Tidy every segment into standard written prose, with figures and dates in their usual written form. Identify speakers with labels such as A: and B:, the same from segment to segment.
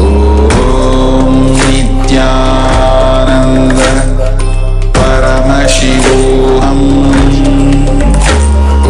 A: ॐ नित्यानन्द परमशिवोऽहम्। ॐ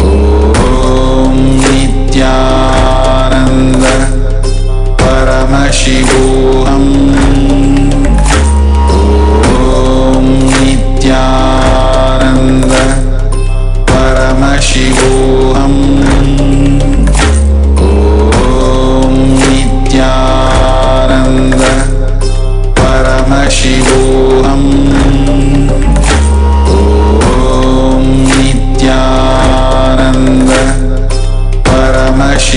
A: ॐ नित्यानन्द परमशिवोऽहम् ॐ नित्यानन्द परमशिवोऽहम्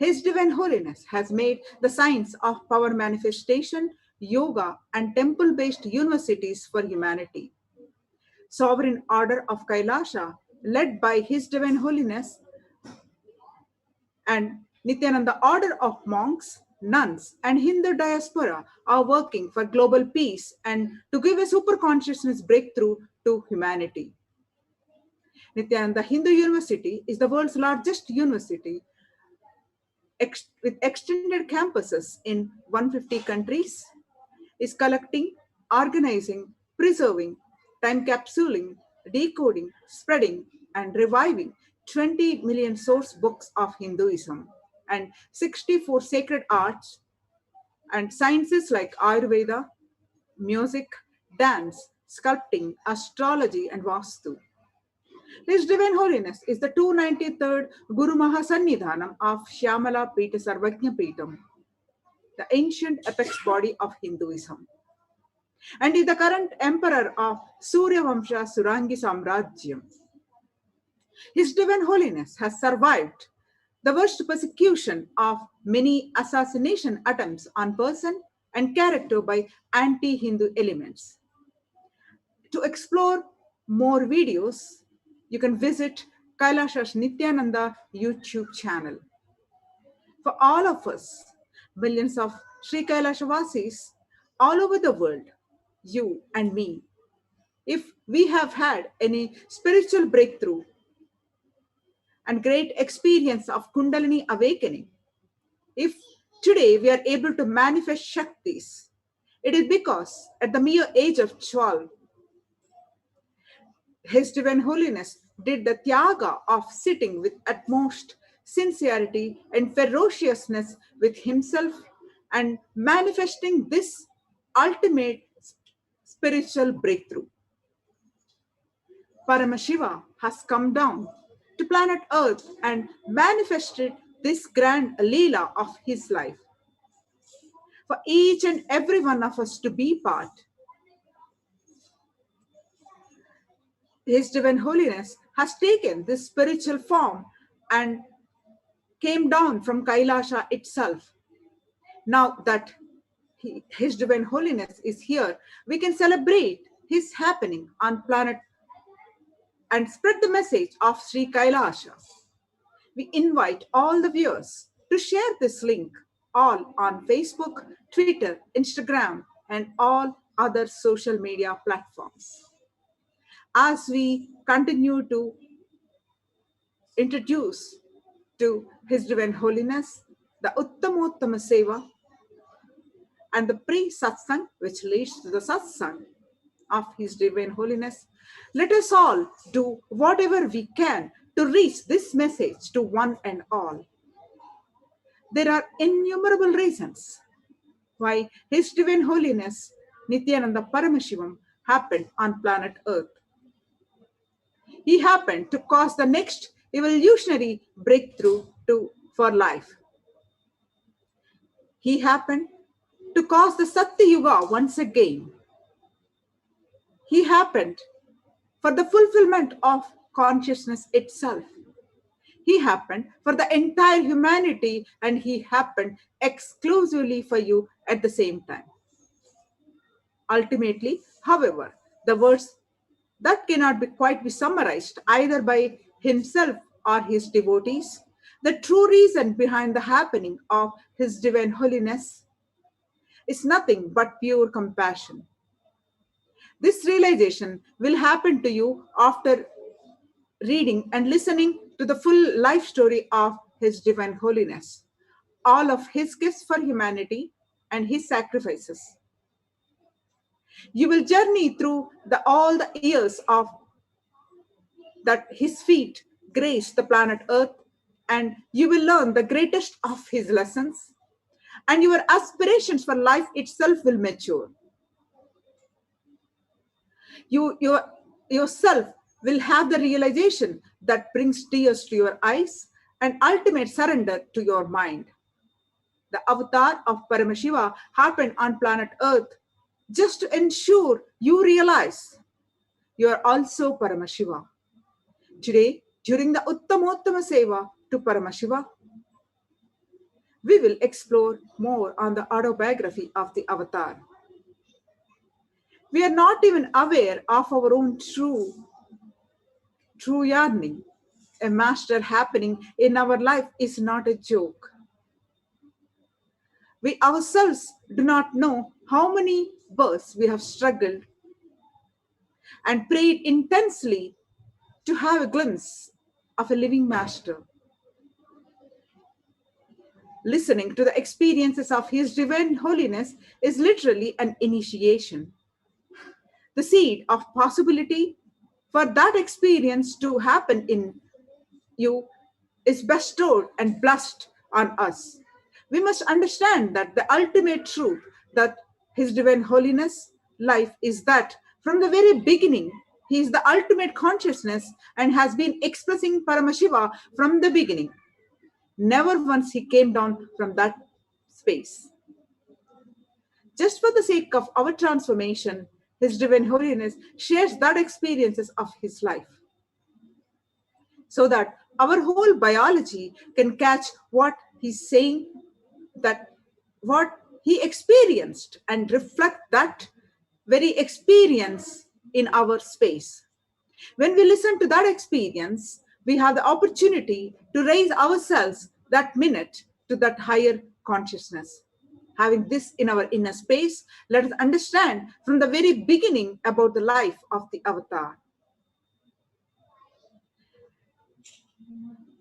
B: His Divine Holiness has made the science of power manifestation, yoga, and temple based universities for humanity. Sovereign Order of KAILASA, led by His Divine Holiness and Nithyananda Order of monks, nuns, and Hindu diaspora, are working for global peace and to give a super consciousness breakthrough to humanity. Nithyananda Hindu University is the world's largest university with extended campuses in 150 countries, is collecting, organizing, preserving, time capsuling, decoding, spreading, and reviving 20 million source books of Hinduism and 64 sacred arts and sciences like Ayurveda, music, dance, sculpting, astrology, and Vastu. His Divine Holiness is the 293rd Guru Mahasannidhanam of Shyamala Pita Sarvajna Pitam, the ancient apex body of Hinduism, and is the current emperor of Surya Vamsha Surangi Samrajyam. His Divine Holiness has survived the worst persecution of many assassination attempts on person and character by anti-Hindu elements. To explore more videos, you can visit KAILASA's Nithyananda YouTube channel. For all of us, millions of Sri Kailashavasis all over the world, you and me, if we have had any spiritual breakthrough and great experience of Kundalini awakening, if today we are able to manifest Shaktis, it is because at the mere age of 12, His Divine Holiness did the Tyaga of sitting with utmost sincerity and ferociousness with himself and manifesting this ultimate spiritual breakthrough. Paramashiva has come down to planet Earth and manifested this grand Leela of his life. For each and every one of us to be part, His Divine Holiness has taken this spiritual form and came down from Kailasa itself. Now that His Divine Holiness is here, we can celebrate His happening on planet and spread the message of Sri Kailasa. We invite all the viewers to share this link all on Facebook, Twitter, Instagram, and all other social media platforms. As we continue to introduce to His Divine Holiness the Uttamottama Seva and the pre-satsang, which leads to the satsang of His Divine Holiness, let us all do whatever we can to reach this message to one and all. There are innumerable reasons why His Divine Holiness Nithyananda Paramashivam happened on planet Earth. He happened to cause the next evolutionary breakthrough for life. He happened to cause the Satya Yuga once again. He happened for the fulfillment of consciousness itself. He happened for the entire humanity, and he happened exclusively for you at the same time. Ultimately, however, the words that cannot be quite be summarized either by himself or his devotees, the true reason behind the happening of His Divine Holiness is nothing but pure compassion. This realization will happen to you after reading and listening to the full life story of His Divine Holiness, all of his gifts for humanity and his sacrifices. You will journey through all the years of that his feet graced the planet Earth, and you will learn the greatest of his lessons, and your aspirations for life itself will mature. You yourself will have the realization that brings tears to your eyes and ultimate surrender to your mind. The avatar of Paramashiva happened on planet Earth just to ensure you realize you are also Paramashiva. Today, during the Uttamottama Seva to Paramashiva, we will explore more on the autobiography of the avatar. We are not even aware of our own true yearning. A master happening in our life is not a joke. We ourselves do not know how many births we have struggled and prayed intensely to have a glimpse of a living master. Listening to the experiences of His Divine Holiness is literally an initiation. The seed of possibility for that experience to happen in you is bestowed and blessed on us. We must understand that the ultimate truth that His Divine Holiness life is that from the very beginning, He is the ultimate consciousness and has been expressing Paramashiva from the beginning. Never once He came down from that space. Just for the sake of our transformation, His Divine Holiness shares that experiences of His life, so that our whole biology can catch what He's saying, that what He experienced, and reflect that very experience in our space. When we listen to that experience, we have the opportunity to raise ourselves that minute to that higher consciousness. Having this in our inner space, let us understand from the very beginning about the life of the avatar.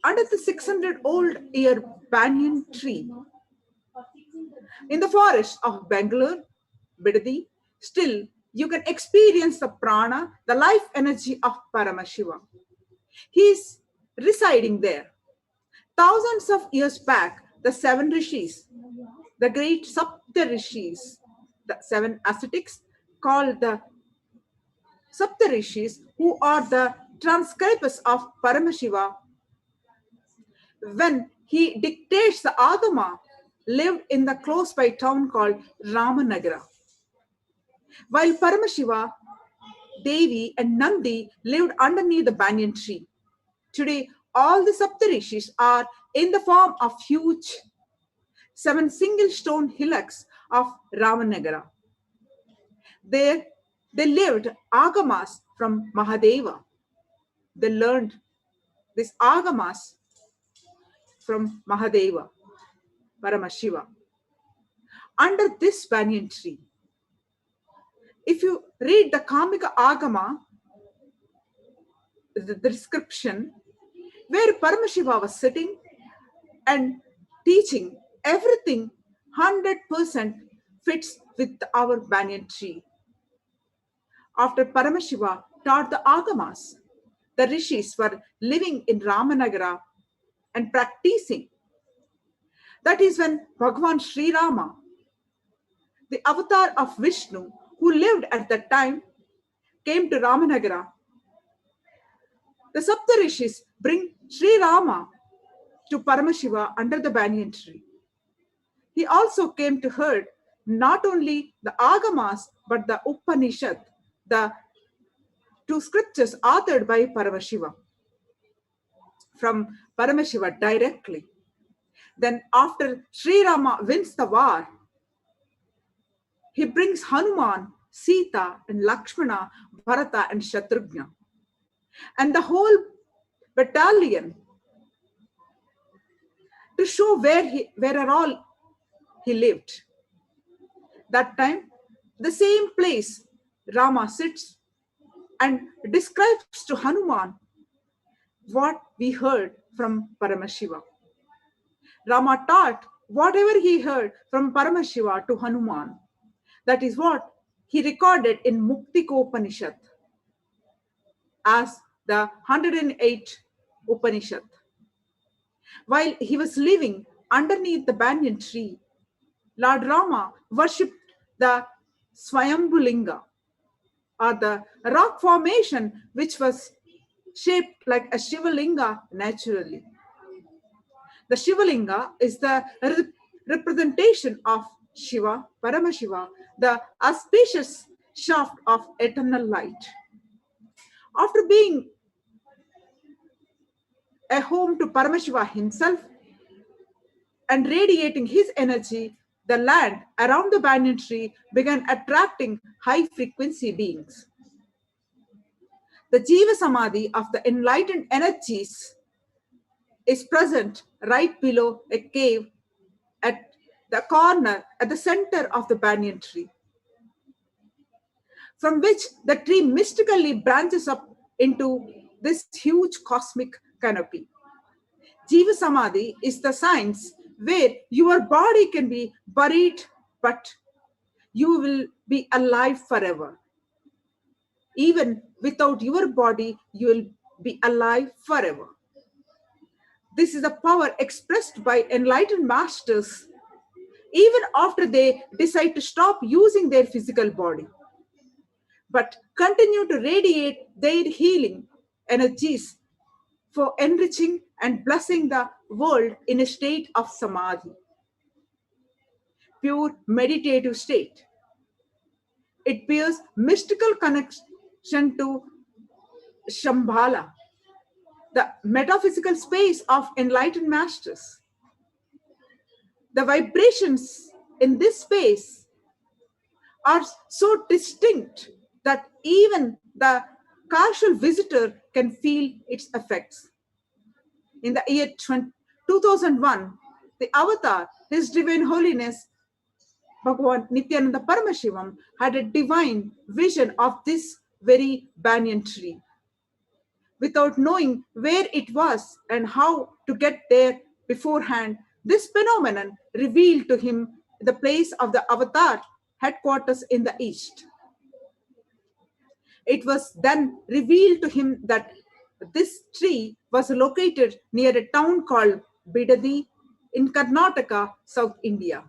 B: Under the 600-old-year banyan tree in the forest of Bangalore, Bidadi, still you can experience the prana, the life energy of Paramashiva. He is residing there. Thousands of years back, the 7 rishis, the great Sapta rishis, the 7 ascetics called the Sapta rishis, who are the transcribers of Paramashiva, when he dictates the Agama, lived in the close by town called Ramanagara. While Paramashiva, Devi, and Nandi lived underneath the banyan tree. Today, all the Saptarishis are in the form of huge 7 single stone hillocks of Ramanagara. There, they lived Agamas from Mahadeva. They learned these Agamas from Mahadeva, Paramashiva. Under this banyan tree, if you read the Kamika Agama, the description, where Paramashiva was sitting and teaching, everything 100% fits with our banyan tree. After Paramashiva taught the Agamas, the rishis were living in Ramanagara and practicing. That is when Bhagavan Sri Rama, the avatar of Vishnu, who lived at that time, came to Ramanagara. The Sapta Rishis bring Sri Rama to Paramashiva under the banyan tree. He also came to hear not only the Agamas but the Upanishad, the 2 scriptures authored by Paramashiva, from Paramashiva directly. Then after Sri Rama wins the war, he brings Hanuman, Sita, and Lakshmana, Bharata, and Shatrughna, and the whole battalion to show where all he lived. That time, the same place Rama sits and describes to Hanuman what we heard from Paramashiva. Rama taught whatever he heard from Paramashiva to Hanuman. That is what he recorded in Muktikopanishad as the 108 Upanishad. While he was living underneath the banyan tree, Lord Rama worshipped the Swayambhulinga, or the rock formation which was shaped like a Shivalinga naturally. The Shivalinga is the representation of Shiva, Paramashiva, the auspicious shaft of eternal light. After being a home to Paramashiva himself and radiating his energy, the land around the banyan tree began attracting high-frequency beings. The Jiva Samadhi of the enlightened energies is present right below a cave at the corner, at the center of the banyan tree, from which the tree mystically branches up into this huge cosmic canopy. Jiva Samadhi is the science where your body can be buried, but you will be alive forever. Even without your body, you will be alive forever. This is the power expressed by enlightened masters even after they decide to stop using their physical body, but continue to radiate their healing energies for enriching and blessing the world in a state of samadhi, pure meditative state. It bears mystical connection to Shambhala, the metaphysical space of enlightened masters. The vibrations in this space are so distinct that even the casual visitor can feel its effects. In the year 2001, the avatar, His Divine Holiness Bhagavan Nithyananda Paramashivam, had a divine vision of this very banyan tree. Without knowing where it was and how to get there beforehand, this phenomenon revealed to him the place of the avatar headquarters in the east. It was then revealed to him that this tree was located near a town called Bidadi in Karnataka, South India.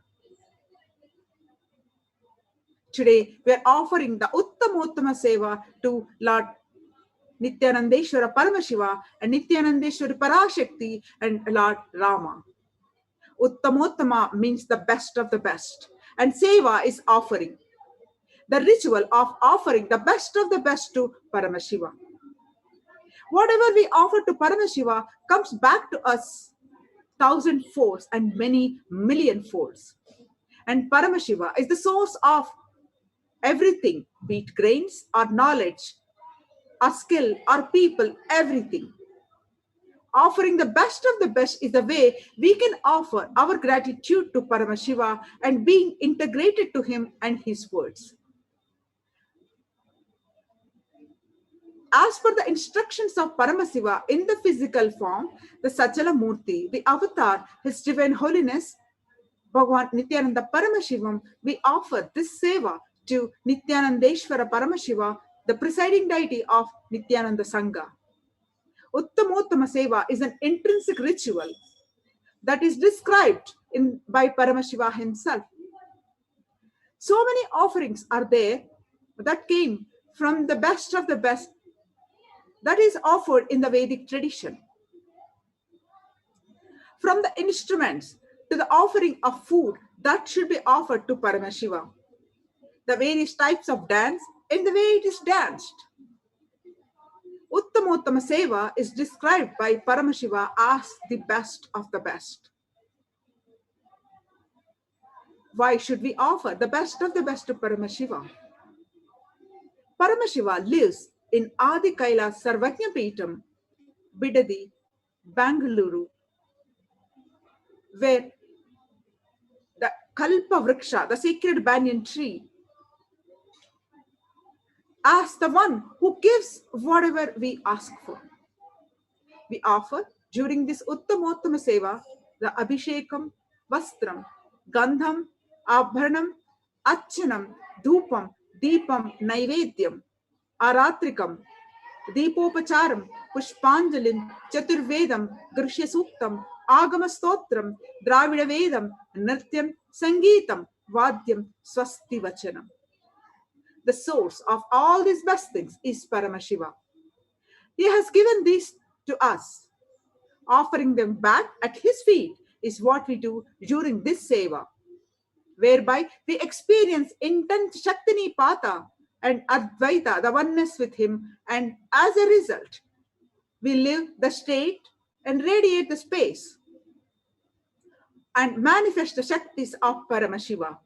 B: Today, we are offering the Uttamottama Seva to Lord Nithyanandeshwara Paramashiva and Nithyanandeshwari Parashakti and Lord Rama. Uttamottama means the best of the best, and Seva is offering. The ritual of offering the best of the best to Paramashiva. Whatever we offer to Paramashiva comes back to us 1,000 folds and many million folds. And Paramashiva is the source of everything, be it grains or knowledge, or skill, or people, everything. Offering the best of the best is the way we can offer our gratitude to Paramashiva and being integrated to him and his words. As per the instructions of Paramashiva in the physical form, the Sajala Murti, the avatar, His Divine Holiness, Bhagavan Nithyananda Paramashivam, we offer this seva to Nithyanandeshwara Paramashiva, the presiding deity of Nithyananda Sangha. Uttamottama Seva is an intrinsic ritual that is described by Paramashiva himself. So many offerings are there that came from the best of the best that is offered in the Vedic tradition. From the instruments to the offering of food that should be offered to Paramashiva, the various types of dance and the way it is danced. Uttamottama Seva is described by Paramashiva as the best of the best. Why should we offer the best of the best to Paramashiva? Paramashiva lives in Adi KAILASA Sarvajna Peetham, Bidadi, Bangalore, where the Kalpa Vriksha, the sacred banyan tree, as the one who gives whatever we ask for. We offer during this Uttamottama Seva the Abhishekam, Vastram, Gandham, Abharanam, Achanam, Dhupam, Deepam, Naivedyam, Aratrikam, Deepopacharam, Pushpanjalim, Chaturvedam, Grishya Suktam, Agama Stotram, Dravida Vedam, Nrityam, Sangeetam, Vadyam, Swasti Vachanam. The source of all these best things is Paramashiva. He has given these to us. Offering them back at his feet is what we do during this seva, whereby we experience intense Shaktini Pata and Advaita, the oneness with him, and as a result, we live the state and radiate the space and manifest the Shaktis of Paramashiva.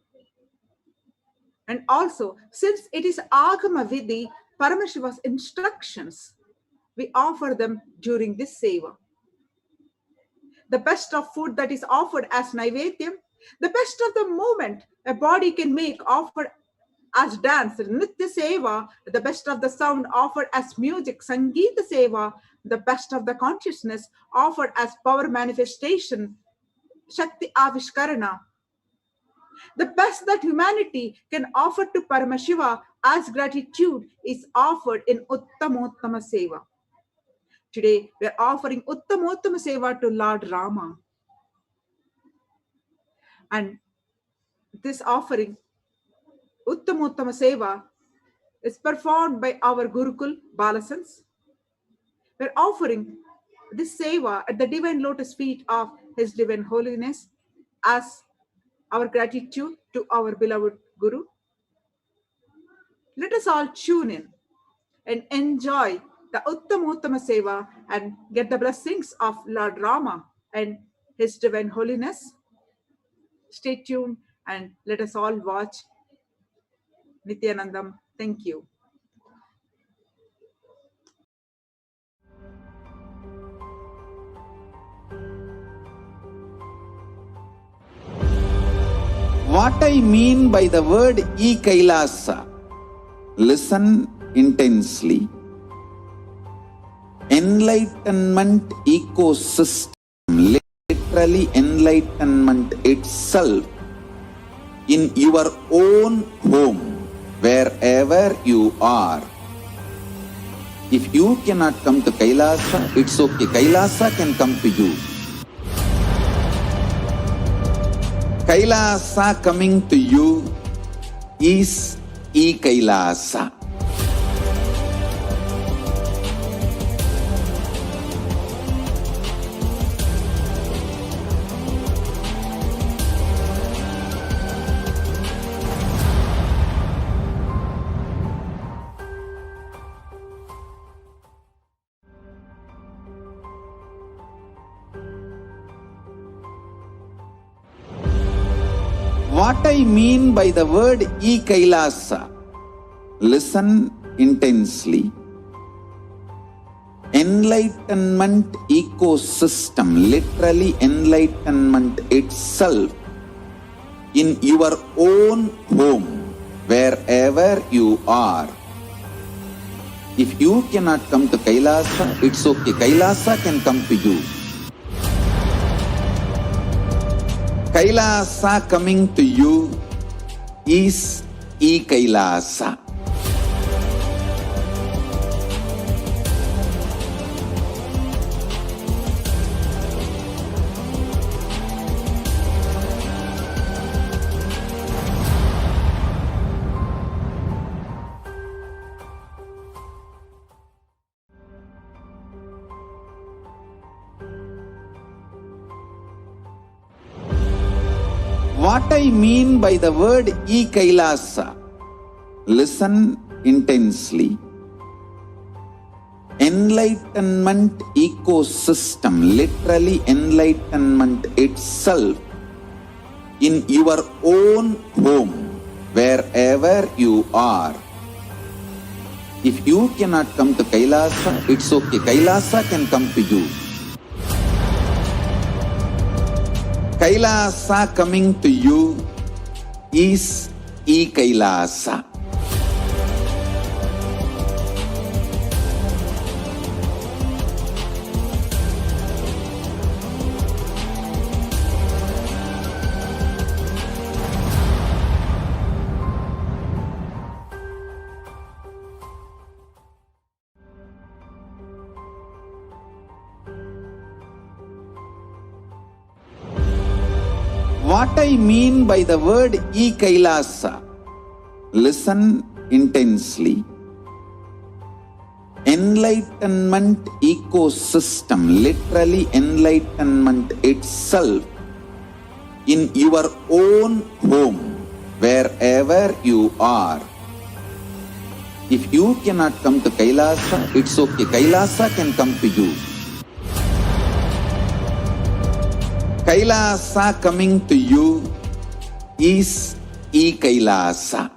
B: And also, since it is Agama Vidhi, Paramashiva's instructions, we offer them during this seva. The best of food that is offered as Naivedyam, the best of the movement a body can make offered as dance, Nitya Seva, the best of the sound offered as music, Sangeeta Seva, the best of the consciousness offered as power manifestation, Shakti Avishkarana. The best that humanity can offer to Paramashiva as gratitude is offered in Uttamottama Seva. Today, we are offering Uttamottama Seva to Lord Rama. And this offering, Uttamottama Seva, is performed by our Gurukul Balasans. We are offering this Seva at the divine lotus feet of His Divine Holiness as our gratitude to our beloved Guru. Let us all tune in and enjoy the Uttamottama Seva and get the blessings of Lord Rama and His Divine Holiness. Stay tuned and let us all watch Nithyanandam. Thank you.
A: What I mean by the word KAILASA, listen intensely. Enlightenment ecosystem, literally enlightenment itself, in your own home, wherever you are. If you cannot come to KAILASA, it's okay. KAILASA can come to you. KAILASA coming to you is KAILASA. What I mean by the word KAILASA, listen intensely. Enlightenment ecosystem, literally enlightenment itself, in your own home, wherever you are. If you cannot come to KAILASA, it's okay. KAILASA can come to you. KAILASA coming to you is KAILASA. What I mean by the word KAILASA, listen intensely. Enlightenment ecosystem, literally enlightenment itself, in your own home, wherever you are. If you cannot come to KAILASA, it's okay. KAILASA can come to you. KAILASA coming to you is KAILASA. What I mean by the word KAILASA, listen intensely. Enlightenment ecosystem, literally enlightenment itself, in your own home, wherever you are. If you cannot come to KAILASA, it's okay. KAILASA can come to you. Kailasa coming to you is E-Kailasa.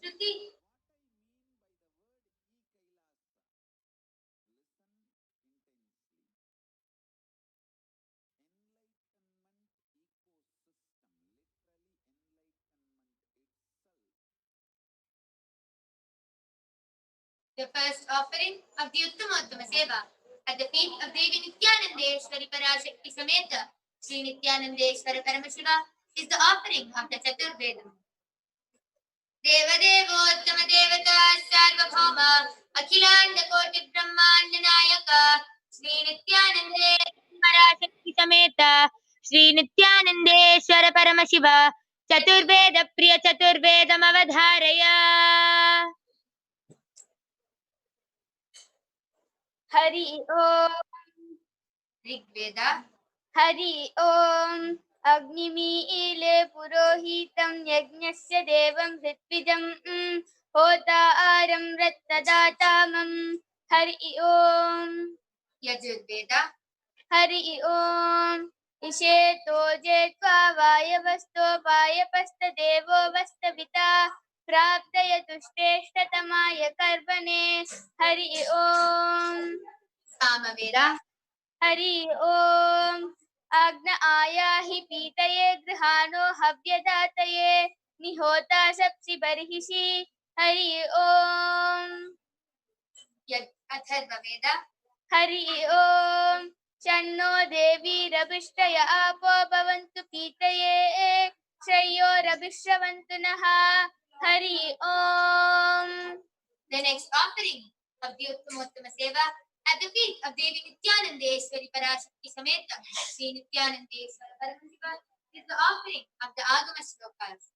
C: Shruti. The first offering of the Uttama Seva at the feet of Devi Nithyananda Parashakti Sameta Sri Nithyananda Paramashiva is the offering of the Chaturvedam. Devadevottama Devata Sarvabhauma Akhilanda Koti Brahmanda Nayaka Sri Nithyananda Parashakti Sameta Sri Nithyananda Paramashiva Chaturveda Priya Chaturvedam Avadharaya. Hari Om Rigveda Hari Om Agnimile Purohitam Yajnasya Devam Ritvidam Hota Aram Rattadatamam Hari Om Yajurveda Hari Om Isheto Jetva Vayavasto Vayapasta Devo Vastavita Praptaya Tushteshtatamaya Karvane Hari Om Samaveda Hari Om Agna Ayahi Pitaye Grihano Havyadataye Nihota Sapsi Barhishi Hari Om Yad Atharvaveda Hari Om Channo Devi Rabishtaya Apo Bhavantu Pitaye Shreyo Rabishravantu Naha Hari Om. The next offering of the Uttamottama Seva at the feet of Devi Nithyananda Parashakti Sameta Sri Nithyananda Paramashivam is the offering of the Agama Shlokas.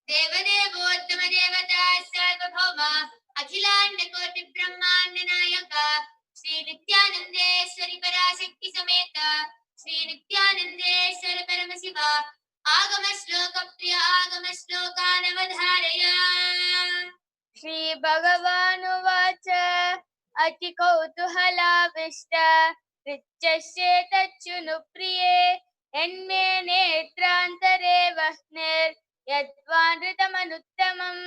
C: Devadevottama Devata Sarvabhauma Akhilanda Koti Brahmanda Nayaka Sri Nithyananda Parashakti Sameta Sri Nithyananda Paramashiva Agama Shloka Priya Agama Shloka Navadharaya. Shri Bhagavanu Vacha Ati Kautuhala Vishta Richashe Tachunu Priye Enme Netrantare Vahnir Yadvanritamannuttamam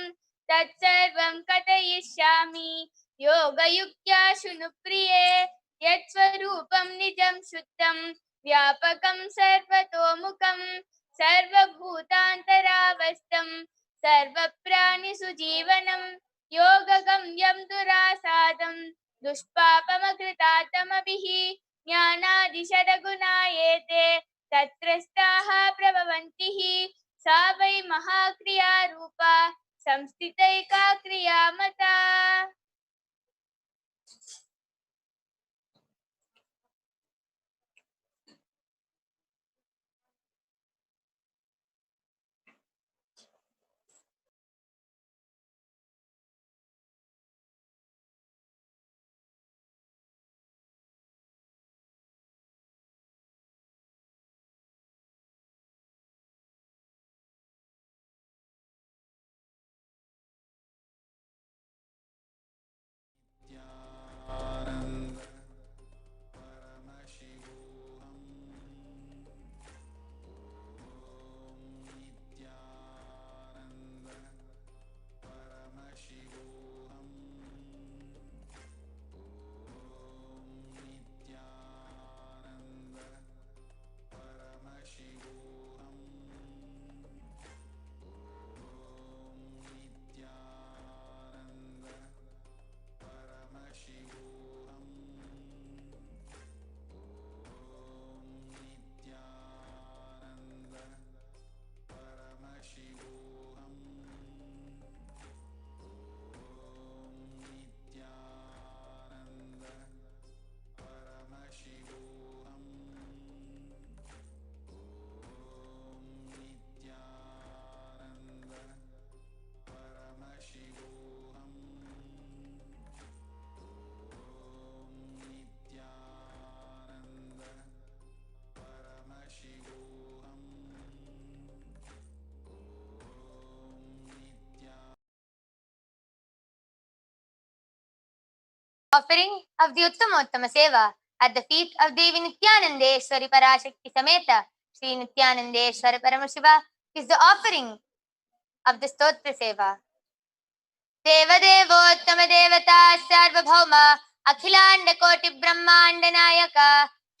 C: Tatsarvam Katayishyami Yoga Yuktya Shunu Priye Yatsvarupam Nijam Shuttam Vyapakam Sarvatomukam Sarvabhutantaravastam Sarvaprani Sujivanam Yogagam Durasadam Dushpapamakritatamabihi Jnanadishadagunayete Tatrastaha Prabhavantihi Savai Mahakriya Rupa Samstitaika Kriyamata.
D: Nithyananda Paramashivoham Om Nithyananda Paramashivoham Om Nithyananda Paramashivoham Om Nithyananda Paramashivoham
C: offering of the Uttamottama Seva at the feet of Devi Nithyanandeshwari Parashakti Sameta Sri Nithyanandeshwara Paramashiva is the offering of the Stotra Seva. देवदेवोत्तम देवता सार्वभौम अखिलांड कोटि ब्रह्मांड नायक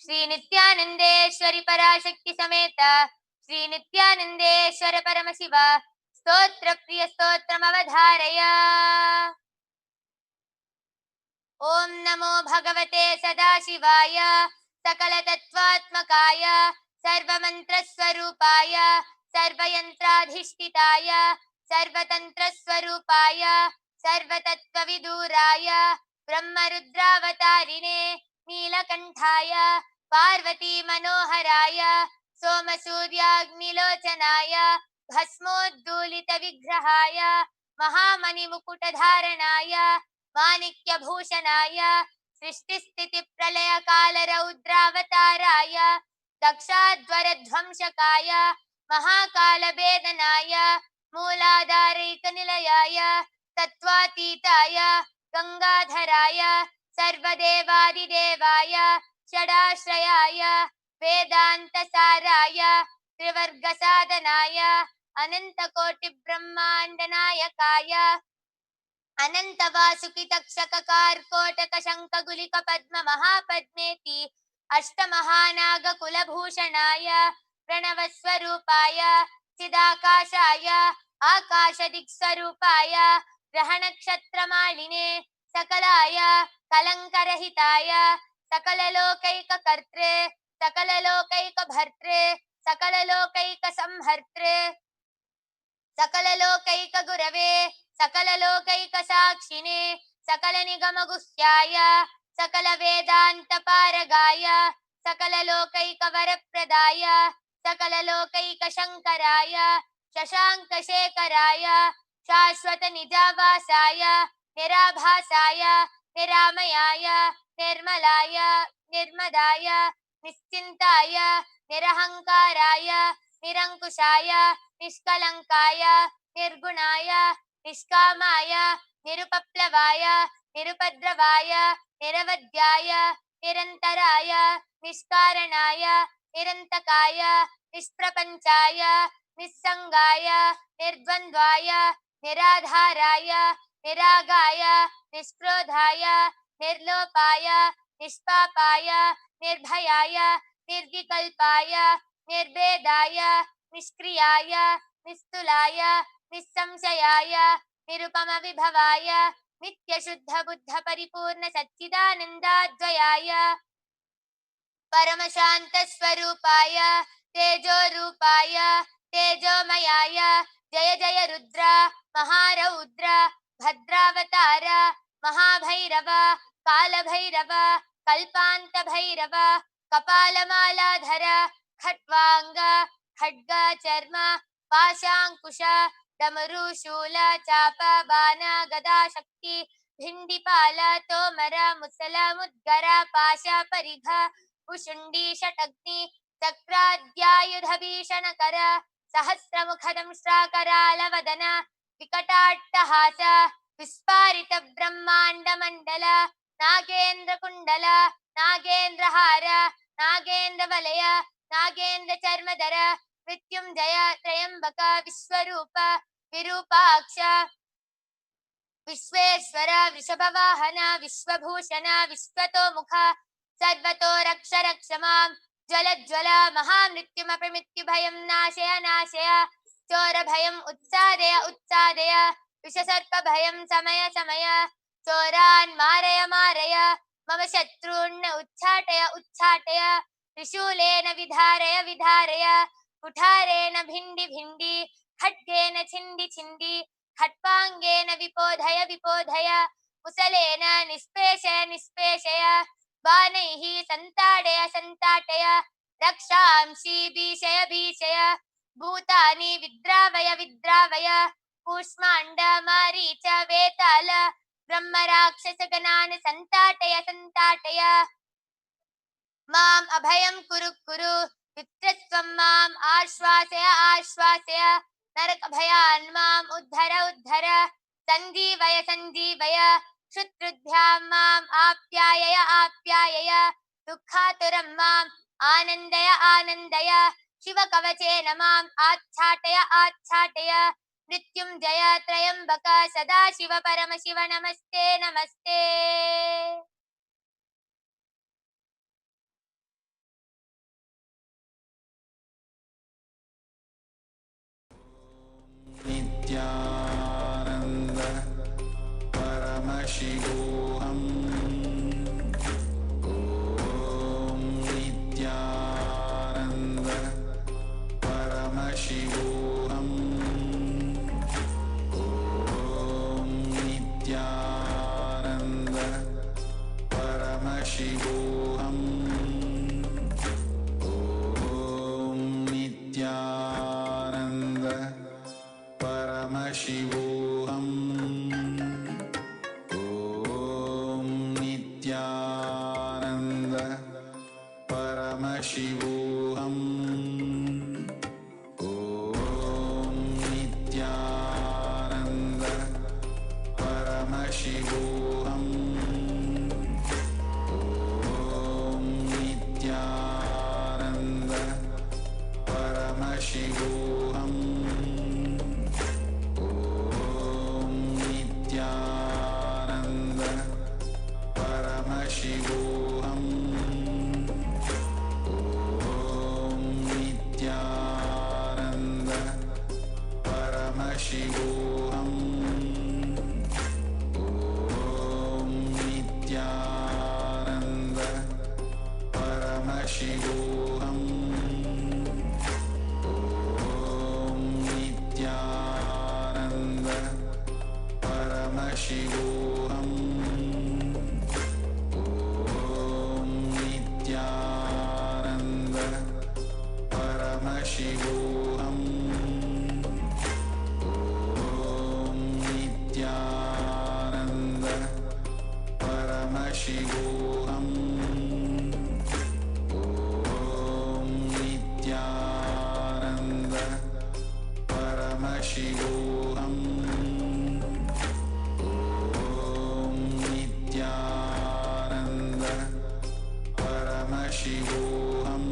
C: श्री नित्यानंदेश्वरी पराशक्ति समेत श्री नित्यानंदेश्वर परमशिव स्तोत्र प्रिय स्तोत्रमवधारय। ओम नमो भगवते सदाशिवाय सकल तत्वात्मकाय सर्वमंत्र स्वरूपाय सर्वयंत्राधिष्ठिताय सर्वतंत्र स्वरूपाय सर्वतत्त्वविदूराय ब्रह्मरुद्रावतारिणे नीलकंठाय पार्वती मनोहराय सोमसूर्याग्निलोचनाय भस्मोद्दूलित विग्रहाय महामणिमुकुटधारणाय माणिक्यभूषणाय सृष्टिस्थिति प्रलय काल रौद्रावताराय दक्षाध्वरध्वंसकाय महाकालभेदनाय मूलाधारैकनिलयाय तत्त्वातीताय गंगाधराय सर्वदेवादिदेवाय षडाश्रयाय वेदान्तसाराय त्रिवर्गसाधनाय अनन्तकोटिब्रह्माण्डनायकाय अनंत वासुकी तक्षक कार्कोटक शंख गुलिक पद्म महापद्मेति अष्ट महानाग कुलभूषणाय प्रणव स्वरूपाय चिदाकाशाय आकाश दिक्स्वरूपाय ग्रह नक्षत्र मालिने सकलाय कलंकरहिताय सकल लोकैक कर्त्रे सकल लोकैक भर्त्रे सकल लोकैक संहर्त्रे सकल लोकैक गुरवे सकल लोकैक साक्षिणे सकल निगम गुह्याय सकल वेदांत पारगाय सकल लोकैक वरप्रदाय सकल लोकैक शंकराय शशांक शेखराय शाश्वत निजावासाय निराभासाय निरामयाय निर्मलाय निर्मदाय निश्चिन्ताय निरहंकाराय निरंकुशाय निष्कलंकाय निर्गुणाय निष्कामाय निरुपप्लवाय निरुपद्रवाय निरवध्याय निरन्तराय निष्कारणाय निरन्तकाय निष्प्रपञ्चाय निस्संगाय निर्द्वन्द्वाय निराधाराय निरागाय निष्क्रोधाय निर्लोपाय निष्पापाय निर्भयाय निर्विकल्पाय निर्भेदाय निष्क्रियाय निस्तुलाय निस्संशयाय निरुपम विभवाय नित्य शुद्ध बुद्ध परिपूर्ण सच्चिदानंदाद्वयाय परम शांत स्वरूपाय तेजो रूपाय तेजोमयाय जय जय रुद्र महारौद्र भद्रावतार महाभैरव कालभैरव कल्पांत भैरव कपालमालाधर खट्वांग खड्ग चर्म पाशांकुश डमरू शूल चाप बाण गदा शक्ति भिंडिपाल तोमर मुसल मुद्गर पाश परिघ कुशुंडी षटग्नि चक्राद्यायुध भीषण कर सहस्रमुख दंष्ट्राकराल वदन विकटाट्टहास विस्फारित ब्रह्मांड मंडल नागेन्द्र कुंडल नागेन्द्र हार नागेन्द्र वलय नागेन्द्र चर्मधर मृत्युंजय त्रयंबक विश्वरूप विरूपाक्ष विश्वेश्वर वृषभवाहन विश्वभूषण विश्वतोमुख सर्वतो रक्ष रक्ष मां ज्वल महामृत्युमप्रमृत्युभयं नाशय नाशय चोर भयम् उत्सादय उत्सादय विषसर्प भयं समय समय चोरान् मारय मारय मम शत्रून् उच्चाटय उच्चाटय त्रिशूलेन विधारय विधारय कुठारेण भिंडि भिंडि खड्गेन छिंदि छिंदि खट्वांगेन विपोधय विपोधय मुसलेन निष्पेषय निष्पेषय बाणैः संताडय संताटय रक्षांसि भीषय भीषय भूतानि विद्रावय विद्रावय कूष्माण्ड मारीच वेताल ब्रह्म राक्षस गणान् संताटय संताटय माम् अभयं कुरु कुरु वित्रस्त्वं माम् आश्वासय आश्वासय नरक भयान् माम् उद्धर उद्धर संजीवय संजीवय शत्रुभ्यां माम् समाप्यायय दुःखातुरं माम् आनन्दय आनन्दय शिवकवचेन माम् आच्छाटय आच्छाटय मृत्युञ्जय त्र्यम्बक सदाशिव परमशिव नमस्ते नमस्ते।
D: नित्यानन्द परमशिवोऽहम् ॐ नित्यानन्द परमशिवोऽहम् ॐ नित्यानन्द परमशिवोऽहम् ॐ नित्यानन्द परमशिवोऽहम् ॐ नित्यानन्द परमशिवोऽहम् ॐ नित्यानन्द परमशिवोऽहम् ॐ नित्यानन्द परमशिवोऽहम् ॐ नित्यानन्द परमशिवोऽहम् ॐ नित्यानन्द परमशिवोऽहम् ॐ नित्यानन्द परमशिवोऽहम् ॐ नित्यानन्द परमशिवोऽहम् ॐ नित्यानन्द परमशिवोऽहम् ॐ नित्यानन्द परमशिवोऽहम् ॐ नित्यानन्द परमशिवोऽहम् ॐ नित्यानन्द परमशिवोऽहम्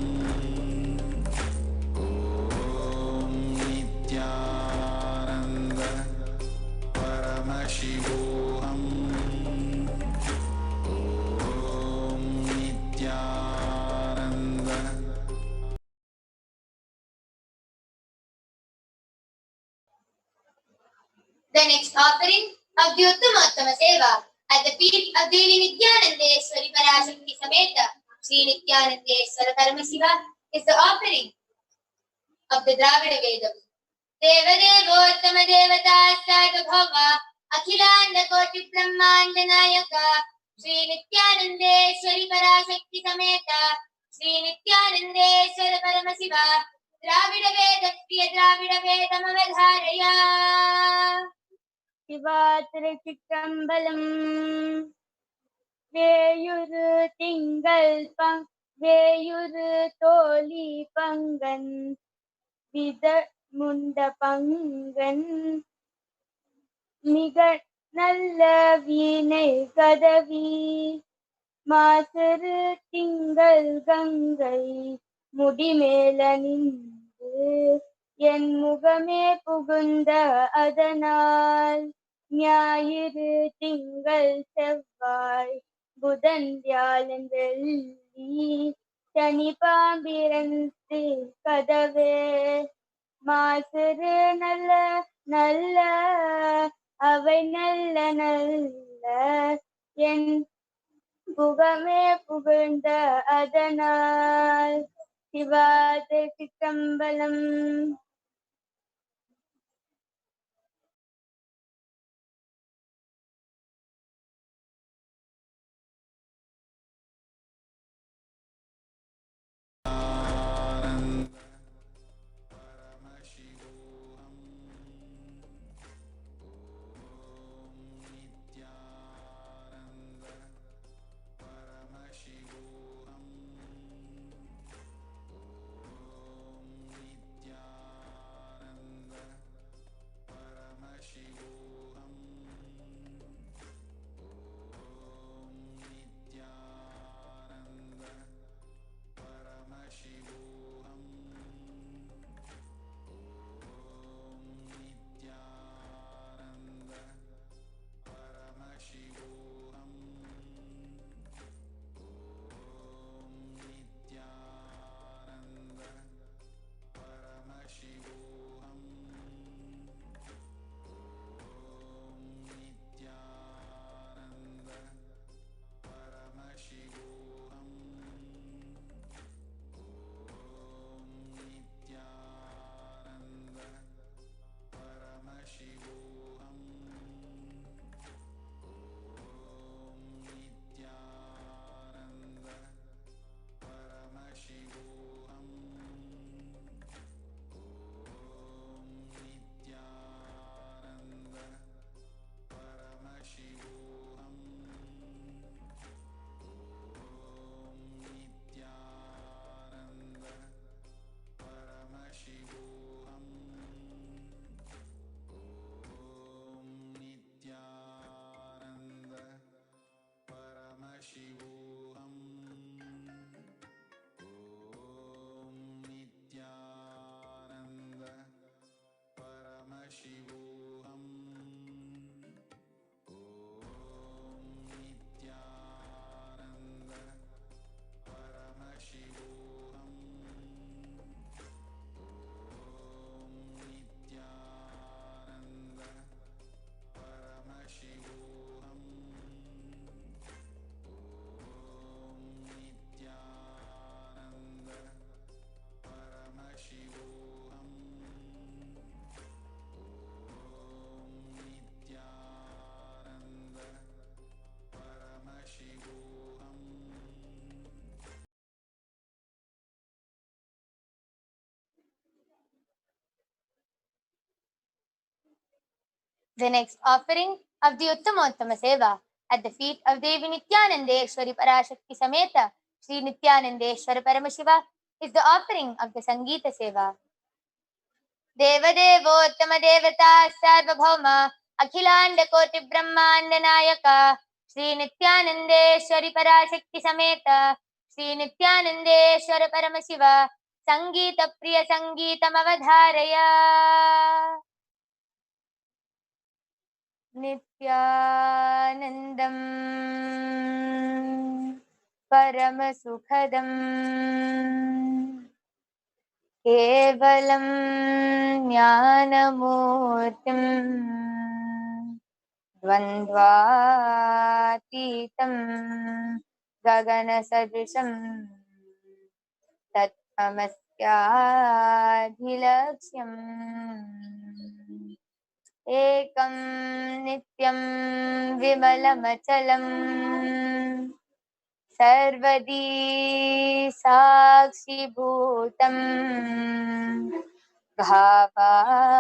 D: ॐ नित्यानन्द परमशिवोऽहम् ॐ Nityanand
C: The next offering of the Uttama Seva at the feet of Devi Nithyanandeshwari Parashakti Sameta Sri Nithyanandeshwara Paramashiva is the offering of the Dravida Vedam. Devadevottama Devata Sarvabhauma Akhilanda Koti Brahmanda Nayaka Sri Nithyanandeshwari Parashakti Sameta Sri Nithyanandeshwara Paramashiva Dravida Vedam Priya Dravida Vedam Avadharaya.
E: சிவாதிருச்சிற்றம்பலம். வேயுரு திங்கள் வேயுரு தோழி பங்கன் வித முண்ட பங்கன் மிக நல்ல வீணை கதவி மாசரு திங்கள் கங்கை முடிமேல நின்று என் முகமே புகுந்த அதனால் ஞாயிறு திங்கள் செவ்வாய் புதன் வியாழன் வெள்ளி சனி பாம்பிரந்து கதவே மாசரு நல்ல நல்ல அவை நல்ல நல்ல என் முகமே புகழ்ந்த அதனால் சிவாதி சிற்றம்பலம்.
D: परमशिवोऽहम् ॐ Nityanand Paramashivoham. Om Nithyananda Paramashivoham. Om Nithyananda Paramashivoham. Om Nithyananda Paramashivoham. Om Nithyananda Paramashivoham. Om Nithyananda Paramashivoham.
C: The next offering of the Uttamottama Seva at the feet of Devi Nithyanandeshwari Parashakti Sameta Sri Nithyanandeshwara Paramashiva is the offering of the Sangeeta Seva. Devadevottama Devata Sarvabhauma Akhilanda Koti Brahmanda Nayaka Sri Nithyanandeshwari Parashakti Sameta Sri Nithyanandeshwara Paramashiva Sangeeta Priya Sangeetam Avadharaya. Nithyanandam Paramasukhadam Kevalam Jnanamurtim Dvandvatitam Gaganasadrisam Tatmasyadhilaksyam Ekam nityam vimalamachalam sarvadi sakshi bhutam bhavatitam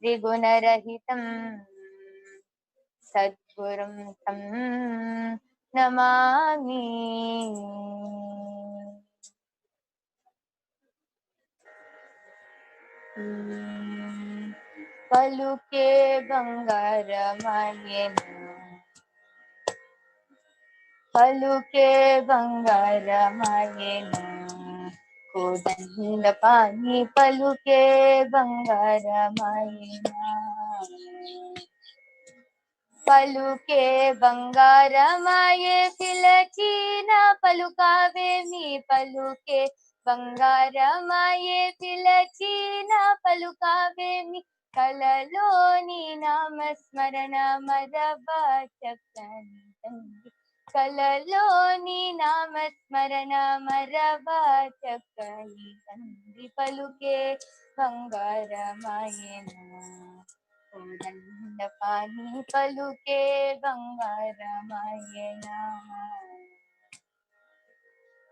C: trigunarahitam sadgurum tam namami. పలుకే బంగారమాయెను పలుకే బంగారమాయెను కోదండ పాణి పలుకే బంగారమాయెను పలుకే బంగారమాయే పిలచిన పలుకావేమి పలుకే బంగారమాయే పిలచిన పలుకావేమి కలలోని నామస్మరణ మరవచక్కని తండ్రి కలలోని నామస్మరణ మరవచక్కని తండ్రి పలుకే బంగారమాయెను కోదండపాణి పలుకే బంగారమాయెను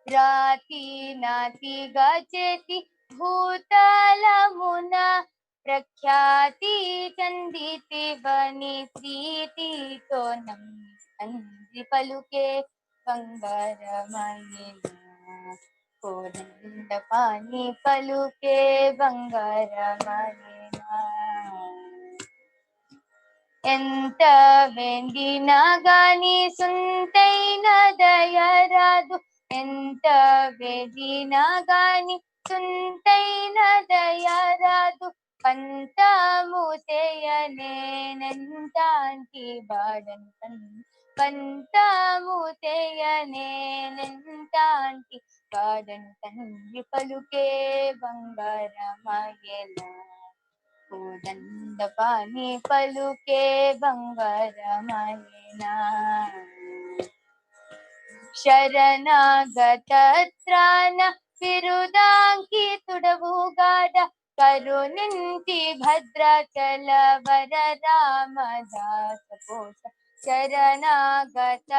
C: రాతి నాతిగా చేసి భూతలమున ప్రఖ్యాతి చందితివని ప్రీతితో నమ్మి తండ్రి పలుకే బంగారమాయెను కోదండపాణి పలుకే బంగారమాయెను ఎంత వెండినా గాని సుంతైన దయరాదు ఎంత వెదినా గాని సుంతైన దయరాదు పంతము చేయనేనంతాంటి బాడన్ పంతము చేయనేనంతాంటి బాడన్ తండ్రి పలుకే బంగారమాయెను కోదండపాణి పలుకే బంగారమాయెను శరణాగత త్రాణ బిరుదాంకితుడవుగాడ కరుణించి భద్రాచల వర రామదాస పోష శరణాగత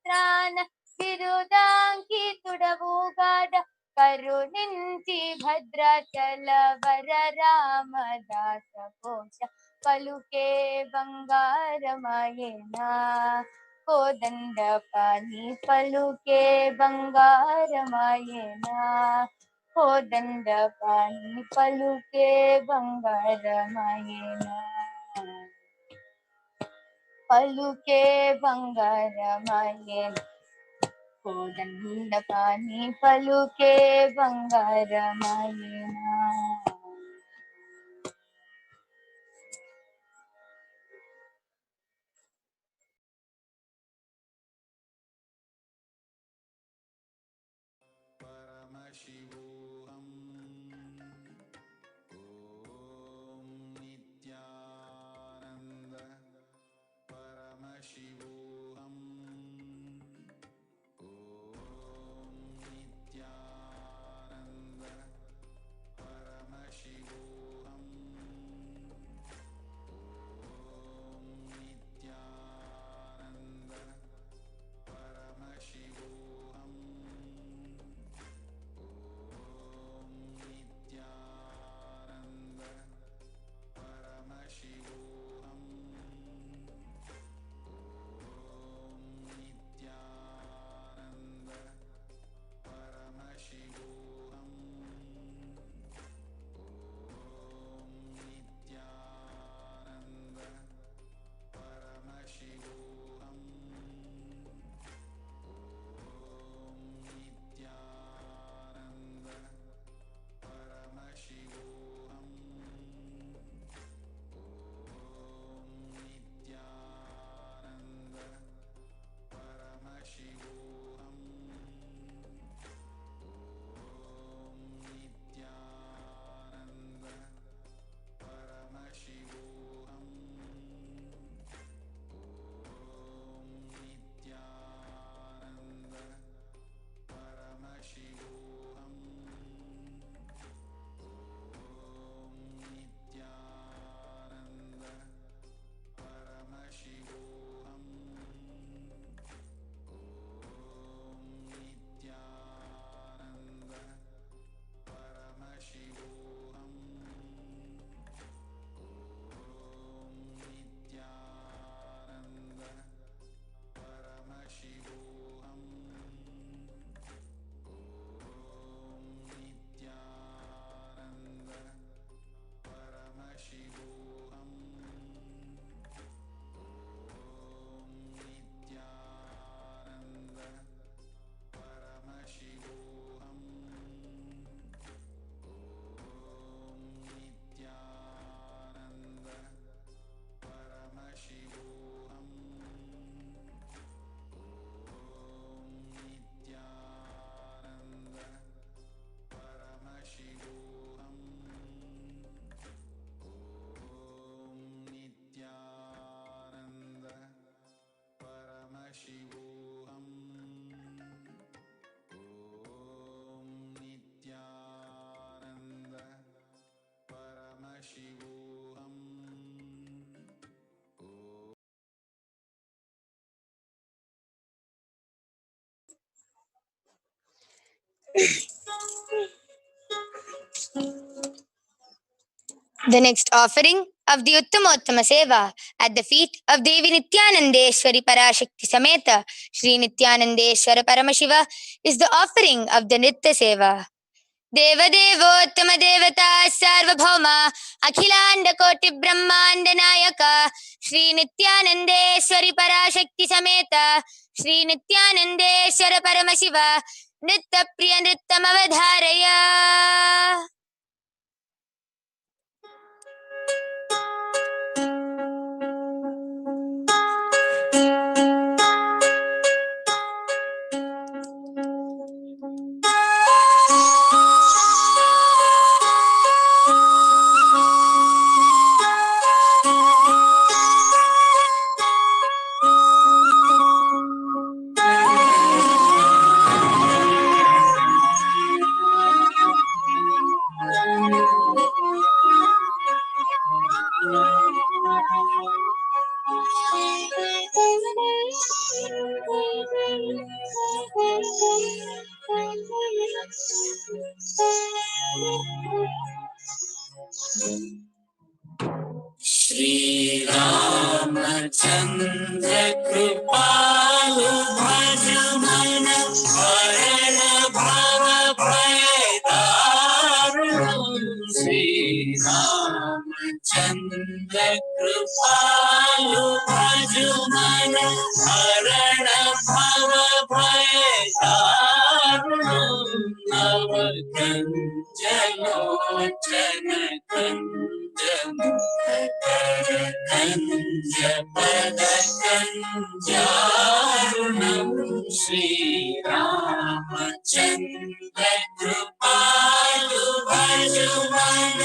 C: త్రాణ బిరుదాంకితుడవుగాడ కరుణించి భద్రాచల వర రామదాస పోష పలుకే బంగారమాయెను కోదండపాణి పలుకే బంగారమాయెను కోదండపాణి పలుకే బంగారమాయెను
E: పలుకే బంగారమాయే కోదండపాణి పలుకే బంగారమాయేనా.
D: Paramashivoham. Om Nithyananda Paramashivoham. Om Nithyananda Paramashivoham. Om Nithyananda Paramashivoham. Om Nithyananda Paramashivoham. Om Nithyananda Paramashivoham. Om Nithyananda Paramashivoham. Om Nithyananda Paramashivoham. Om Nithyananda Paramashivoham. Om Nithyananda Paramashivoham. Om Nithyananda Paramashivoham. Om Nithyananda Paramashivoham. Om Nithyananda Paramashivoham. Om Nithyananda Paramashivoham. Om Nithyananda Paramashivoham. Om Nithyananda Paramashivoham. Om Nithyananda Paramashivoham. Om Nithyananda Paramashivoham. Om Nithyananda Paramashivoham. Om Nithyananda Paramashivoham.
C: The next offering of the Uttamottama Seva at the feet of Devi Nithyanandeshwari Parashakti Sameta Shri Nithyanandeshwara Paramashiva is the offering of the Nitya Seva. Devadevottama Devata Sarvabhauma Akhilanda Koti Brahmanda Nayaka Shri Nithyanandeshwari Parashakti Sameta Shri Nithyanandeshwara Paramashiva Nitya Priya Nrityam Avadharaya.
F: Shri Ramachandra Kripalu Bhajamana Varana Bhava Bhayadaru. Shri Ramachandra Kripalu Bhajamana कञ्जलोचन कञ्जमुखकर कञ्जपदकञ्जारुणं Shri Ramchandra कृपालु भजुमन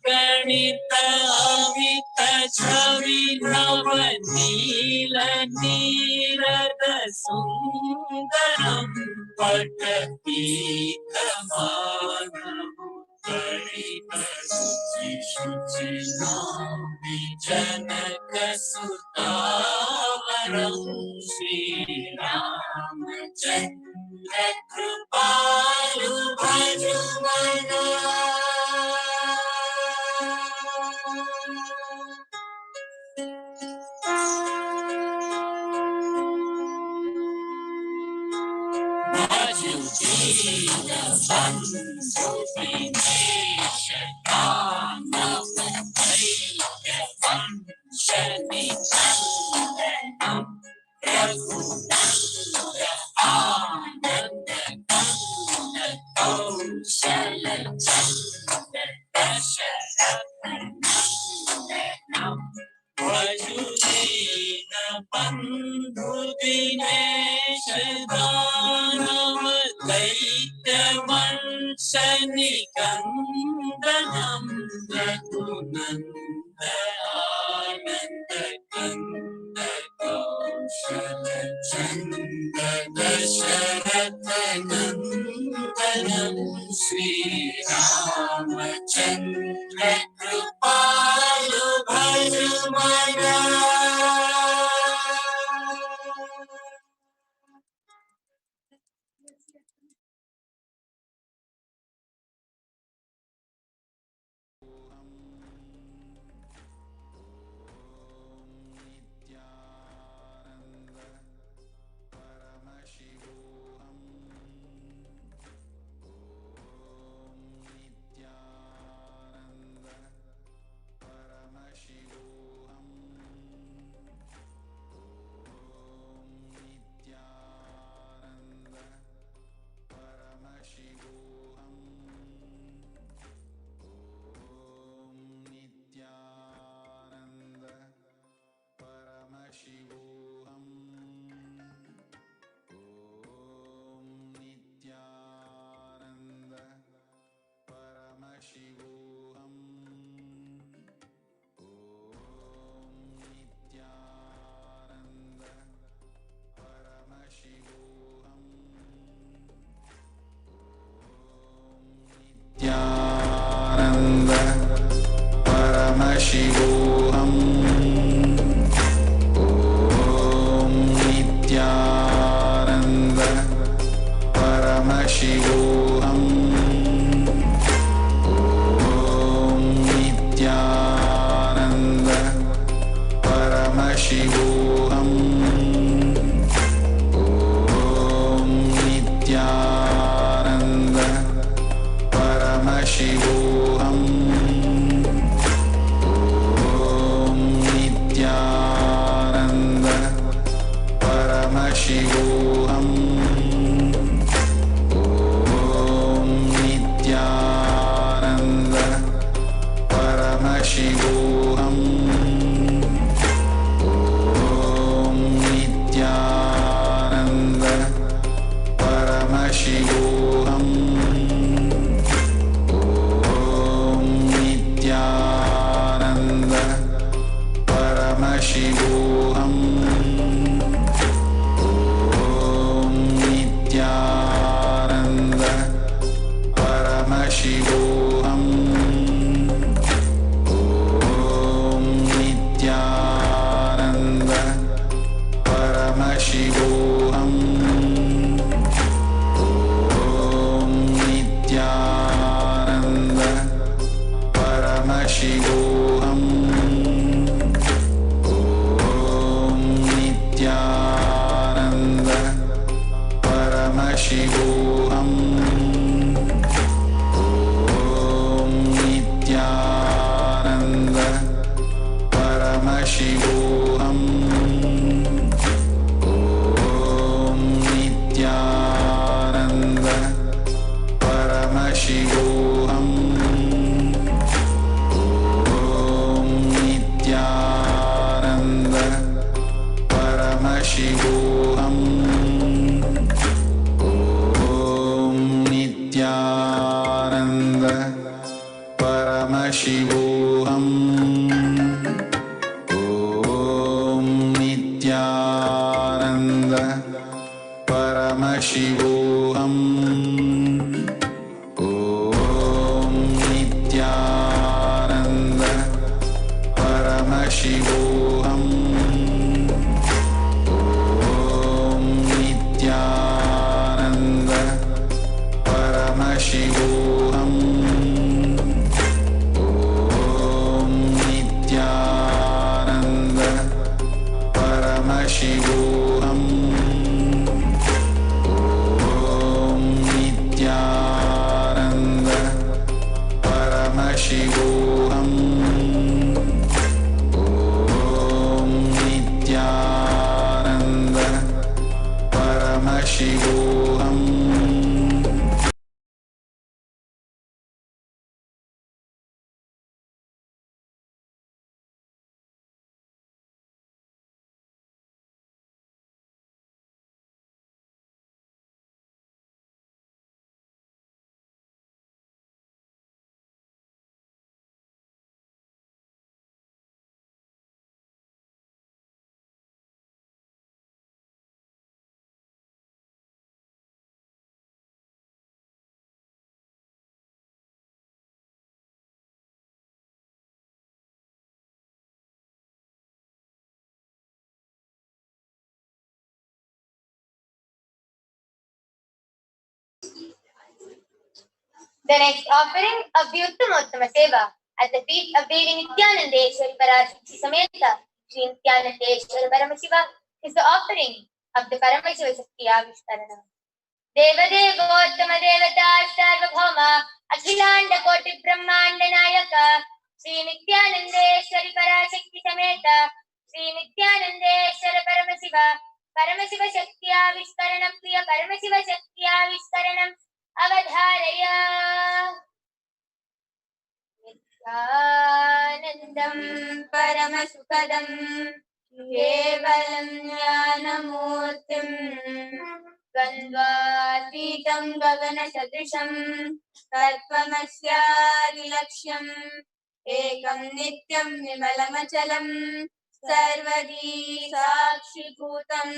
F: गणित अमित छवि नव नील नीरद सुंदरम पटपीतमानम परित शुचि शुचि नौमि जनक सुतावरम श्री रामचंद्र कृपालु भजुमन बंधु दिनेश दानव दैत्य वंश निकंदनम रघुनंद आनंद कंद कौशल चंद दशरथ नंदनम श्री रामचंद्र कृपालु भजुमन
A: Nithyananda Paramashivoham Om Nithyananda Paramashivoham Om Nithyananda Paramashivoham Om Nithyananda Paramashivoham Om Nithyananda Paramashivoham Om Nithyananda Paramashivoham Om Nithyananda Paramashivoham Nithyananda Paramashivoham Om Nithyananda Paramashivoham Om
D: Paramashivoham. Om Nithyananda Paramashivoham. Om Nithyananda Paramashivoham. Om Nithyananda Paramashivoham. Om Nithyananda Paramashivoham. Om Nithyananda Paramashivoham. Om Nithyananda Paramashivoham. Om Nithyananda Paramashivoham. Om Nithyananda Paramashivoham. Om Nithyananda Paramashivoham. Om Nithyananda Paramashivoham. Om Nithyananda Paramashivoham.
C: The next offering of the Uttamottama Seva at the feet of Devi Nithyanandeshwari Parashakti Sameta Shri Nithyanandeshwara Paramashiva is the offering of the Paramashiva Shakti Avishkarana. Devadevottama Devata Sarvabhauma Akhilanda Koti Brahmanda Nayaka Shri Nithyanandeshwari Parashakti Sameta Shri Nithyanandeshwara Paramashiva Paramashiva Shakti Avishkaranam Priya Paramashiva Shakti Avishkaranam Avadharaya Nityanandam Paramasukadam Kevalam Jnanamurtim Gandvatītam Gagana Sadrisham Tattvamasyadilaksham Ekam Nityam Vimalamachalam Sarvadi Sakshibhutam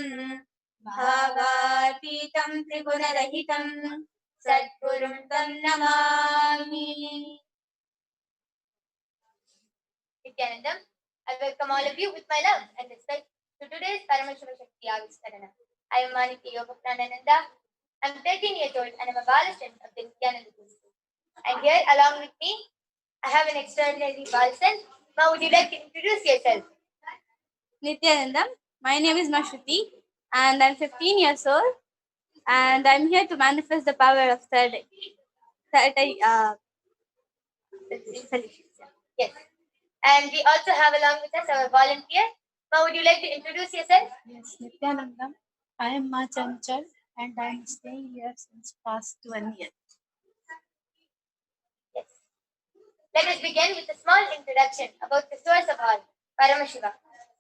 C: Bhavatītam Triguna-rahitam Sadgurum Tam Namami. Nithyanandam, I welcome all of you with my love and respect to today's Paramashiva Shakti Avishkarana. I am Maniki Yogapranananda. I am 13 years old and I am a Bala student of the Nithyananda Institute. And here along with me, I have an extraordinary Bala student. Ma, would you like to introduce yourself?
G: Nithyanandam. My name is Mashruti and I'm 15 years old and I'm here to manifest the power of third eye solutions.
C: Yes. And we also have along with us our volunteer. Ma, would you like to introduce yourself?
H: Yes, Nithyanandam. I am Ma Chanchal and I am staying here since past 1 year.
C: Yes. Let us begin with a small introduction about the source of all, Paramashiva.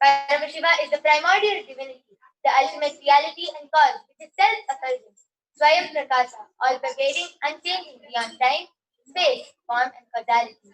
C: Paramashiva is the primordial divinity, the ultimate reality and cause, which is self-effulgent, Swayam Prakasa, all-pervading, unchanging beyond time, space, form and causality.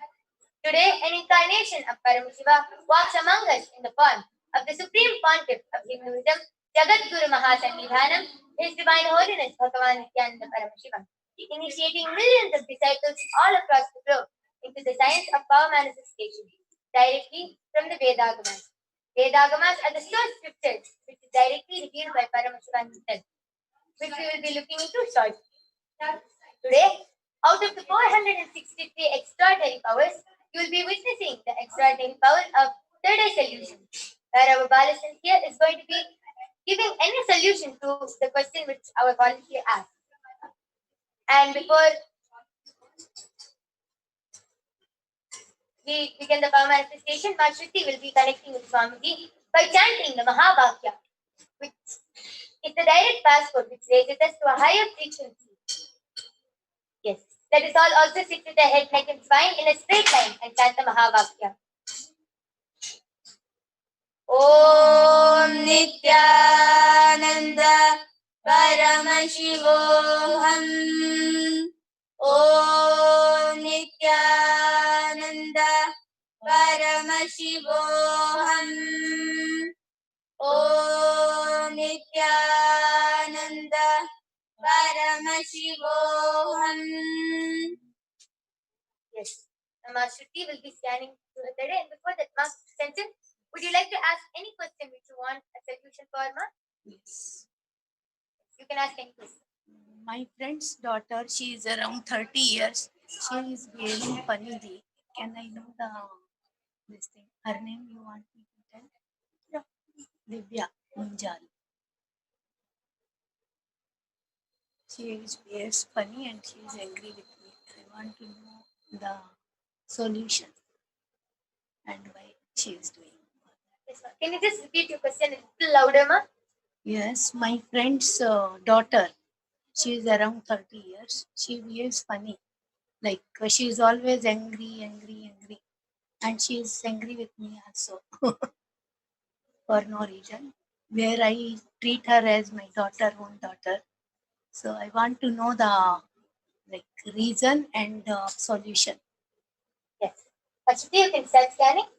C: Today, an incarnation of Paramashiva walks among us in the form of the Supreme Pontiff of Hinduism, Jagadguru Mahasannidhanam, His Divine Holiness Bhagavan Nithyananda Paramashivam, initiating millions of disciples all across the globe into the science of power manifestation, directly from the Vedagamas. Vedagamas are the source scriptures which is directly revealed by Paramashiva himself, which we will be looking into shortly. Today, out of the 463 extraordinary powers, You will be witnessing the extraordinary power of third eye solution, where our Balasan here is going to be giving any solution to the question which our volunteer asked. And before we begin the power manifestation, Mashruti will be connecting with Swamiji by chanting the Mahavakya, which is the direct passport which raises us to a higher frequency. Yes. Let us all also sit with the head, neck, and spine in a straight line and chant the Mahavakya. Om Nithyananda Paramashivoham. Om Nithyananda Paramashivoham. Om Nithyananda Paramashivoham. Yes, Shruti will be scanning through the day, and before that, Ma Sensen, would you like to ask any question which you want a solution for, Ma?
H: Yes.
C: You can ask any question.
H: My friend's daughter, she is around 30 years. She is behaving funnily. Can I know this thing? Her name you want me to tell? Yeah. Divya Munjal. She behaves funny and she is angry with me. I want to know the solution and why she is doing.
C: Yes, Ma. Can you just repeat your question a little louder, Ma?
H: Yes, my friend's daughter, she is around 30 years. She behaves funny. Like she is always angry. And she is angry with me also for no reason. Where I treat her as my own daughter. So I want to know the reason and solution.
C: Yes. Shruti, you can start scanning.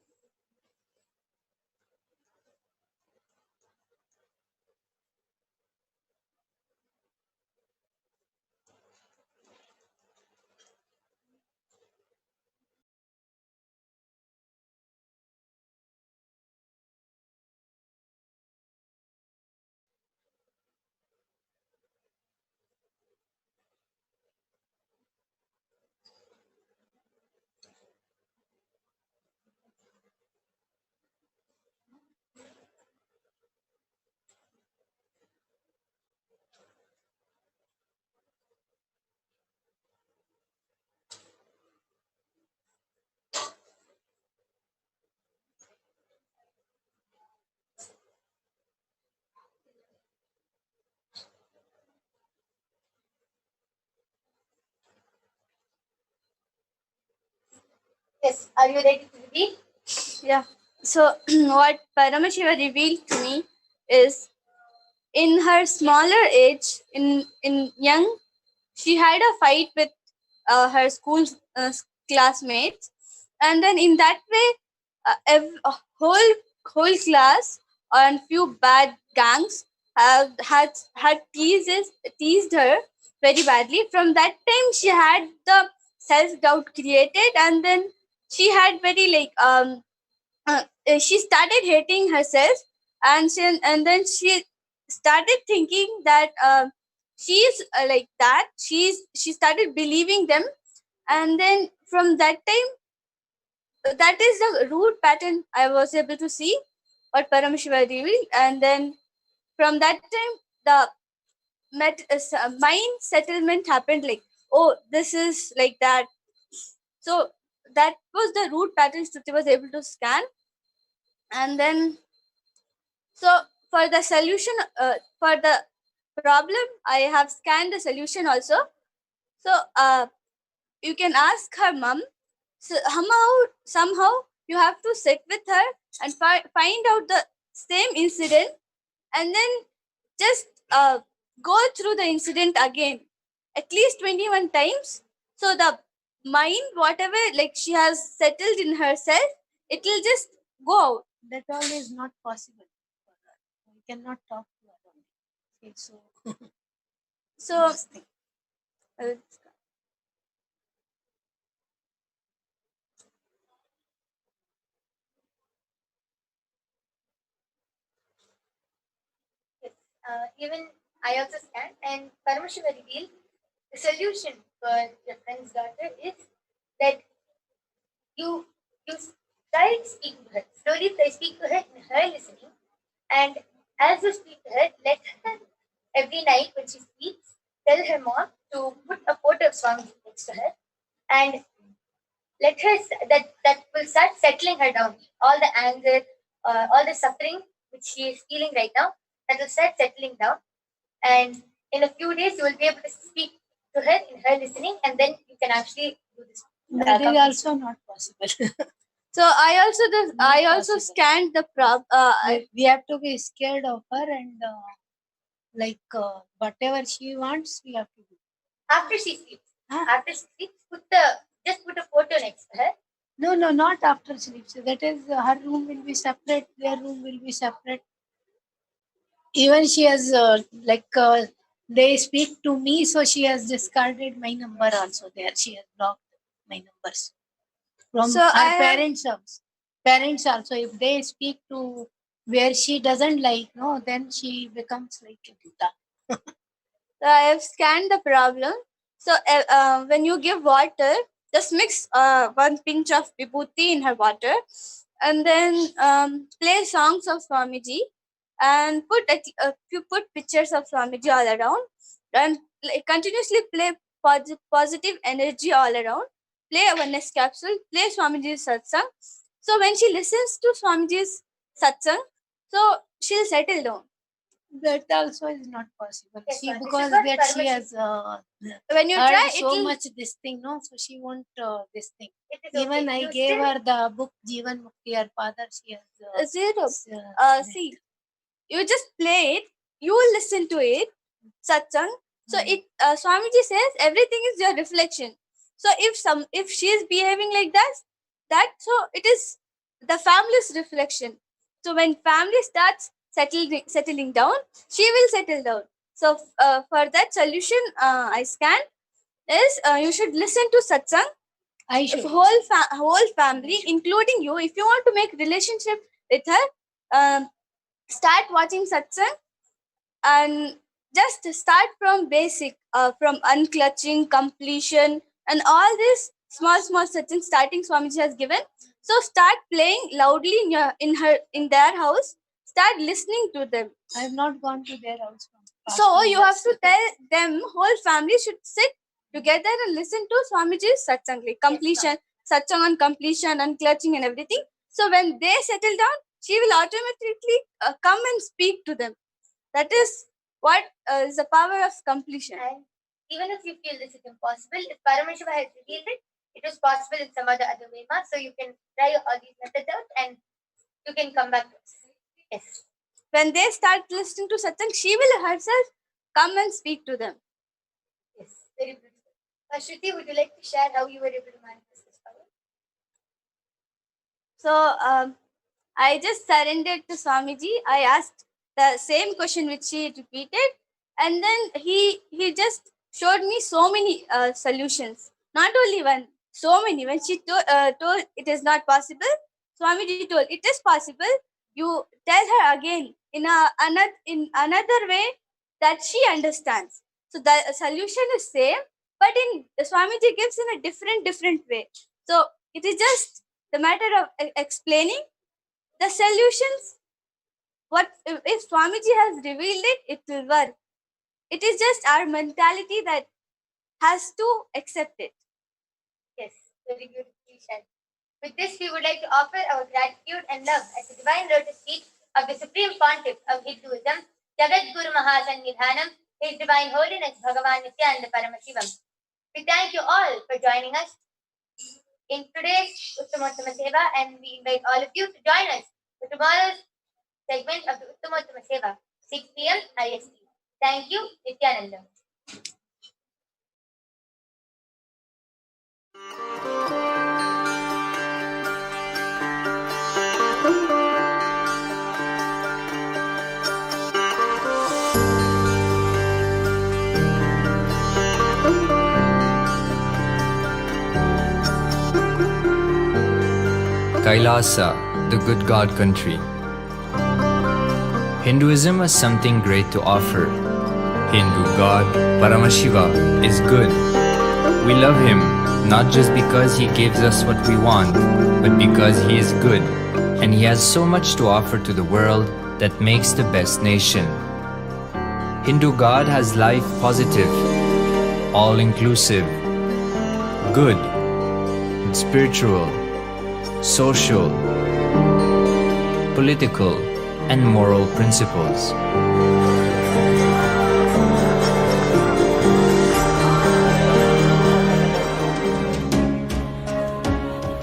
C: Yes. Are you ready to repeat?
G: Yeah. So what Paramashiva revealed to me is in her smaller age, in young, she had a fight with her school classmates, and then in that way, a whole class and few bad gangs have had teased her very badly. From that time, she had the self doubt created, and then she had very she started hating herself, and then she started thinking that she's like that. She started believing them, and then from that time, that is the root pattern I was able to see what Paramashiva revealed, and then from that time the mind settlement happened. Like, oh, this is like that. So that was the root pattern Shruti was able to scan, and then so for the solution, for the problem, I have scanned the solution also. So you can ask her mom. So somehow you have to sit with her and find out the same incident, and then just go through the incident again at least 21 times. So the mind, whatever like she has settled in herself, it will just go out.
H: That all is not possible for her. We cannot talk to her only. Okay,
G: So
H: this thing.
C: Yes. Even I also scanned, and Paramashiva revealed the solution for your friend's daughter is that you try speaking to her. Slowly try speak to her in her listening. And as you speak to her, let her every night when she sleeps, tell her mom to put a photo of Swami next to her, and let her that will start settling her down. All the anger, all the suffering which she is feeling right now, that will start settling down. And in a few days, you will be able to speak to her in her listening, and then you can actually do this.
H: That is also not possible.
G: So I also
H: possible.
G: scanned the
H: We have to be scared of her, and whatever she wants, we have to do.
C: After she sleeps,
H: Huh?
C: just put a photo next to her.
H: No, not after sleep. So that is, her room will be separate, their room will be separate. Even she has, they speak to me, so she has discarded my number also there. She has blocked my numbers. From
G: So
H: her
G: I have-
H: parents also, if they speak to where she doesn't like, no, then she becomes like a Buddha.
G: I have scanned the problem. So when you give water, just mix one pinch of vibhuti in her water, and then play songs of Swamiji, and you put pictures of Swamiji all around, and continuously play positive energy all around. Play a oneness capsule, play Swamiji's satsang. So when she listens to Swamiji's satsang, so she'll settle down.
H: That also is not possible.
C: Yes,
H: She,
C: ma'am. This
H: because
C: is what
H: that she has
G: When you
H: heard
G: try,
H: so
G: it'll
H: much this thing, no, so she won't this thing.
C: It is
H: Even
C: okay.
H: I
C: You
H: gave
C: still-
H: her the book Jeevan Mukti, her father, she has
G: zero.
H: read.
G: See, you just play it, you will listen to it, satsang. So Swamiji says everything is your reflection. So if she is behaving like that, so it is the family's reflection. So when family starts settling down, she will settle down. So for that solution, I scan is you should listen to satsang.
H: I should.
G: Whole family, including you, if you want to make relationship with her, start watching satsang, and just start from basic, from unclutching, completion, and all this small satsang starting Swamiji has given. So start playing loudly in their house. Start listening to them.
H: I have not gone to their house.
G: So you have to tell them, whole family should sit together and listen to Swamiji's satsang, like completion, satsang on completion, unclutching and everything. So when they settle down, she will automatically come and speak to them. That is what is the power of completion.
C: And even if you feel this is impossible, if Paramashiva has revealed it, it is possible in some other way. So you can try all these methods out and you can come back to us. Yes.
G: When they start listening to satsang, she will herself come and speak to them.
C: Yes. Very beautiful. Shruti, would you like to share how you were able to manifest this power?
G: So I just surrendered to Swamiji. I asked the same question which she repeated, and then he just showed me so many solutions. Not only one, so many. When she told it is not possible, Swamiji told it is possible. You tell her again in another way that she understands. So the solution is same, but in Swamiji gives in a different way. So it is just the matter of explaining the solutions. What if Swamiji has revealed it? It will work. It is just our mentality that has to accept it.
C: Yes, very beautifully said. With this, we would like to offer our gratitude and love at the divine lotus feet of the Supreme Pontiff of Hinduism, Jagat Guru Mahasannidhanam, His Divine Holiness Bhagavan Nithyananda Paramashivam. We thank you all for joining us in today's Uttamottama Seva, and we invite all of you to join us for tomorrow's segment of the Uttamottama Seva, 6 p.m. IST. Thank you, Nithyananda.
I: KAILASA, the good God country. Hinduism has something great to offer. Hindu God Paramashiva is good. We love him not just because He gives us what we want, but because He is good, and He has so much to offer to the world that makes the best nation. Hindu God has life positive, all-inclusive, good, spiritual, social, political, and moral principles.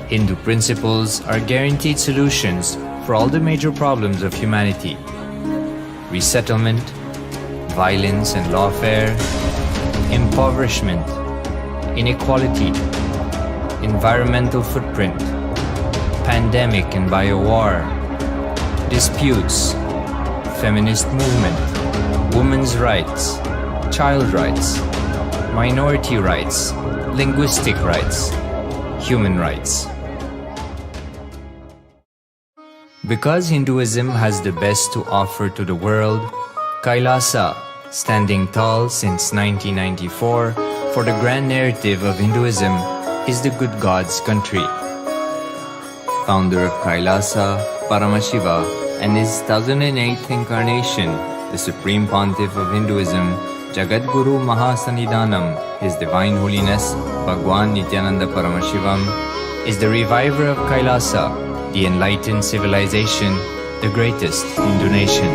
I: Hindu principles are guaranteed solutions for all the major problems of humanity: resettlement, violence and lawfare, impoverishment, inequality, environmental footprint, pandemic and biowar, disputes, feminist movement, women's rights, child rights, minority rights, linguistic rights, human rights. Because Hinduism has the best to offer to the world, KAILASA, standing tall since 1994 for the grand narrative of Hinduism, is the good God's country. Founder of KAILASA, Paramashiva, and his 1008th incarnation, the Supreme Pontiff of Hinduism, Jagadguru Mahasannidhanam, His Divine Holiness, Bhagwan Nithyananda Paramashivam, is the reviver of KAILASA, the enlightened civilization, the greatest Hindu nation.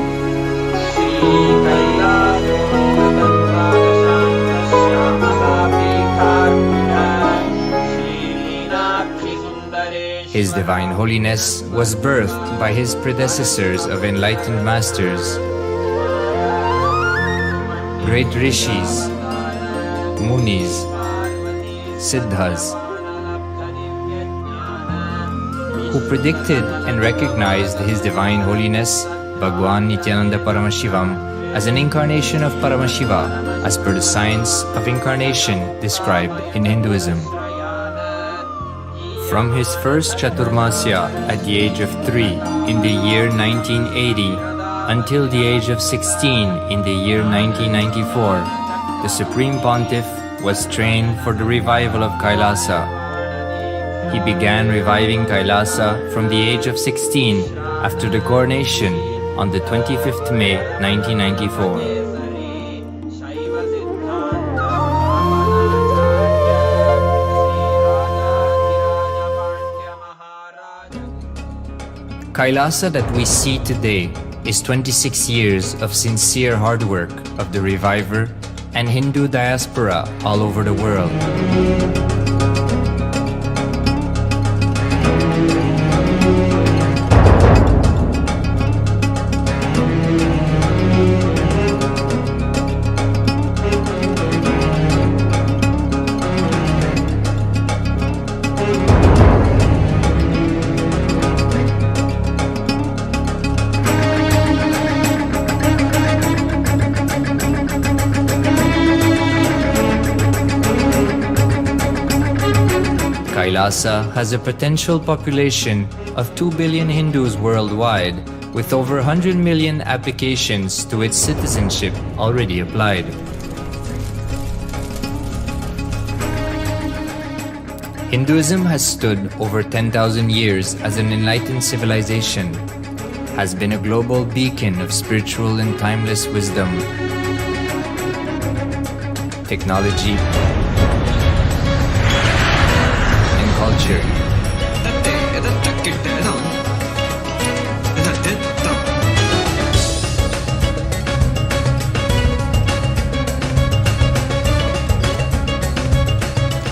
I: His Divine Holiness was birthed by his predecessors of enlightened masters, great rishis, munis, siddhas, who predicted and recognized His Divine Holiness, Bhagwan Nithyananda Paramashivam, as an incarnation of Paramashiva, as per the science of incarnation described in Hinduism. From his first Chaturmasya at the age of 3 in the year 1980 until the age of 16 in the year 1994, the Supreme Pontiff was trained for the revival of KAILASA. He began reviving KAILASA from the age of 16 after the coronation on the 25th May 1994. KAILASA that we see today is 26 years of sincere hard work of the reviver and Hindu diaspora all over the world. KAILASA has a potential population of 2 billion Hindus worldwide, with over 100 million applications to its citizenship already applied. Hinduism has stood over 10,000 years as an enlightened civilization, has been a global beacon of spiritual and timeless wisdom, technology, and culture.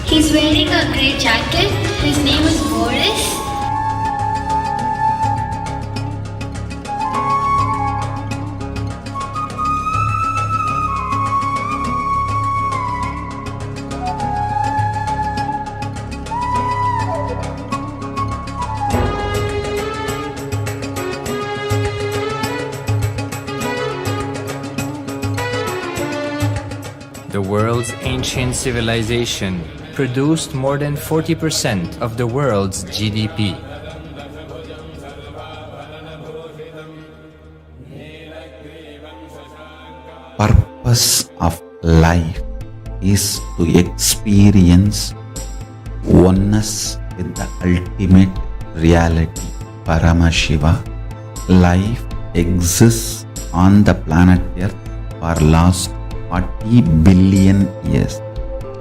C: He's wearing a grey jacket. His name is Boris.
I: The world's ancient civilization produced more than 40% of the world's GDP.
A: Purpose of life is to experience oneness with the ultimate reality, Paramashiva. Life exists on the planet Earth for last 40 billion years,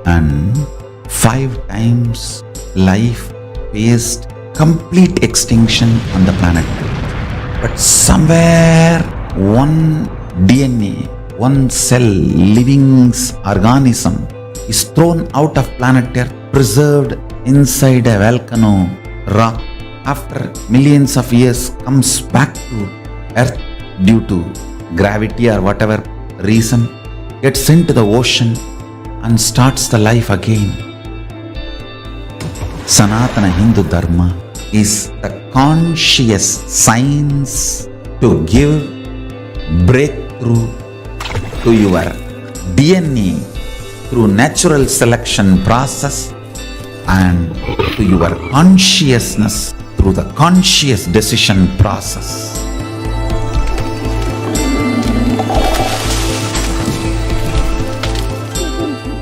A: and 5 times life faced complete extinction on the planet Earth. But somewhere one DNA, one cell, living organism is thrown out of planet Earth, preserved inside a volcano rock. After millions of years, comes back to Earth due to gravity or whatever reason, gets into the ocean and starts the life again. Sanatana Hindu Dharma is the conscious science to give breakthrough to your DNA through natural selection process and to your consciousness through the conscious decision process.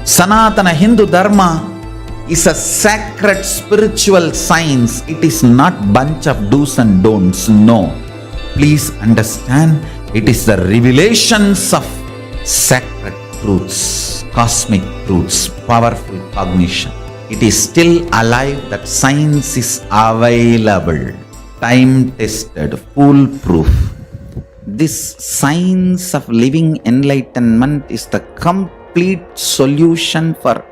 A: Sanatana Hindu Dharma is a sacred spiritual science. It is not bunch of do's and don'ts. No. Please understand, it is the revelations of sacred truths, cosmic truths, powerful cognition. It is still alive, that science is available, time-tested, foolproof. This science of living enlightenment is the complete solution for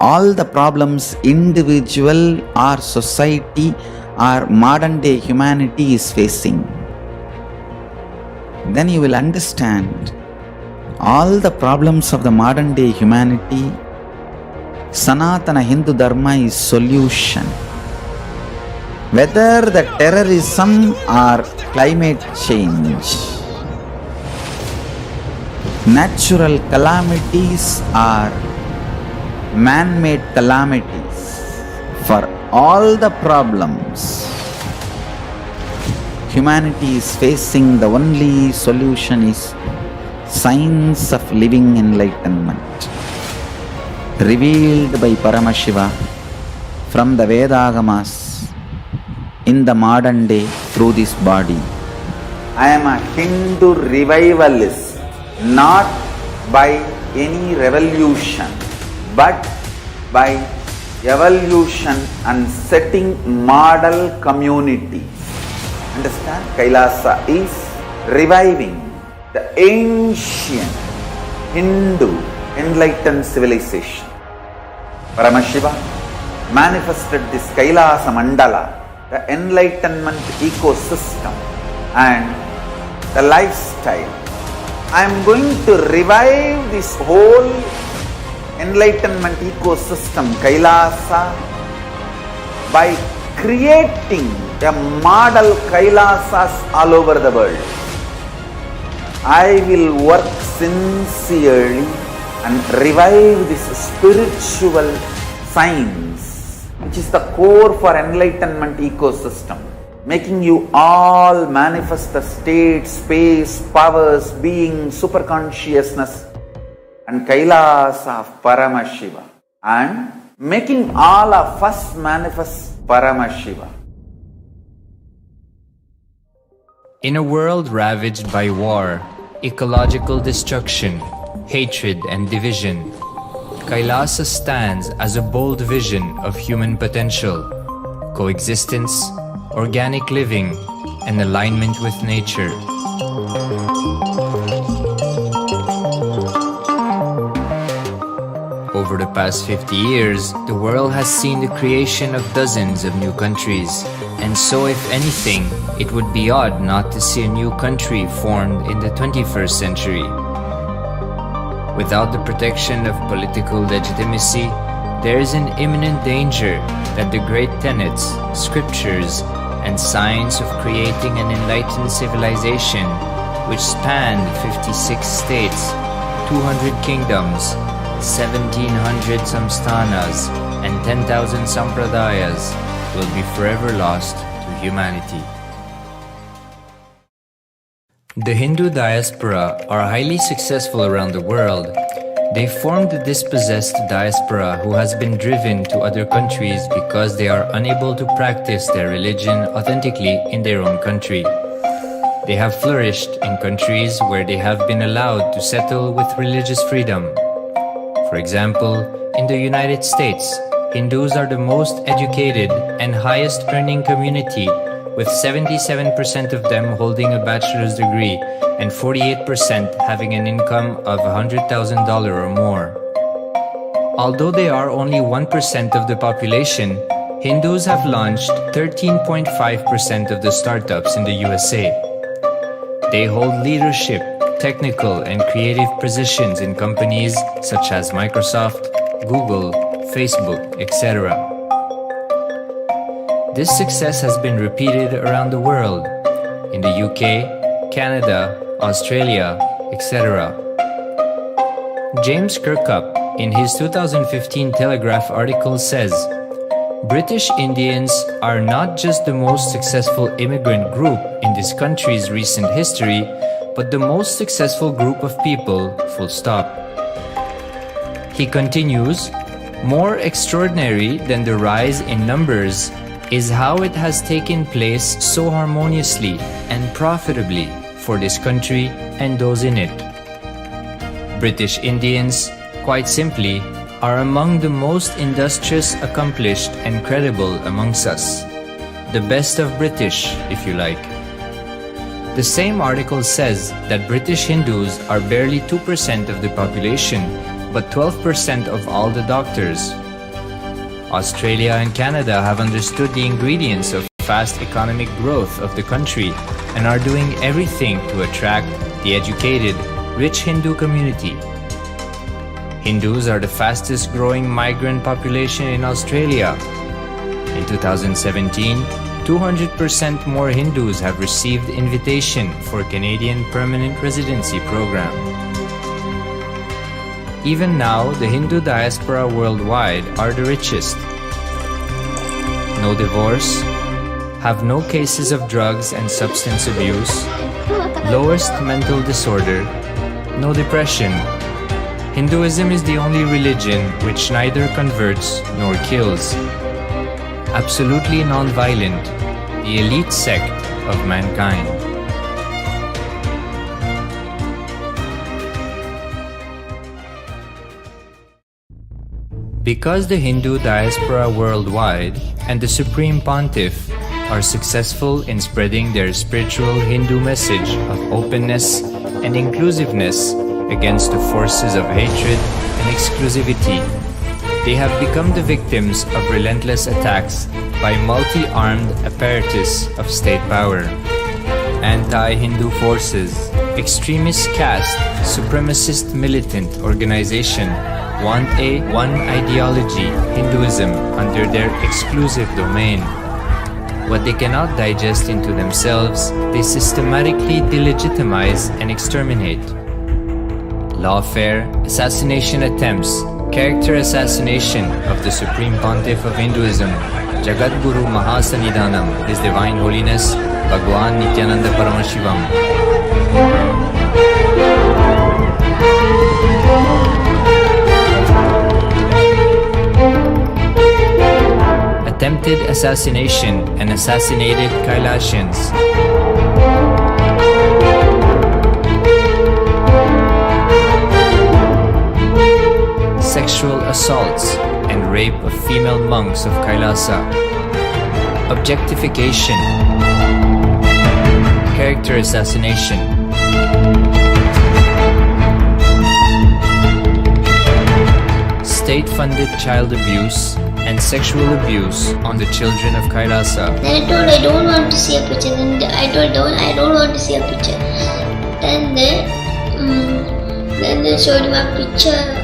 A: all the problems individual or society or modern day humanity is facing. Then you will understand all the problems of the modern day humanity. Sanatana Hindu Dharma is solution. Whether the terrorism or climate change, natural calamities or man-made calamities, for all the problems humanity is facing, the only solution is science of living enlightenment, revealed by Paramashiva from the Vedagamas in the modern day through this body. I am a Hindu revivalist, not by any revolution, but by evolution and setting model communities. Understand? Kailasa is reviving the ancient Hindu enlightened civilization. Paramashiva manifested this Kailasa Mandala, the enlightenment ecosystem and the lifestyle. I am going to revive this whole enlightenment ecosystem, Kailasa, by creating a model Kailasas all over the world. I will work sincerely and revive this spiritual science, which is the core for enlightenment ecosystem, making you all manifest the state, space, powers, being, superconsciousness and Kailasa of Paramashiva, and making all of us manifest Paramashiva.
I: In a world ravaged by war, ecological destruction, hatred and division, Kailasa stands as a bold vision of human potential, coexistence, organic living, and alignment with nature. Over the past 50 years, the world has seen the creation of dozens of new countries, and so if anything, it would be odd not to see a new country formed in the 21st century. Without the protection of political legitimacy, there is an imminent danger that the great tenets, scriptures, and science of creating an enlightened civilization, which spanned 56 states, 200 kingdoms, 1700 samsthanas, and 10,000 sampradayas, will be forever lost to humanity. The Hindu diaspora are highly successful around the world. They formed the dispossessed diaspora who has been driven to other countries because they are unable to practice their religion authentically in their own country. They have flourished in countries where they have been allowed to settle with religious freedom. For example, in the United States, Hindus are the most educated and highest earning community, with 77% of them holding a bachelor's degree and 48% having an income of $100,000 or more. Although they are only 1% of the population, Hindus have launched 13.5% of the startups in the USA. They hold leadership, technical and creative positions in companies such as Microsoft, Google, Facebook, etc. This success has been repeated around the world, in the UK, Canada, Australia, etc. James Kirkup, in his 2015 Telegraph article says, British Indians are not just the most successful immigrant group in this country's recent history, but the most successful group of people, full stop. He continues, more extraordinary than the rise in numbers is how it has taken place so harmoniously and profitably for this country and those in it. British Indians, quite simply, are among the most industrious, accomplished and credible amongst us. The best of British, if you like. The same article says that British Hindus are barely 2% of the population, but 12% of all the doctors. Australia and Canada have understood the ingredients of fast economic growth of the country and are doing everything to attract the educated, rich Hindu community. Hindus are the fastest growing migrant population in Australia. In 2017, 200% more Hindus have received invitation for Canadian Permanent Residency Program. Even now, the Hindu diaspora worldwide are the richest. No divorce, have no cases of drugs and substance abuse, lowest mental disorder, no depression. Hinduism is the only religion which neither converts nor kills. Absolutely non-violent, the elite sect of mankind. Because the Hindu diaspora worldwide and the Supreme Pontiff are successful in spreading their spiritual Hindu message of openness and inclusiveness against the forces of hatred and exclusivity, they have become the victims of relentless attacks by multi-armed apparatus of state power. Anti-Hindu forces, extremist caste, supremacist militant organization want a one ideology, Hinduism, under their exclusive domain. What they cannot digest into themselves, they systematically delegitimize and exterminate. Lawfare, assassination attempts, character assassination of the Supreme Pontiff of Hinduism, Jagadguru Mahasannidhanam, His Divine Holiness, Bhagwan Nithyananda Paramashivam. Attempted assassination and assassinated Kailasians. Sexual assaults and rape of female monks of Kailasa. Objectification. Character assassination. State-funded child abuse and sexual abuse on the children of Kailasa.
J: Then I told I don't want to see a picture. Then I told I don't want to see a picture. Then they showed my picture.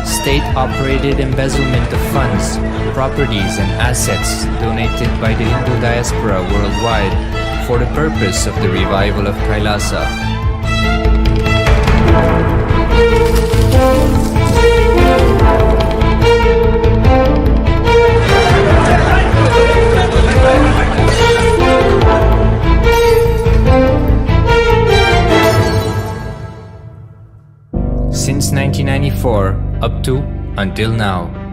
I: State-operated embezzlement of funds, properties and assets donated by the Hindu diaspora worldwide for the purpose of the revival of Kailasa. Since 1995, 1994 up to until now.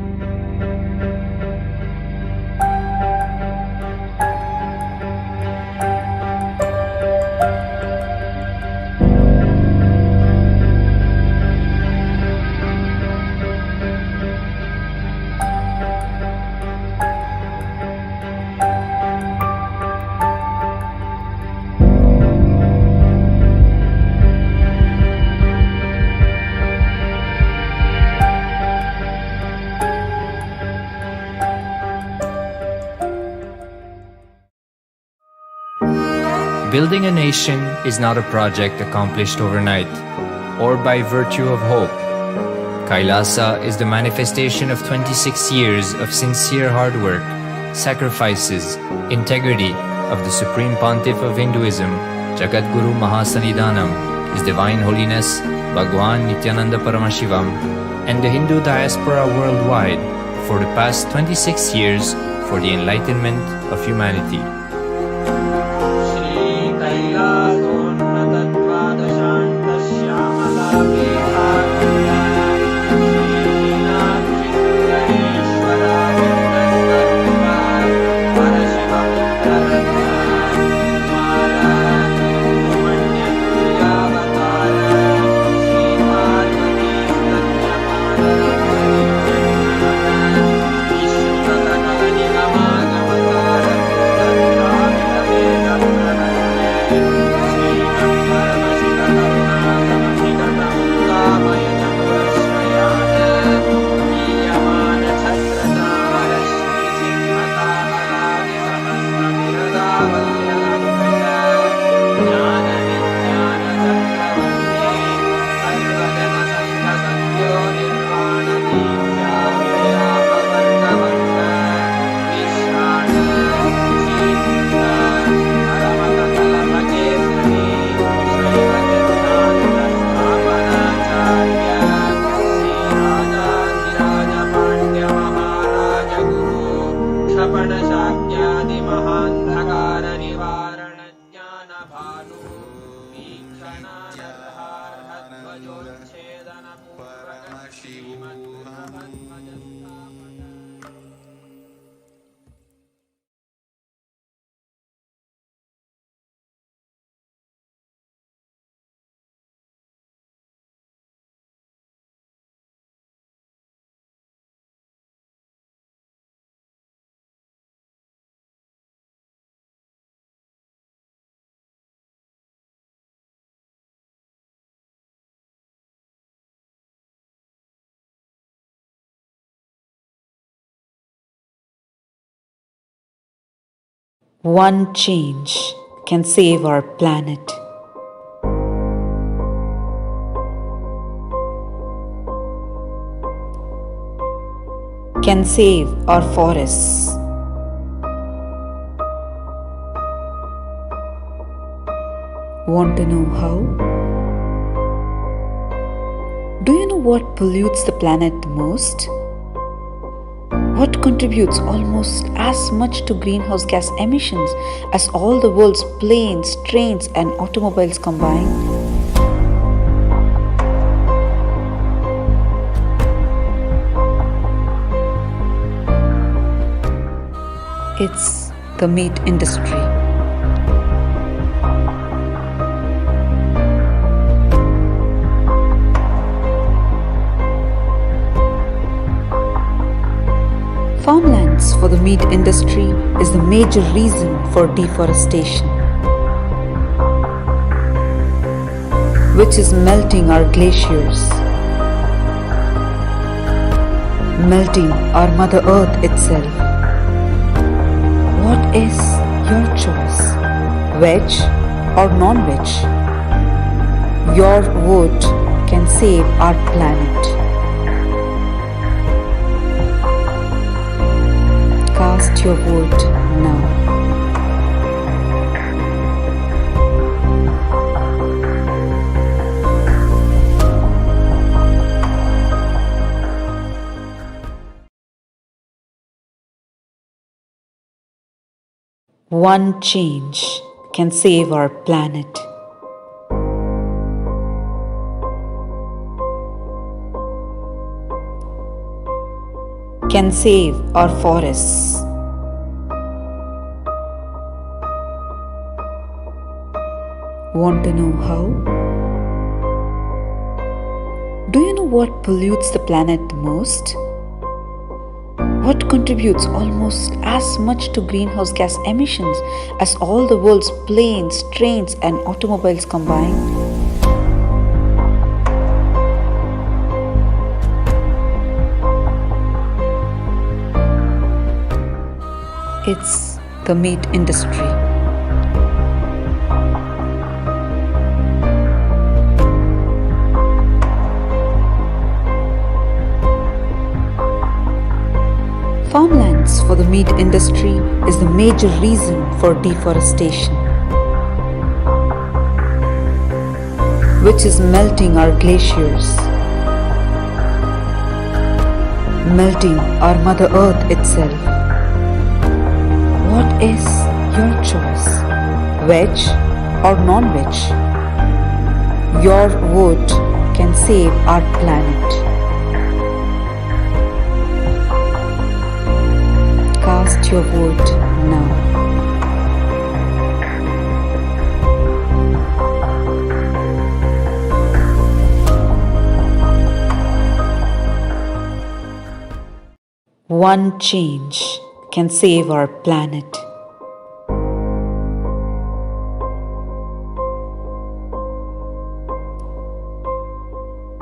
I: Building a nation is not a project accomplished overnight or by virtue of hope. KAILASA is the manifestation of 26 years of sincere hard work, sacrifices, integrity of the Supreme Pontiff of Hinduism, Jagadguru Mahasanidhanam, His Divine Holiness Bhagwan Nithyananda Paramashivam, and the Hindu diaspora worldwide for the past 26 years for the enlightenment of humanity.
K: One change can save our planet. Can save our forests. Want to know how? Do you know what pollutes the planet the most? What contributes almost as much to greenhouse gas emissions as all the world's planes, trains, and automobiles combined? It's the meat industry. Farmlands for the meat industry is the major reason for deforestation, which is melting our glaciers, melting our Mother Earth itself. What is your choice? Veg or non-veg? Your vote can save our planet. Cast your vote now. One change can save our planet. can save our forests. Want to know how? Do you know what pollutes the planet the most? What contributes almost as much to greenhouse gas emissions as all the world's planes, trains, and automobiles combined? It's the meat industry. Farmlands for the meat industry is the major reason for deforestation, which is melting our glaciers, melting our Mother Earth itself. What is your choice? Veg or non-veg? Your vote can save our planet. Cast your vote now. One change can save our planet.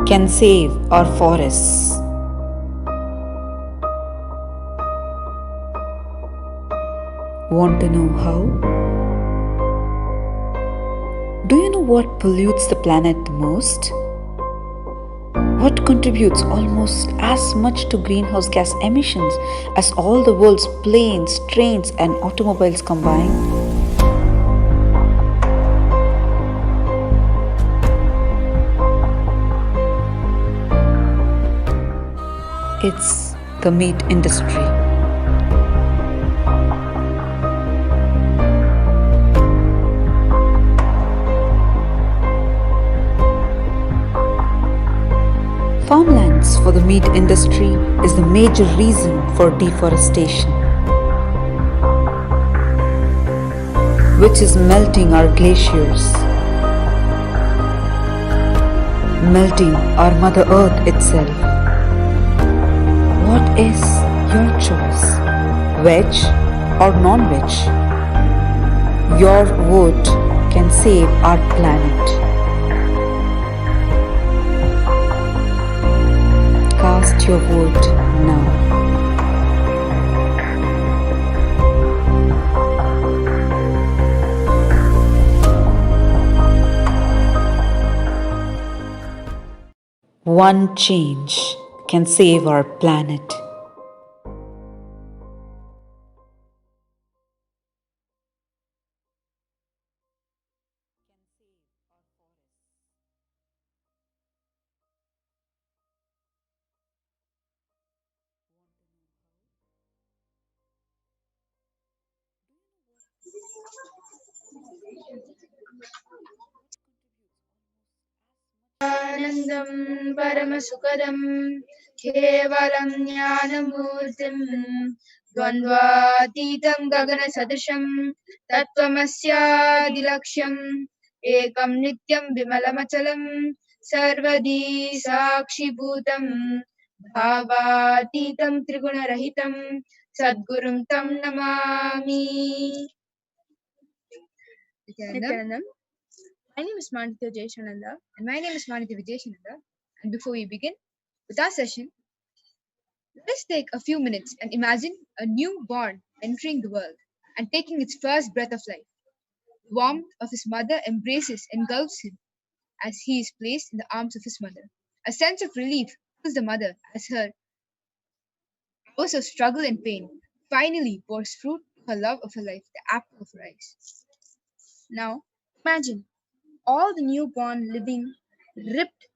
K: Can save our forests. Want to know how? Do you know what pollutes the planet the most? What contributes almost as much to greenhouse gas emissions as all the world's planes, trains, and automobiles combined? It's the meat industry. Farmlands for the meat industry is the major reason for deforestation, which is melting our glaciers, melting our Mother Earth itself. What is your choice? Veg or non-veg? Your vote can save our planet. Cast your vote now. One change can save our planet.
E: आनन्दं परमसुखदं केवलं ज्ञानमूर्तिं द्वन्द्वातीतं गगनसदृशं तत्त्वमस्यादिलक्ष्यम् एकं नित्यं विमलमचलं सर्वदी साक्षिभूतं भावातीतं त्रिगुणरहितं सद्गुरुं तं Namami. Nithyanandam. My name is Darshan and my name is Vijayashananda. And before we begin with our session, let us take a few minutes and imagine a newborn entering the world and taking its first breath of life. The warmth of his mother embraces, engulfs him as he is placed in the arms of his mother. A sense of relief fills the mother as her hours of struggle and pain finally pours fruit to her love of her life, the apple of her eyes. Now, imagine all the newborn living ripped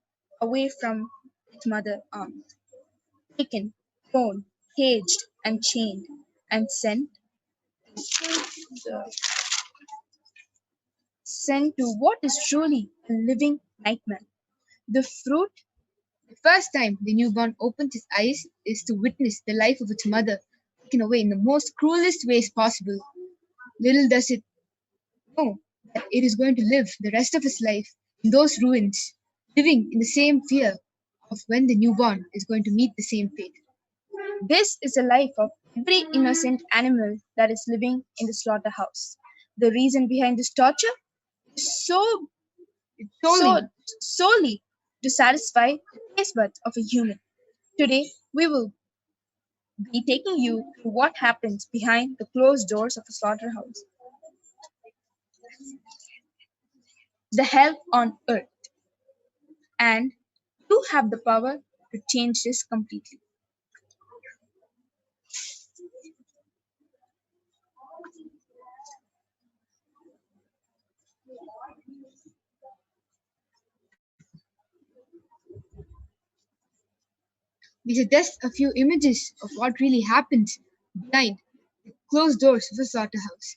E: away from its mother arms, taken, thrown, caged, and chained, and sent to what is truly a living nightmare. The fruit The first time the newborn opens its eyes is to witness the life of its mother taken away in the most cruelest ways possible. Little does it know that it is going to live the rest of its life in those ruins, living in the same fear of when the newborn is going to meet the same fate. This is the life of every innocent animal that is living in the slaughterhouse. The reason behind this torture is so solely to satisfy the taste buds of a human. Today, we will be taking you through what happens behind the closed doors of a slaughterhouse. The hell on earth. And you have the power to change this completely. These are just a few images of what really happens behind the closed doors of a slaughterhouse.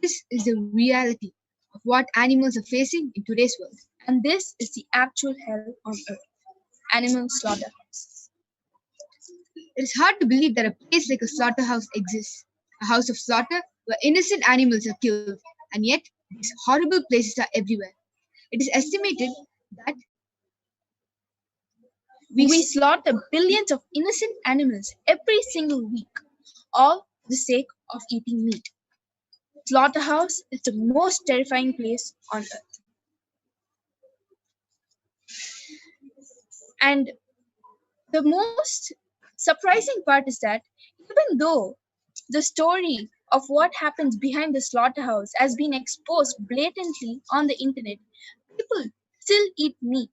E: This is the reality of what animals are facing in today's world. And this is the actual hell on earth, animal slaughterhouses. It is hard to believe that a place like a slaughterhouse exists, a house of slaughter where innocent animals are killed, and yet these horrible places are everywhere. It is estimated that we slaughter billions of innocent animals every single week, all for the sake of eating meat. Slaughterhouse is the most terrifying place on earth. And the most surprising part is that even though the story of what happens behind the slaughterhouse has been exposed blatantly on the internet, people still eat meat.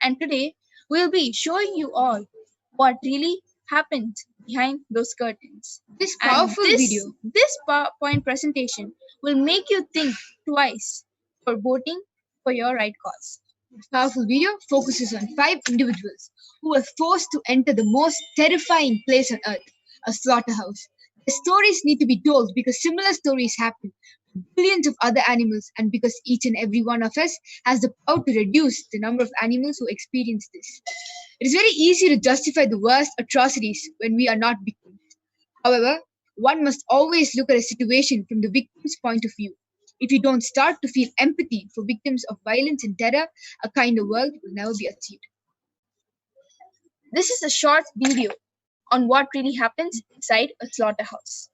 E: And today, we'll be showing you all what really happens behind those curtains. This powerful video, this PowerPoint presentation will make you think twice for voting for your right cause. This powerful video focuses on 5 individuals who were forced to enter the most terrifying place on earth, a slaughterhouse. The stories need to be told because similar stories happen to billions of other animals, and because each and every one of us has the power to reduce the number of animals who experience this. It is very easy to justify the worst atrocities when we are not victims. However, one must always look at a situation from the victim's point of view. If you don't start to feel empathy for victims of violence and terror, a kinder world will never be achieved. This is a short video on what really happens inside a slaughterhouse.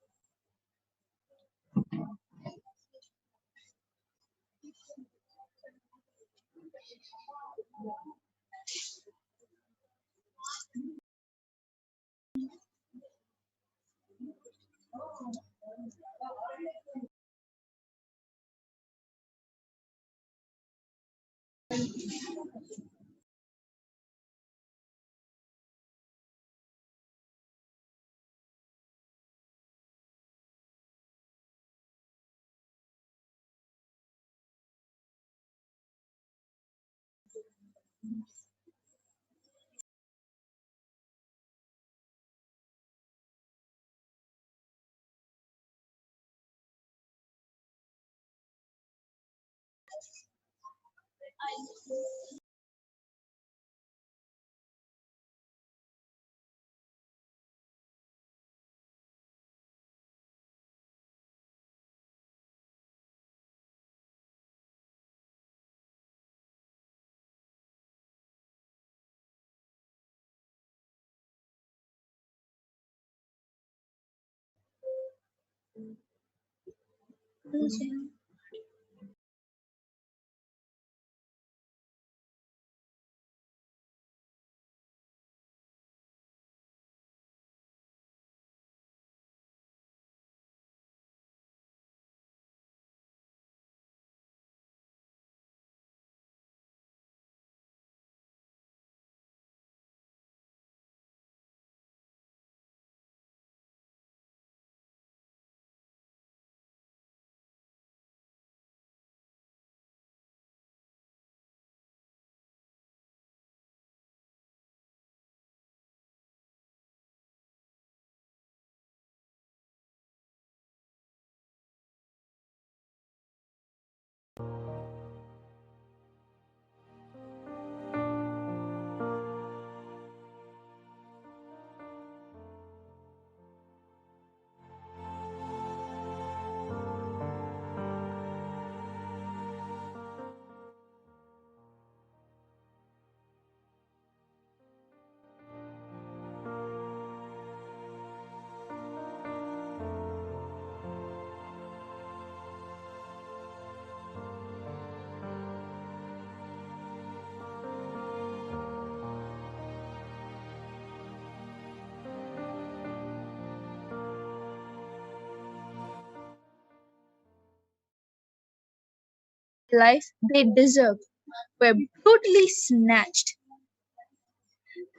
E: life they deserved were brutally snatched.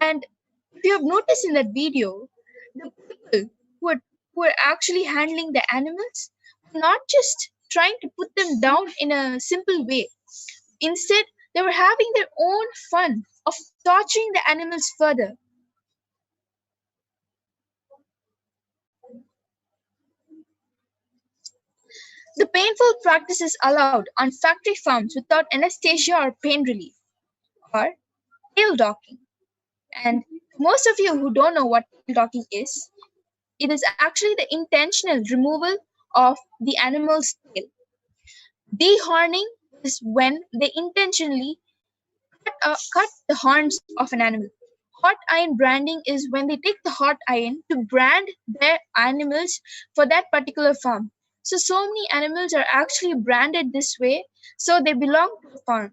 E: And if you have noticed in that video, the people who were actually handling the animals were not just trying to put them down in a simple way. Instead, they were having their own fun of torturing the animals further. The painful practices allowed on factory farms without anesthesia or pain relief are tail docking. And most of you who don't know what tail docking is, it is actually the intentional removal of the animal's tail. Dehorning is when they intentionally cut the horns of an animal. Hot iron branding is when they take the hot iron to brand their animals for that particular farm. So many animals are actually branded this way, so they belong to a farm.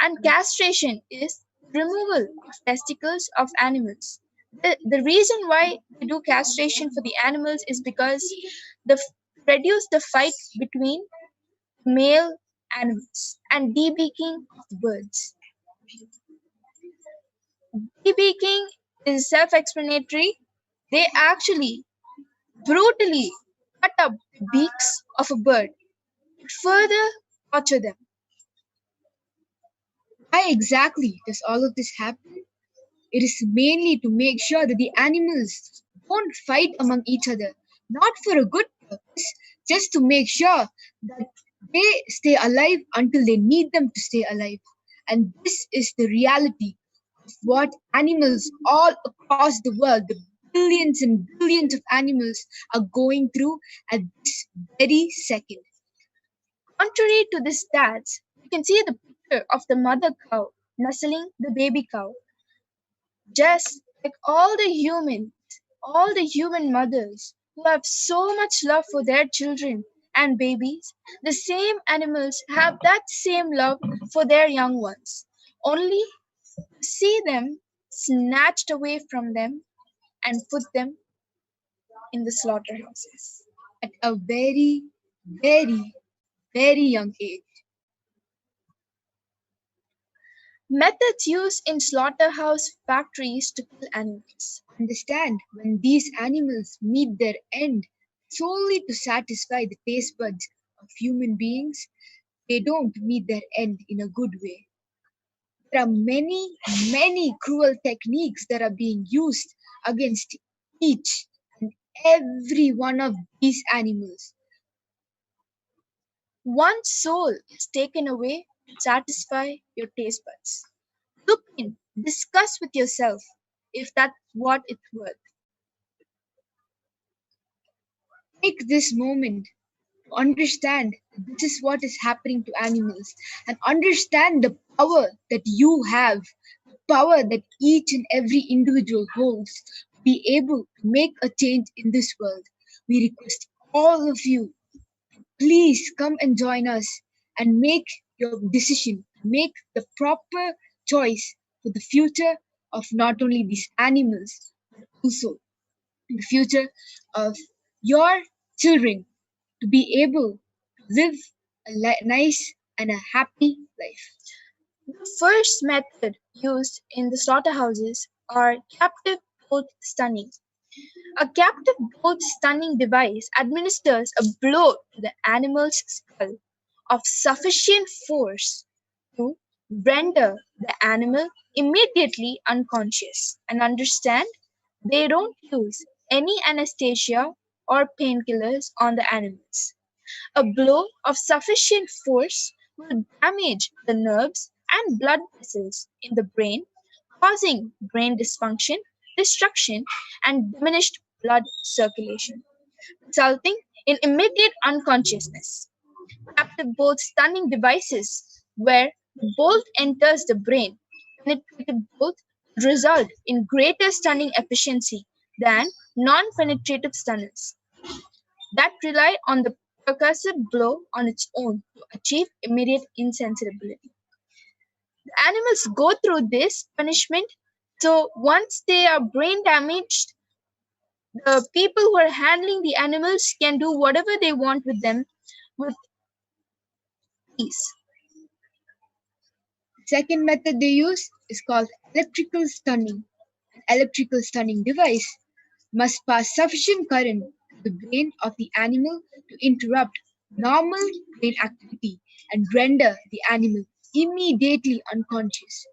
E: And castration is removal of testicles of animals. The reason why they do castration for the animals is because the reduce the fight between male animals and debeaking of the birds. Debeaking is self-explanatory. They actually brutally cut up the beaks of a bird to further torture them. Why exactly does all of this happen? It is mainly to make sure that the animals don't fight among each other, not for a good purpose, just to make sure that they stay alive until they need them to stay alive. And this is the reality of what animals all across the world, the billions and billions of animals, are going through at this very second. Contrary to the stats, you can see the picture of the mother cow nuzzling the baby cow. Just like all the human mothers who have so much love for their children and babies, the same animals have that same love for their young ones. Only to see them snatched away from them and put them in the slaughterhouses at a very, very, very young age. Methods used in slaughterhouse factories to kill animals. Understand, when these animals meet their end solely to satisfy the taste buds of human beings, they don't meet their end in a good way. There are many, many cruel techniques that are being used against each and every one of these animals. One soul is taken away to satisfy your taste buds. Look in, discuss with yourself if that's what it's worth. Take this moment to understand this is what is happening to animals and understand the power that you have, the power that each and every individual holds to be able to make a change in this world. We request all of you, please come and join us and make your decision, make the proper choice for the future of not only these animals, but also the future of your children to be able to live a nice and a happy life. The first method used in the slaughterhouses are captive bolt stunning. A captive bolt stunning device administers a blow to the animal's skull of sufficient force to render the animal immediately unconscious. And understand, they don't use any anesthesia or painkillers on the animals. A blow of sufficient force will damage the nerves and blood vessels in the brain, causing brain dysfunction, destruction, and diminished blood circulation, resulting in immediate unconsciousness. Captive bolt stunning devices, where the bolt enters the brain, penetrative bolt result in greater stunning efficiency than non-penetrative stunners that rely on the percussive blow on its own to achieve immediate insensibility. The animals go through this punishment, so once they are brain damaged, the people who are handling the animals can do whatever they want with them with ease. second method they use is called electrical stunning. An electrical stunning device must pass sufficient current to the brain of the animal to interrupt normal brain activity and render the animal immediately unconscious.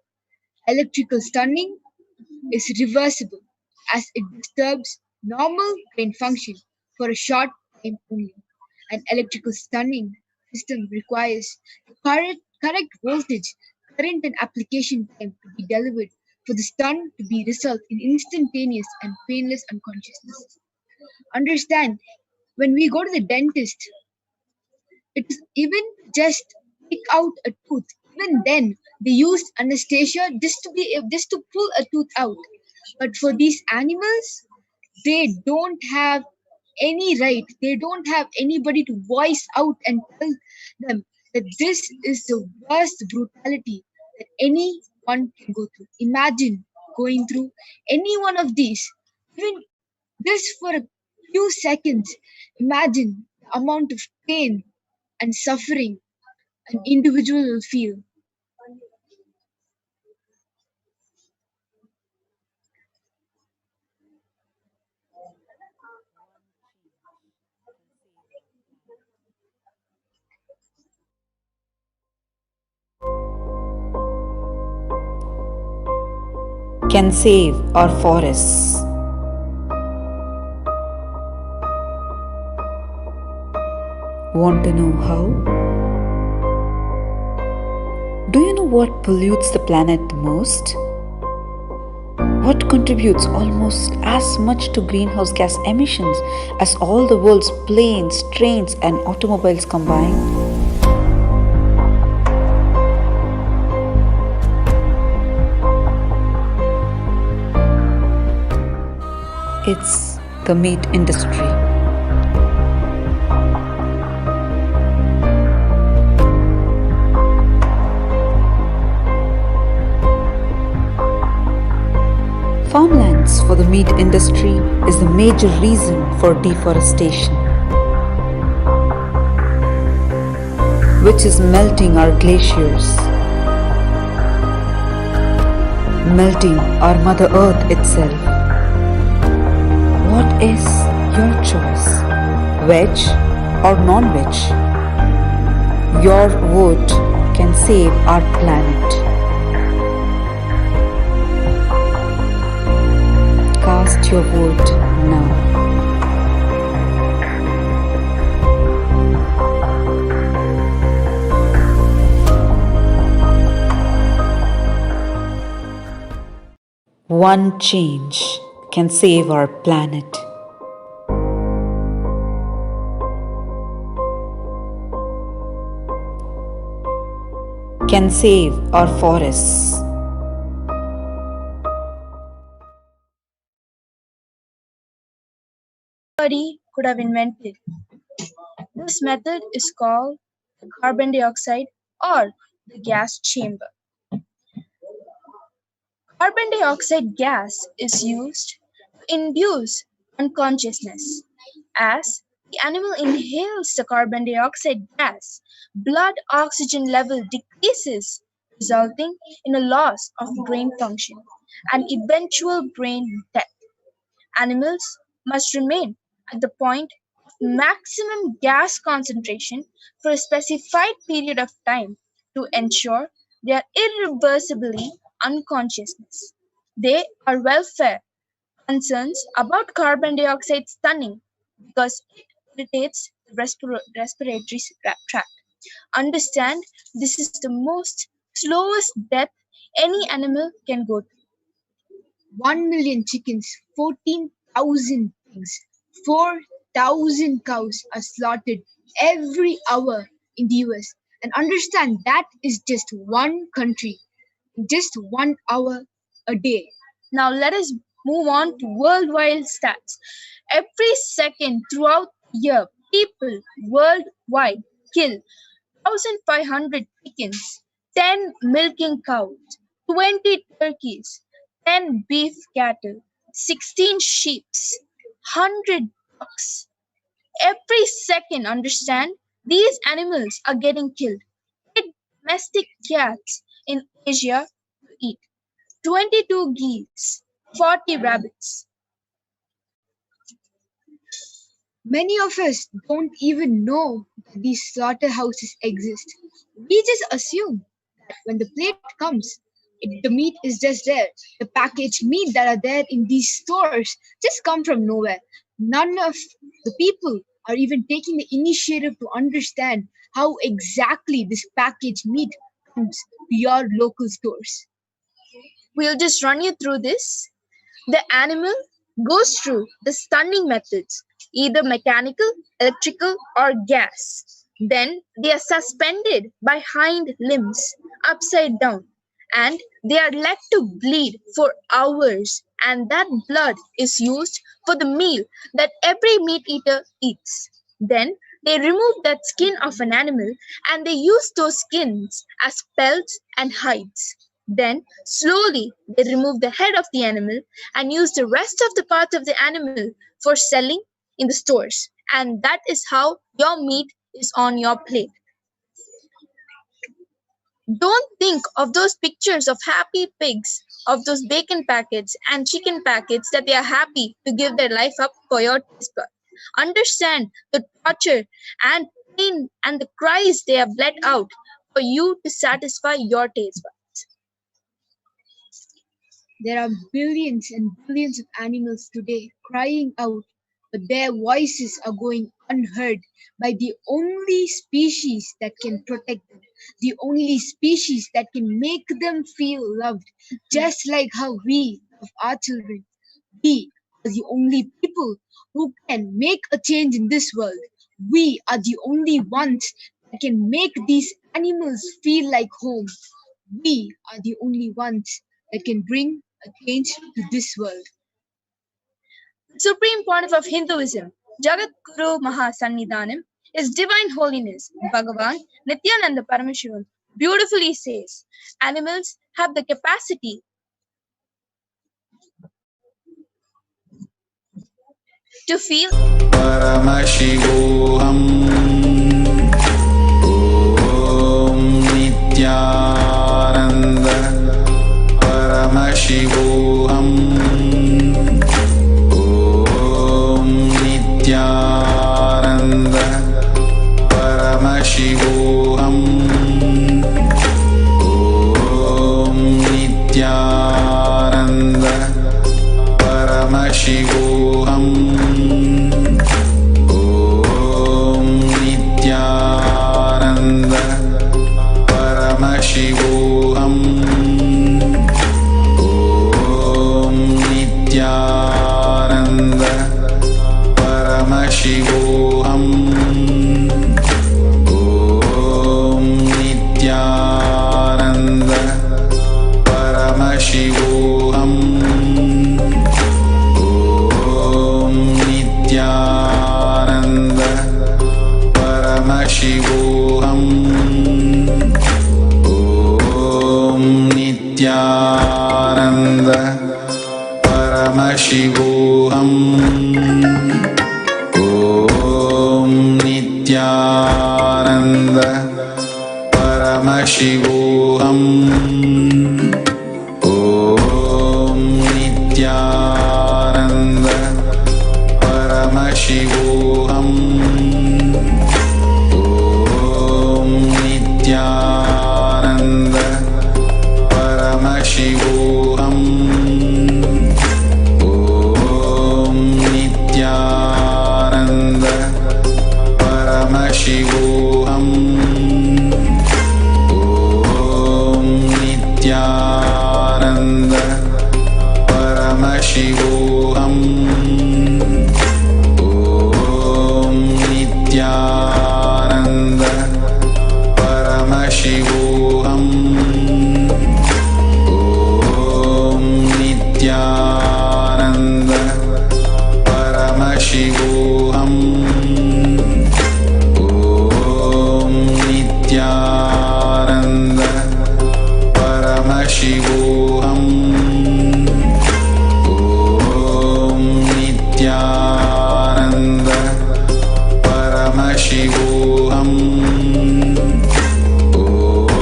E: Electrical stunning is reversible as it disturbs normal brain function for a short time only. An electrical stunning system requires the correct voltage, current, and application time to be delivered for the stun to be result in instantaneous and painless unconsciousness. Understand, when we go to the dentist, it is even just take out a tooth. Even then, they use anesthesia just to pull a tooth out. But for these animals, they don't have any right. They don't have anybody to voice out and tell them that this is the worst brutality that anyone can go through. Imagine going through any one of these, even just for a few seconds. Imagine the amount of pain and suffering an individual will feel.
K: Can save our forests. Want to know how? Do you know what pollutes the planet the most? What contributes almost as much to greenhouse gas emissions as all the world's planes, trains, and automobiles combined? It's the meat industry. Farmlands for the meat industry is the major reason for deforestation, which is melting our glaciers, melting our Mother Earth itself. What is your choice? Veg or non-veg? Your vote can save our planet. Cast your vote now. One change can save our planet. Can save our forests.
E: Nobody could have invented. This method is called the carbon dioxide or the gas chamber. Carbon dioxide gas is used to induce unconsciousness. As the animal inhales the carbon dioxide gas, blood oxygen level decreases, resulting in a loss of brain function and eventual brain death. Animals must remain at the point of maximum gas concentration for a specified period of time to ensure they are irreversibly unconsciousness. They are welfare concerns about carbon dioxide stunning because it irritates the respiratory tract. Understand, this is the most slowest death any animal can go through. 1 million chickens, 14,000 pigs, 4,000 cows are slaughtered every hour in the US. And understand that is just one country, just 1 hour a day. Now let us move on to worldwide stats. Every second throughout the year, people worldwide kill 1,500 chickens, 10 milking cows, 20 turkeys, 10 beef cattle, 16 sheep, 100 ducks. Every second, understand, these animals are getting killed. 8 domestic cats in Asia to eat. 22 geese, 40 rabbits. Many of us don't even know that these slaughterhouses exist. We just assume that when the plate comes, the meat is just there. The packaged meat that are there in these stores just come from nowhere. None of the people are even taking the initiative to understand how exactly this packaged meat comes to your local stores. We'll just run you through this. The animal goes through the stunning methods, either mechanical, electrical, or gas. Then they are suspended by hind limbs upside down and they are let to bleed for hours, and that blood is used for the meal that every meat eater eats. Then they remove that skin of an animal and they use those skins as pelts and hides. Then slowly they remove the head of the animal and use the rest of the part of the animal for selling in the stores. And that is how your meat is on your plate. Don't think of those pictures of happy pigs, of those bacon packets and chicken packets that they are happy to give their life up for your taste bud. Understand the torture and pain and the cries they have let out for you to satisfy your taste buds. There are billions and billions of animals today crying out, but their voices are going unheard by the only species that can protect them, the only species that can make them feel loved, just like how we love our children. We are the only people who can make a change in this world. We are the only ones that can make these animals feel like home. We are the only ones that can bring a change to this world. Supreme Pontiff of Hinduism, Jagat Guru Mahasannidhanam, His Divine Holiness Bhagavan Nithyananda Paramashivam beautifully says, animals have the capacity to feel.
D: Paramashivoham. Om Nithyananda Paramashivoham. Om Nithyananda Paramashivoham. Om Nithyananda Paramashivoham. Om Nithyananda Paramashivoham. Om Nithyananda Paramashivoham. Om Nithyananda Paramashivoham. Om Nithyananda Paramashivoham. Om Nithyananda Paramashivoham. Om Nithyananda Paramashivoham. Om Nithyananda Paramashivoham. Om Nithyananda Paramashivoham. Om Nithyananda Paramashivoham. Om Nithyananda Paramashivoham. Om Nithyananda Paramashivoham. Om Nithyananda Paramashivoham. Om Nithyananda Paramashivoham. Om Nithyananda Paramashivoham. Om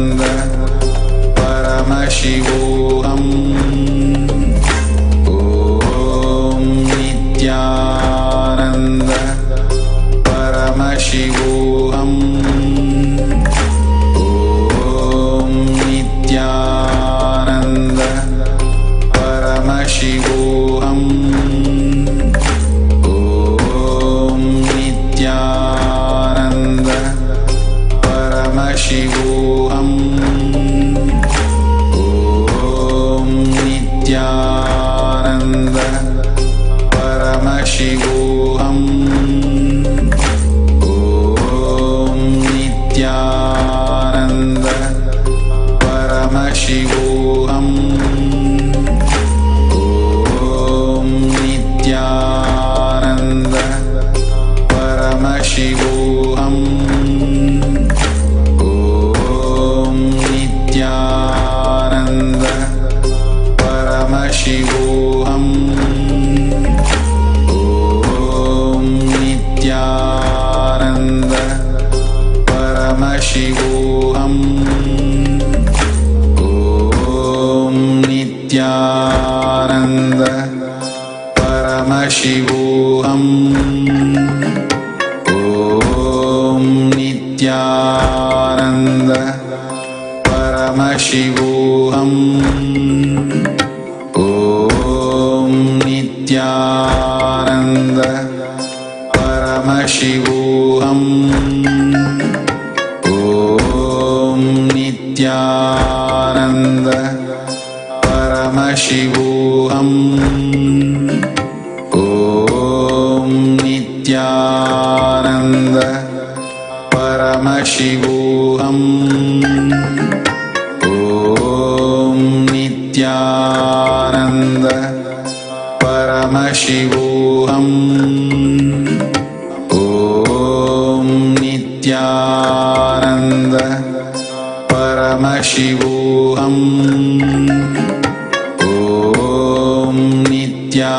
D: Paramashivoham. Om Nithyananda Paramashivoham. Om Nithyananda Paramashivoham. Om Nithyananda Paramashivoham. Om Nithyananda Paramashivoham. Om Nithyananda Paramashivoham. Om Nithyananda Paramashivoham. Om Nithyananda Paramashivoham. Om Nithyananda Paramashivoham. Om Nithyananda Paramashivoham. Om Nithyananda Paramashivoham. Om Nithyananda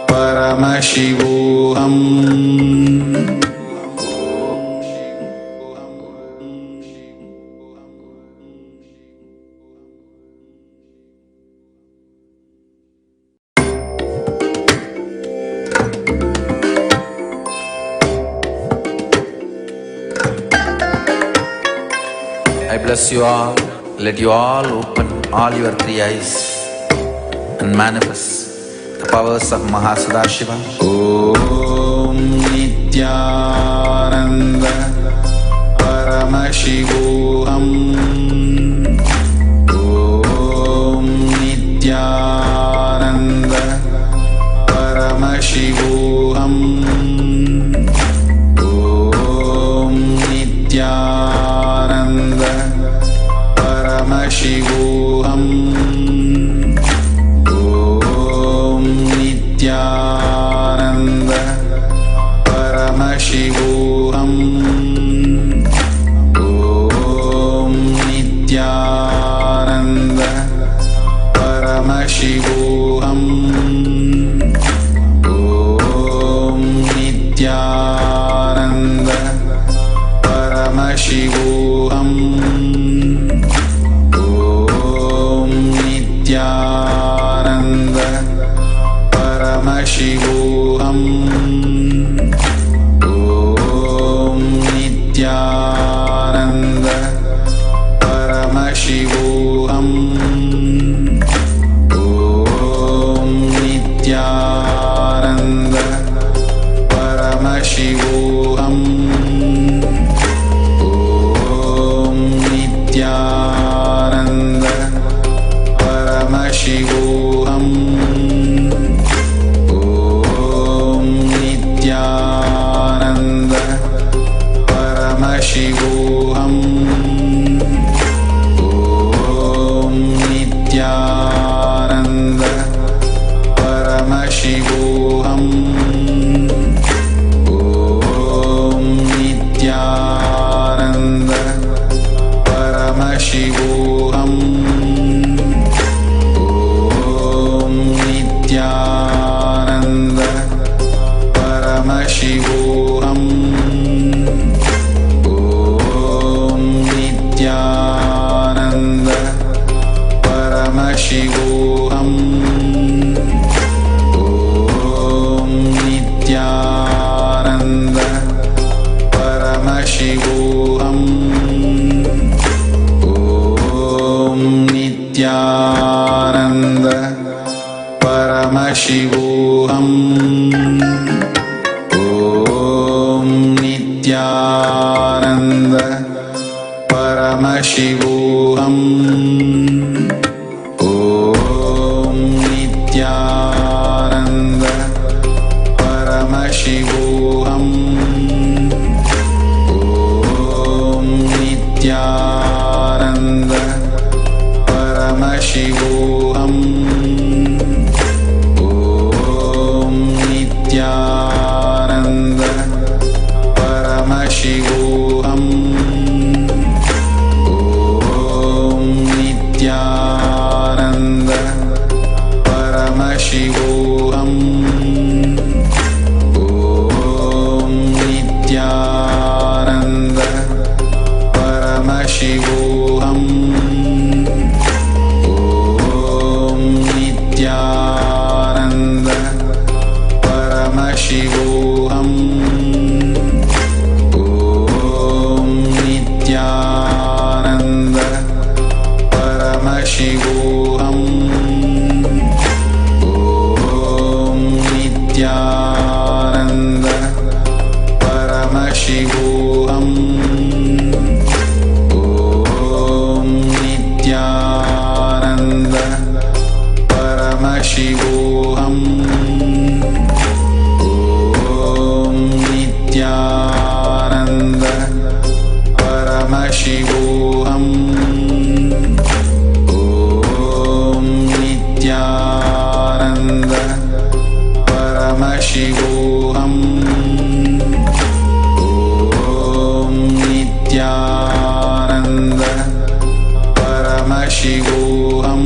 D: Paramashivoham.
A: I bless you all. Let you all open all your three eyes and manifest the powers of Mahasadashiva.
D: Om Nithyananda Paramashivoham. Om Nithyananda Paramashivoham. Om Nithyananda Paramashivoham. Om Nithyananda Paramashivoham. Om Nithyananda Paramashivoham. Om Nithyananda Paramashivoham. Om Nithyananda Paramashivoham. Om Nithyananda Paramashivoham. Om Nithyananda Paramashivoham. Om Nithyananda Paramashivoham. Om Nithyananda Paramashivoham. Om Nithyananda Paramashivoham. Om Nithyananda Paramashivoham. Om Nithyananda Paramashivoham. Om Nithyananda Paramashivoham. Om Nithyananda Paramashivoham. Om Nithyananda Paramashivoham. Om Nithyananda Paramashivoham. Om Nithyananda Paramashivoham. Om Nithyananda Paramashivoham. Om Nithyananda Paramashivoham. Om Nithyananda Paramashivoham. Om Nithyananda Paramashivoham. Om Nithyananda Paramashivoham. Om Nithyananda Paramashivoham. Om Nithyananda Paramashivoham. Om Nithyananda Paramashivoham. Om Nithyananda Paramashivoham. Om Nithyananda Paramashivoham. Om Nithyananda Paramashivoham.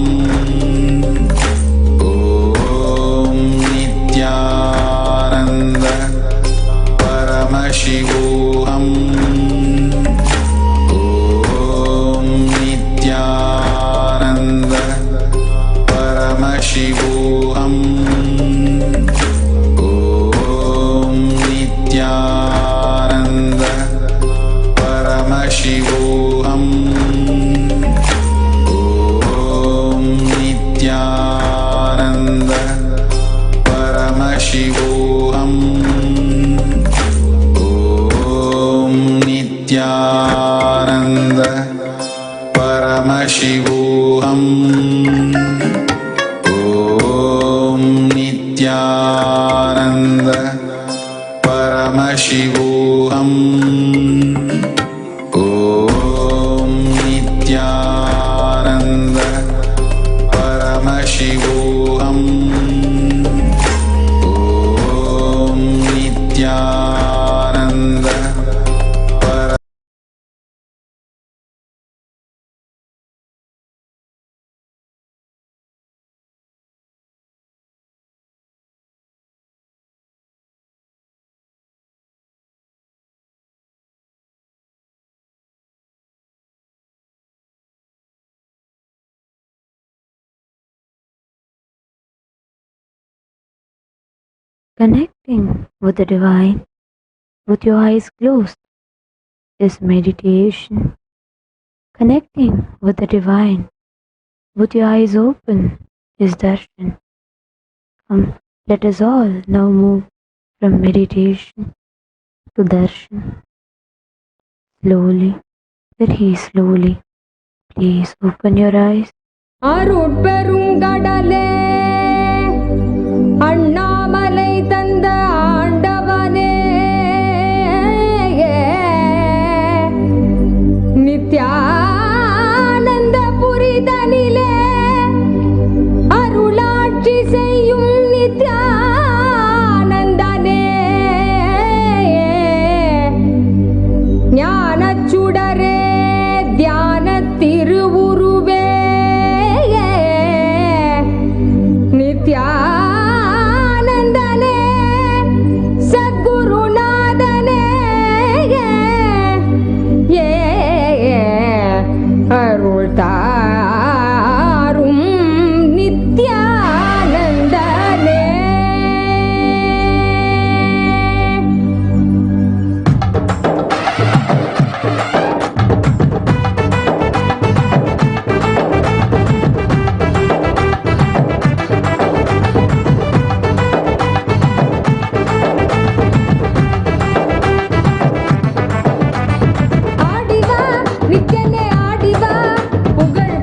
D: Om Nithyananda Paramashivoham. Om Nithyananda Paramashivoham. Om Nithyananda Paramashivoham. Om Nithyananda Paramashivoham. Om Nithyananda Paramashivoham. Om Nithyananda Paramashivoham. Om Nithyananda Paramashivoham. Om Nithyananda
L: Connecting with the divine with your eyes closed is meditation. Connecting with the divine with your eyes open is darshan. Come, let us all now move from meditation to darshan. Slowly, very slowly, please open your eyes.
M: அருட்பெருங்கடலே Annamalai தந்த ஆண்டவனே நித்யானந்த புரிதனிலே அருளாட்சி செய்யும் நித்யானந்தனே ஞானச்சுடரே தியான திருவுருவே நித்யானந்தனே சத்குருநாதனே அருள் தாரும் நித்யானந்தனே ஆடிவா நித்யனே ஆடிவா புகழ்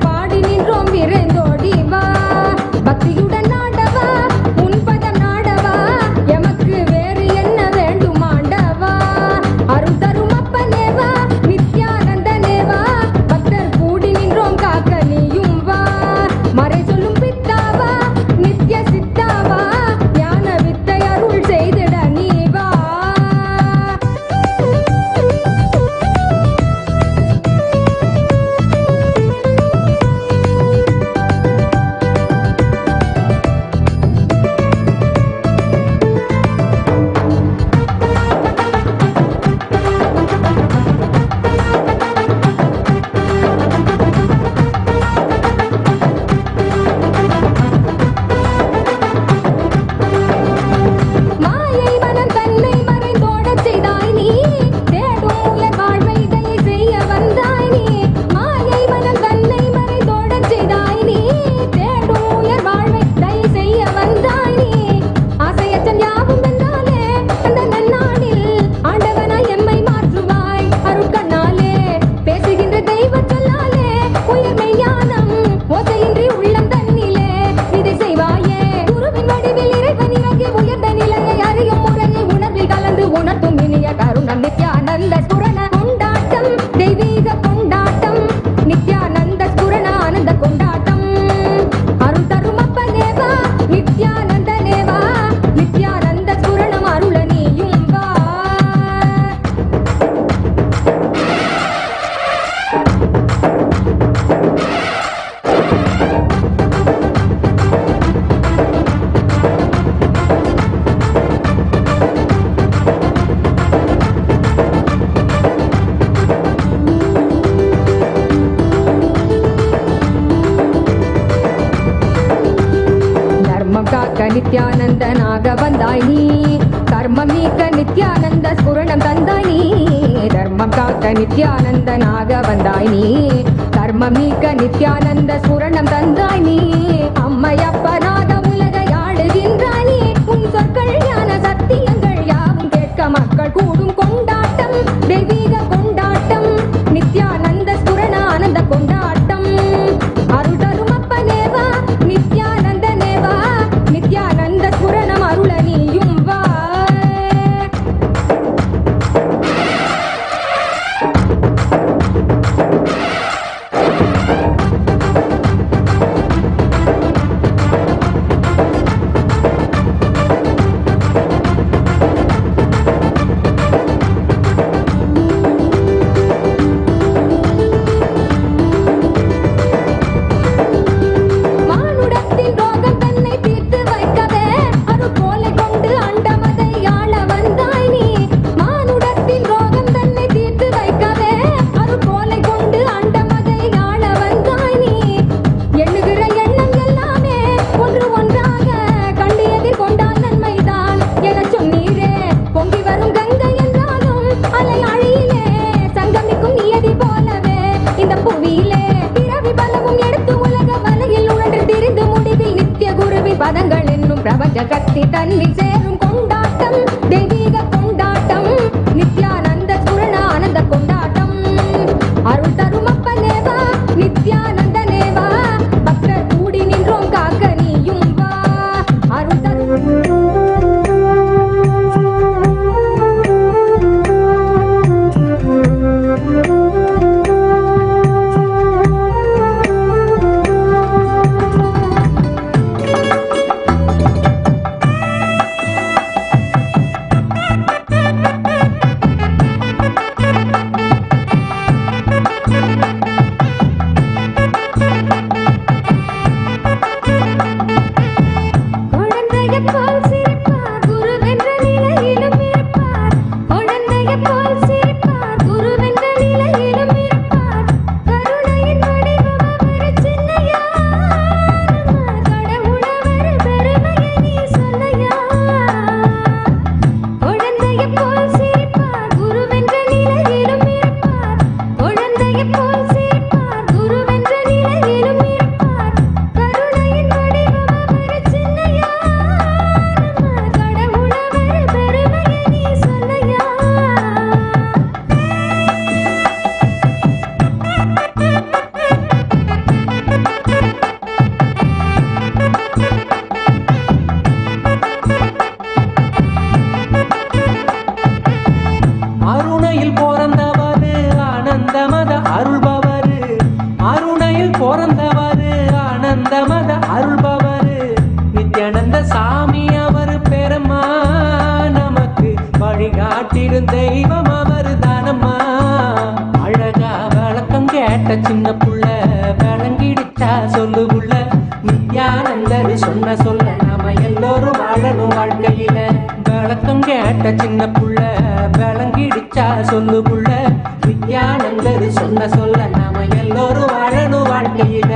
M: நித்யானந்தனாக வந்தாய் நீ. கர்மம் நீக்க நித்யானந்த ஸ்புரணம் தந்தாய் நீ. தர்மம் காக்க நித்யானந்தனாக வந்தாய் நீ. கர்மம் நீக்க நித்யானந்த ஸ்புரணம் தந்தாய் நீ. அம்மையப்பனாக உலகை ஆளுகின்றாய் நீ. உன் சொற்கள் ஞான சத்தியங்கள் யாவும் கேட்க மக்கள் கூடும் கொண்டாட்டம், தெய்வீக கொண்டாட்டம், நித்யானந்த ஸ்புரண ஆனந்த கொண்டாட்டம். அருள் தரும் அப்பனேவா நித்யானந்தனேவா, நித்யானந்த ஸ்புரணம் அருள நீயும் வா. மானுடத்தின் ரோகம் தன்னை தீர்த்து வைக்கவே அருள் போலை கொண்டு அண்டமதை ஆள வந்தாய் நீ. மானுடத்தின் ரோகம் தன்னை தீர்த்து வைக்கவே அருள் போலை கொண்டு அண்டமதை ஆள வந்தாய் நீ. எண்ணுகிற எண்ணம் எல்லாமே ஒன்று ஒன்றாக கண்டு எதிர்கொண்டால் நன்மைதான் என சொன்னீரே. பொங்கி வரும் கங்கை என்றாலும் அலை அழியிலே சங்கமிக்கும் நியதி போலவே இந்த புவியிலே பிறவி பலவும் எடுத்து உலக வலையில் உழன்று திரிந்து முடிவில் நித்திய குருவின் பதங்கள் என்னும் பிரபஞ்ச கத்தி தன்னில் சேரும் கொண்டாட்டம், தெய்வீக கொண்டாட்டம், நித்யானந்த ஸ்புரண ஆனந்த கொண்டாட்டம். அருள் தரும் அப்பனேவா நித்யானந்தனேவா, பக்தர் கூடி நின்றோம் காக்க நீயும் வா. அருள் தரும் குழந்தையைப் போல் சிரிப்பார் குருவென்ற நிலையிலும் இருப்பார். குழந்தையைப் போல் சிரிப்பார் குருவென்ற நிலையிலும் இருப்பார். கருணையின் வடிவம் அவர் சின்னையா, கடவுளவர் பெருமையை நீ சொல்லையா. குழந்தையைப் போல் சிரிப்பார் குருவென்ற நிலையிலும் இருப்பார். குழந்தையைப் போல் சிரிப்பார் குருவென்ற நிலையிலும் இருப்பார். கருணையின் வடிவம் அவர் சின்னையா, கடவுளவர் பெருமையை நீ சொல்லையா.
N: அருணையில் பிறந்தவரு ஆனந்தமத அருள்பவரு. அருணையில் பிறந்தவரு ஆனந்தமத அருள்பவரு. நித்யானந்த சாமி அவர் பெருமா, நமக்கு வழிகாட்டிடும் தெய்வம் அவர் தானம்மா. அழகா விளக்கம் கேட்ட சின்ன புள்ள விளங்கிடுச்சா சொல்லு புள்ள. நித்யானந்தர் சொன்ன சொல்ல நாம எல்லோரும் வாழணும் வாழ்க்கையில. விளக்கம் கேட்ட சின்ன புள்ள விளங்கிடுச்சா சொல்லு புள்ள. நித்யானந்தர் சொன்ன சொல்ல நாம எல்லோரும் வாழணும் வாழ்க்கையில.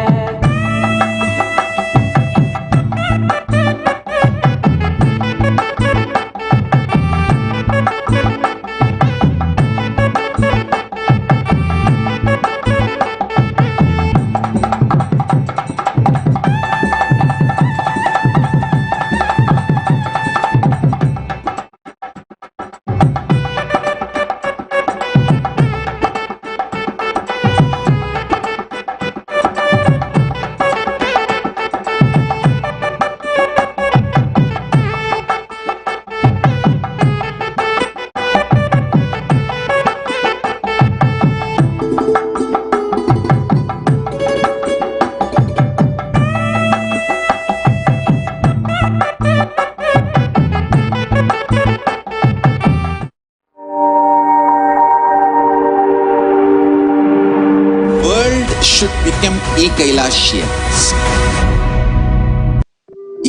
A: should become KAILASians.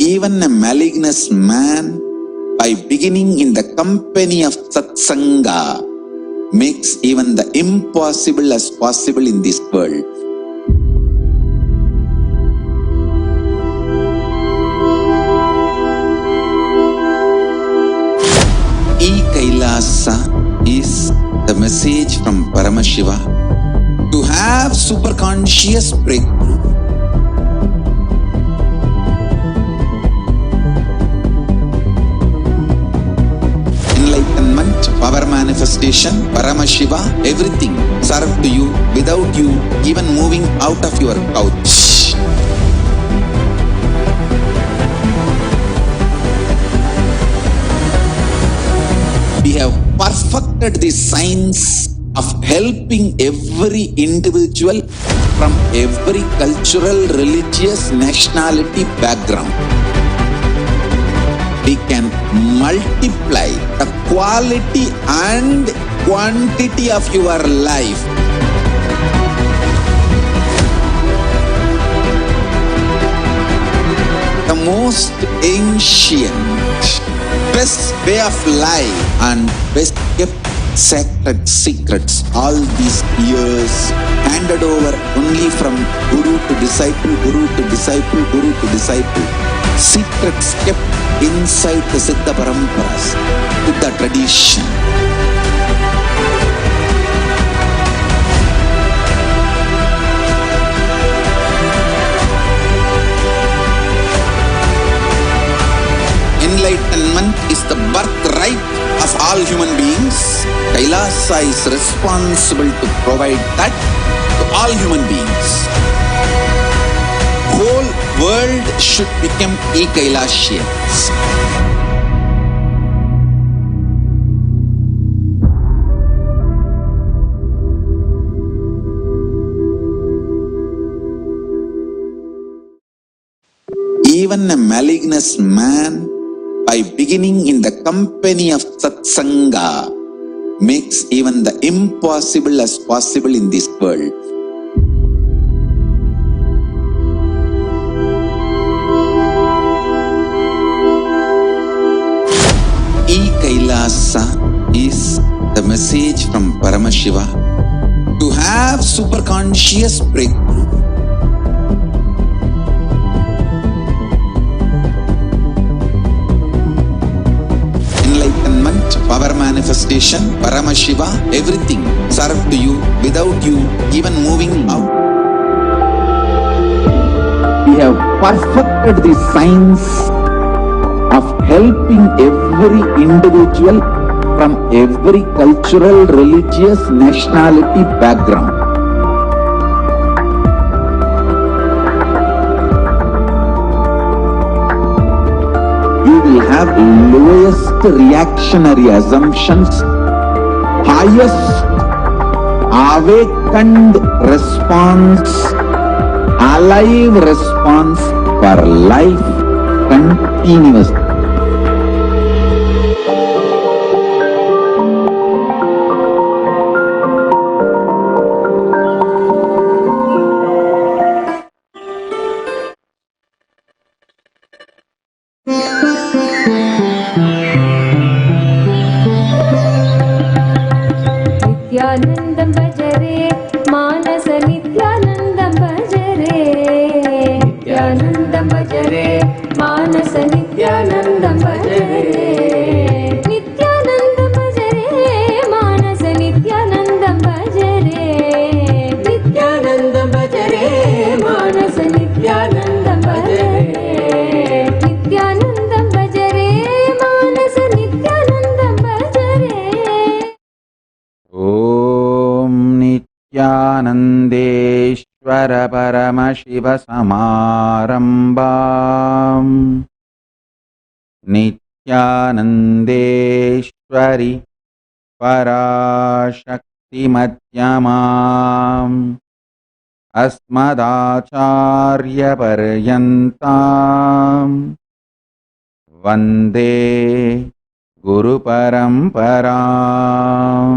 A: Even a malignous man, by beginning in the company of Satsanga, makes even the impossible as possible in this world. message from Paramashiva to have superconscious breakthrough. Enlightenment, power manifestation, Paramashiva, everything served to you without you even moving out of your couch. We have perfected the science of helping every individual from every cultural, religious, nationality background. We can multiply the quality and quantity of your life. The most ancient, best way of life and best kept sacred secrets all these years handed over only from guru to disciple, guru to disciple, guru to disciple. Secrets kept inside the Siddha Paramparas, with the tradition. Enlightenment is the birthright of all human beings. KAILASA is responsible to provide that to all human beings. Whole world should become e-Kailasians. Even a malignous man, by beginning in the company of Satsanga, makes even the impossible as possible in this world. E-Kailasa is the message from Paramashiva to have superconscious breakthrough. Enlightenment, power manifestation, Paramashiva, everything served to you without you even moving out. We have perfected the science of helping every individual from every cultural, religious, nationality background. You will have lowest reactionary assumptions, highest awakened response, alive response for life continuously.
M: Nithyanandam bhajare, manasa Nithyanandam bhajare. Nithyanandam bhajare, manasa Nithyanandam bhajare. Nithyanandam bhajare, manasa Nithyanandam bhajare. Nithyanandam bhajare, manasa Nithyanandam bhajare. Nithyanandam bhajare, manasa Nithyanandam bhajare.
A: Om Nithyanandeshwara Paramashiva Samarambam Nithyanandeshwari Parashakti Madhyamam Asmadacharya Paryantam Vande Guru Paramparam.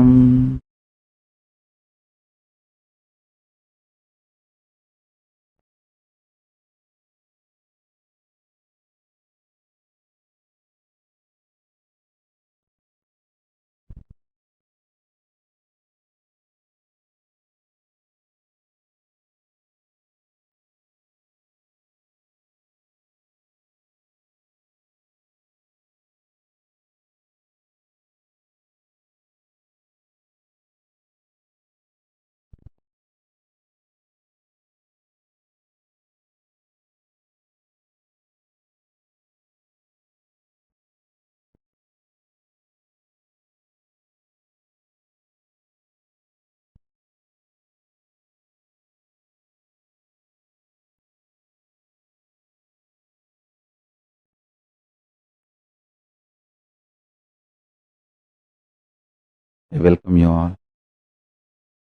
A: I welcome you all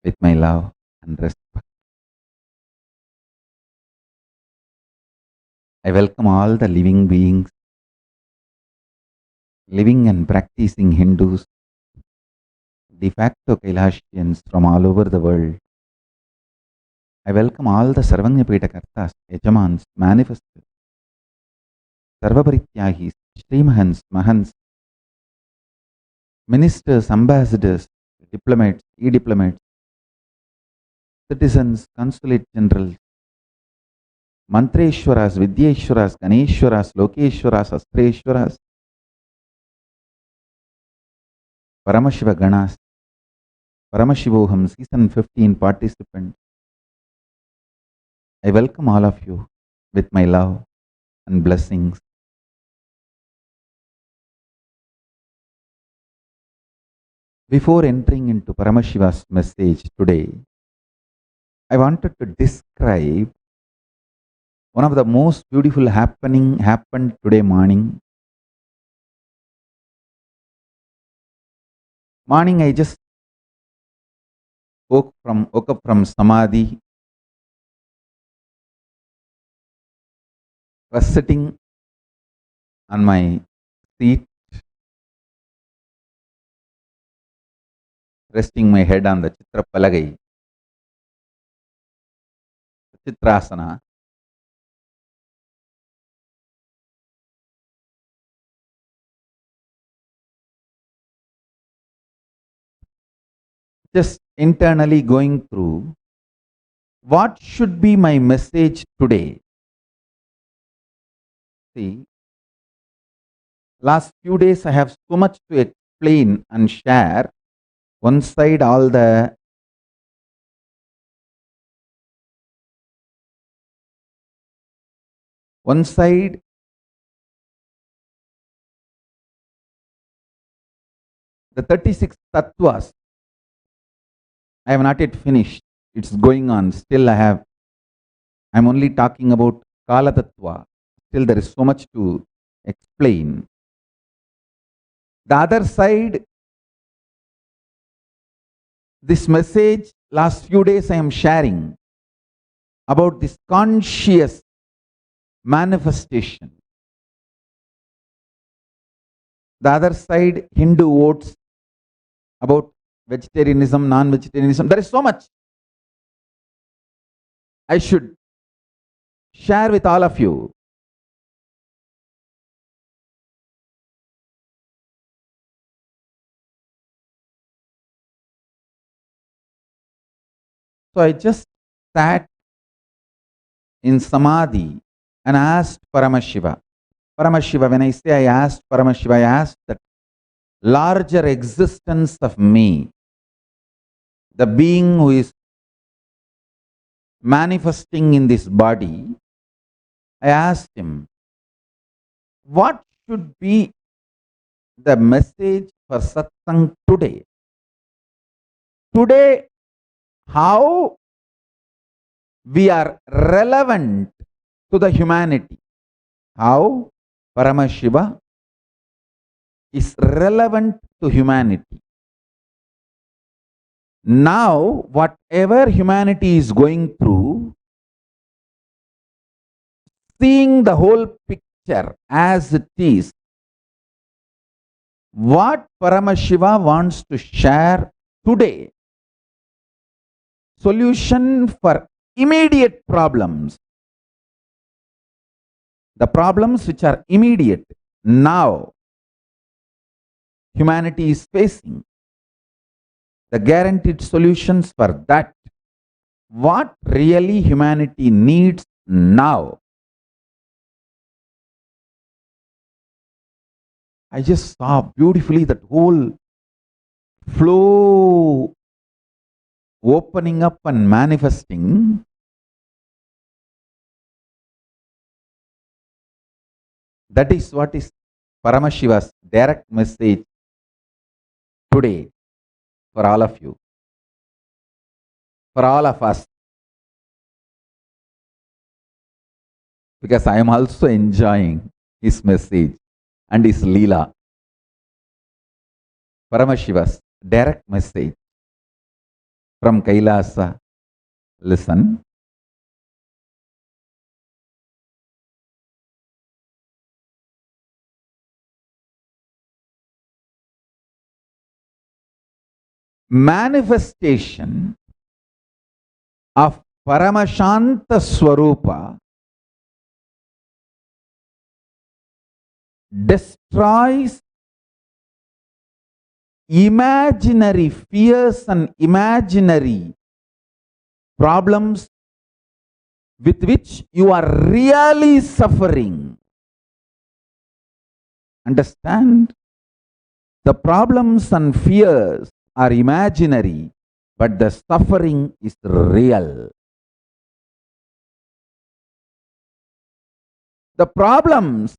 A: with my love and respect. I welcome all the living beings, living and practicing Hindus, de facto Kailasians from all over the world. I welcome all the Sarvanyapeta Kartas, Yajamans, Manifestors, Sarvaparityagis, Srimahans, Mahans, ministers, ambassadors, diplomats, e-diplomats, citizens, consulate generals, Mantreshwaras, Vidyeshwaras, Ganeshwaras, Lokeshwaras, Astreshwaras, Paramashiva Ganas, Paramashivoham Season 15 participants. I welcome all of you with my love and blessings. Before entering into Paramashiva's message today, I wanted to describe one of the most beautiful happened today morning. Morning I just woke up from Samadhi, was sitting on my seat, resting my head on the Chitra Palagai, Chitrasana. Just internally going through what should be my message today. See, last few days I have so much to explain and share. One side all the the 36 tattvas, I have not yet finished. It's going on. Still I'm only talking about Kala Tattva. Still there is so much to explain. The other side, this message last few days I am sharing about this conscious manifestation. The other side, Hindu votes about vegetarianism, non-vegetarianism. There is so much I should share with all of you. So I just sat in Samadhi and asked Paramashiva. Paramashiva, when I say I asked Paramashiva, I asked that larger existence of me, the being who is manifesting in this body, I asked him, what should be the message for satsang today? Today, how we are relevant to the humanity. How Paramashiva is relevant to humanity. Now, whatever humanity is going through, seeing the whole picture as it is, what Paramashiva wants to share today, solution for immediate problems, the problems which are immediate now humanity is facing, the guaranteed solutions for that, what really humanity needs now. I just saw beautifully that whole flow opening up and manifesting. That is what is Paramashiva's direct message today for all of you, for all of us. Because I am also enjoying his message and his Leela. Paramashiva's direct message from Kailasa. Listen. Manifestation of Paramashanta Swarupa destroys imaginary fears and imaginary problems with which you are really suffering. Understand? The problems and fears are imaginary, but the suffering is real. The problems,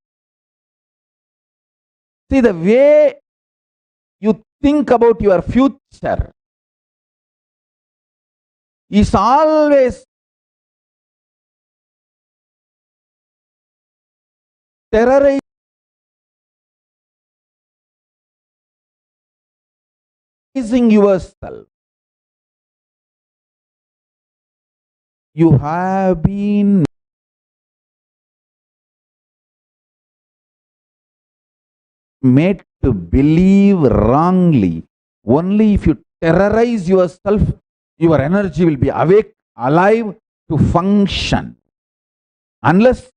A: see, the way you think about your future is always terrorizing yourself. You have been made to believe wrongly. Only if you terrorize yourself, your energy will be awake, alive to function. Unless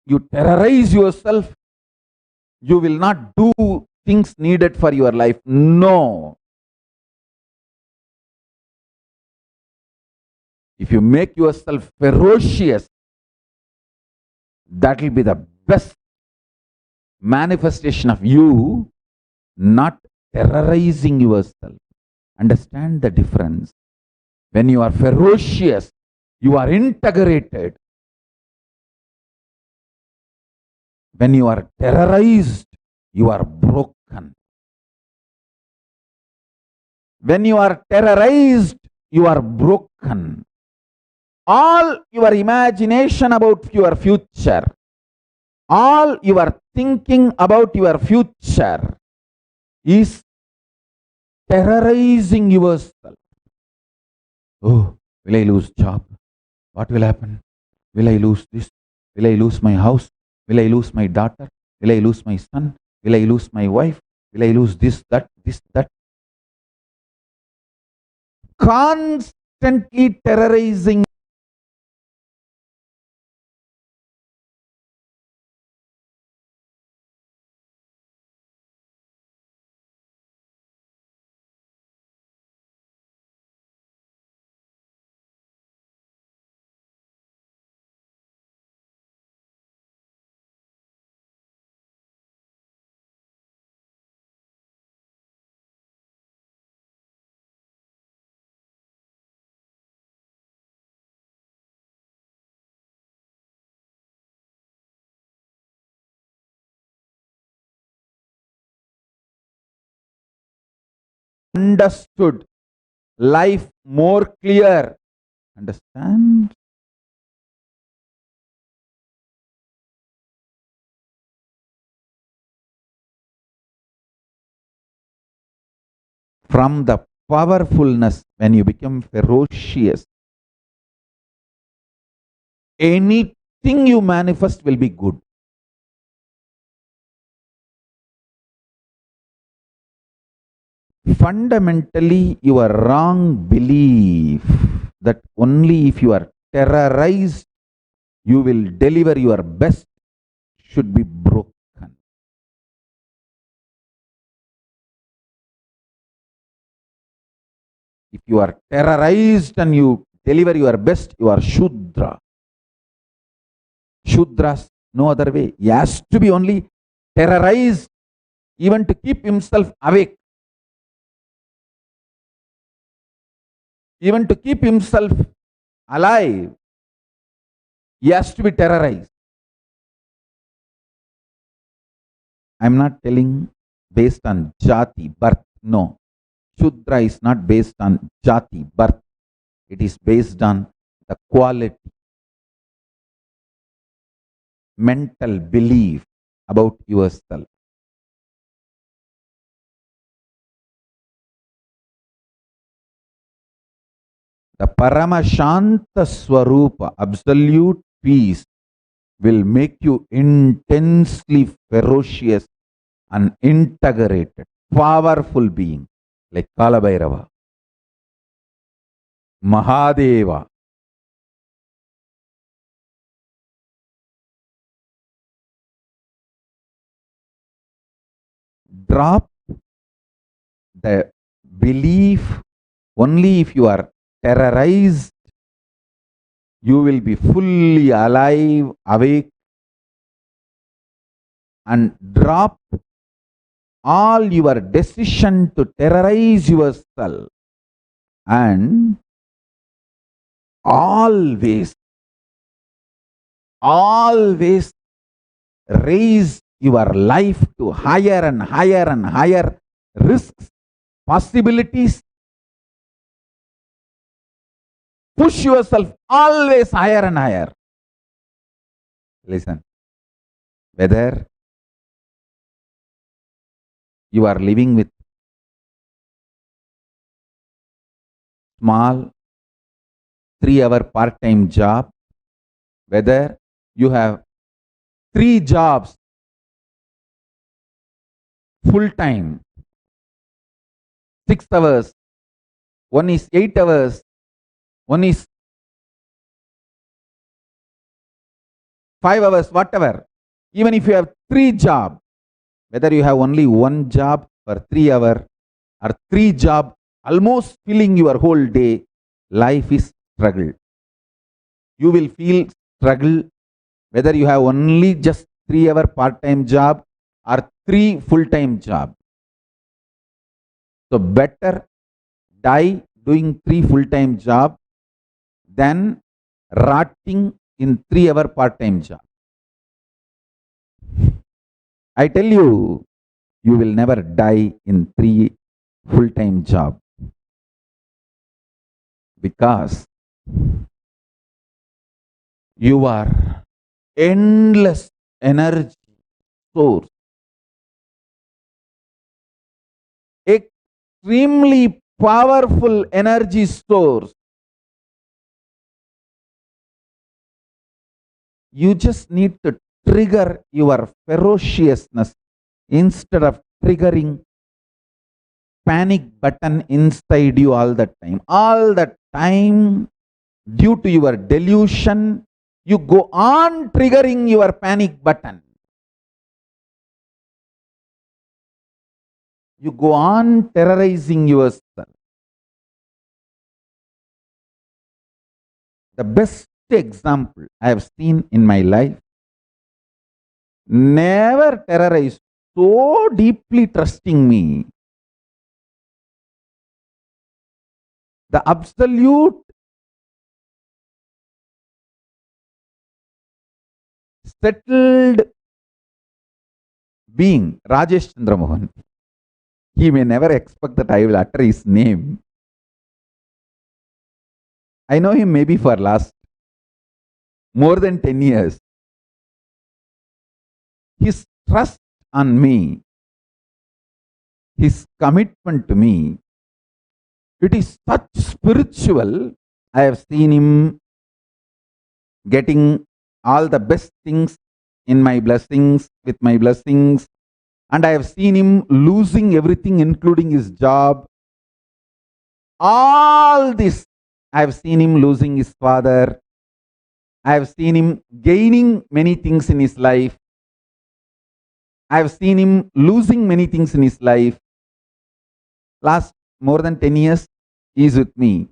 A: you terrorize yourself, you will not do things needed for your life. No. If you make yourself ferocious, that will be the best manifestation of you not terrorizing yourself. Understand the difference. When you are ferocious, you are integrated. When you are terrorized, you are broken. When you are terrorized, you are broken. All your imagination about your future, all your thinking about your future is terrorizing yourself. Oh, will I lose job? What will happen? Will I lose this? Will I lose my house? Will I lose my daughter? Will I lose my son? Will I lose my wife? Will I lose this, that? Constantly terrorizing. Understood life more clear. Understand? From the powerfulness, when you become ferocious, anything you manifest will be good. Fundamentally, your wrong belief that only if you are terrorized, you will deliver your best should be broken. If you are terrorized and you deliver your best, you are Shudra. Shudras, no other way. He has to be only terrorized even to keep himself awake. Even to keep himself alive, he has to be terrorized. I am not telling based on jati, birth. No. Shudra is not based on jati, birth. It is based on the quality, mental belief about yourself. The Paramashanta Swarupa, absolute peace, will make you intensely ferocious and integrated, powerful being like Kalabhairava, Mahadeva. Drop the belief only if you are terrorized, you will be fully alive, awake, and drop all your decision to terrorize yourself and always raise your life to higher and higher and higher risks, possibilities. Push yourself always higher and higher. Listen, whether you are living with small 3-hour part-time job, whether you have 3 jobs full-time, 6 hours, one is 8 hours, one is 5 hours, whatever. Even if you have 3 jobs, whether you have only 1 job for 3 hours or 3 jobs almost filling your whole day, life is struggle. You will feel struggle whether you have only just 3-hour part-time job or 3 full-time job. So better die doing 3 full-time job than rotting in 3-hour part-time job. I tell you, you will never die in 3 full-time job because you are endless energy source, extremely powerful energy source. You just need to trigger your ferociousness instead of triggering panic button inside you all the time. All the time, due to your delusion, you go on triggering your panic button. You go on terrorizing yourself. The best example I have seen in my life, never terrorized, so deeply trusting me. The absolute settled being, Rajesh Chandra Mohan. He may never expect that I will utter his name. I know him maybe for last more than 10 years. His trust on me, his commitment to me, it is such spiritual. I have seen him getting all the best things in my blessings, with my blessings, and I have seen him losing everything, including his job. All this, I have seen him losing his father. I have seen him gaining many things in his life. I have seen him losing many things in his life. Last more than 10 years, he is with me.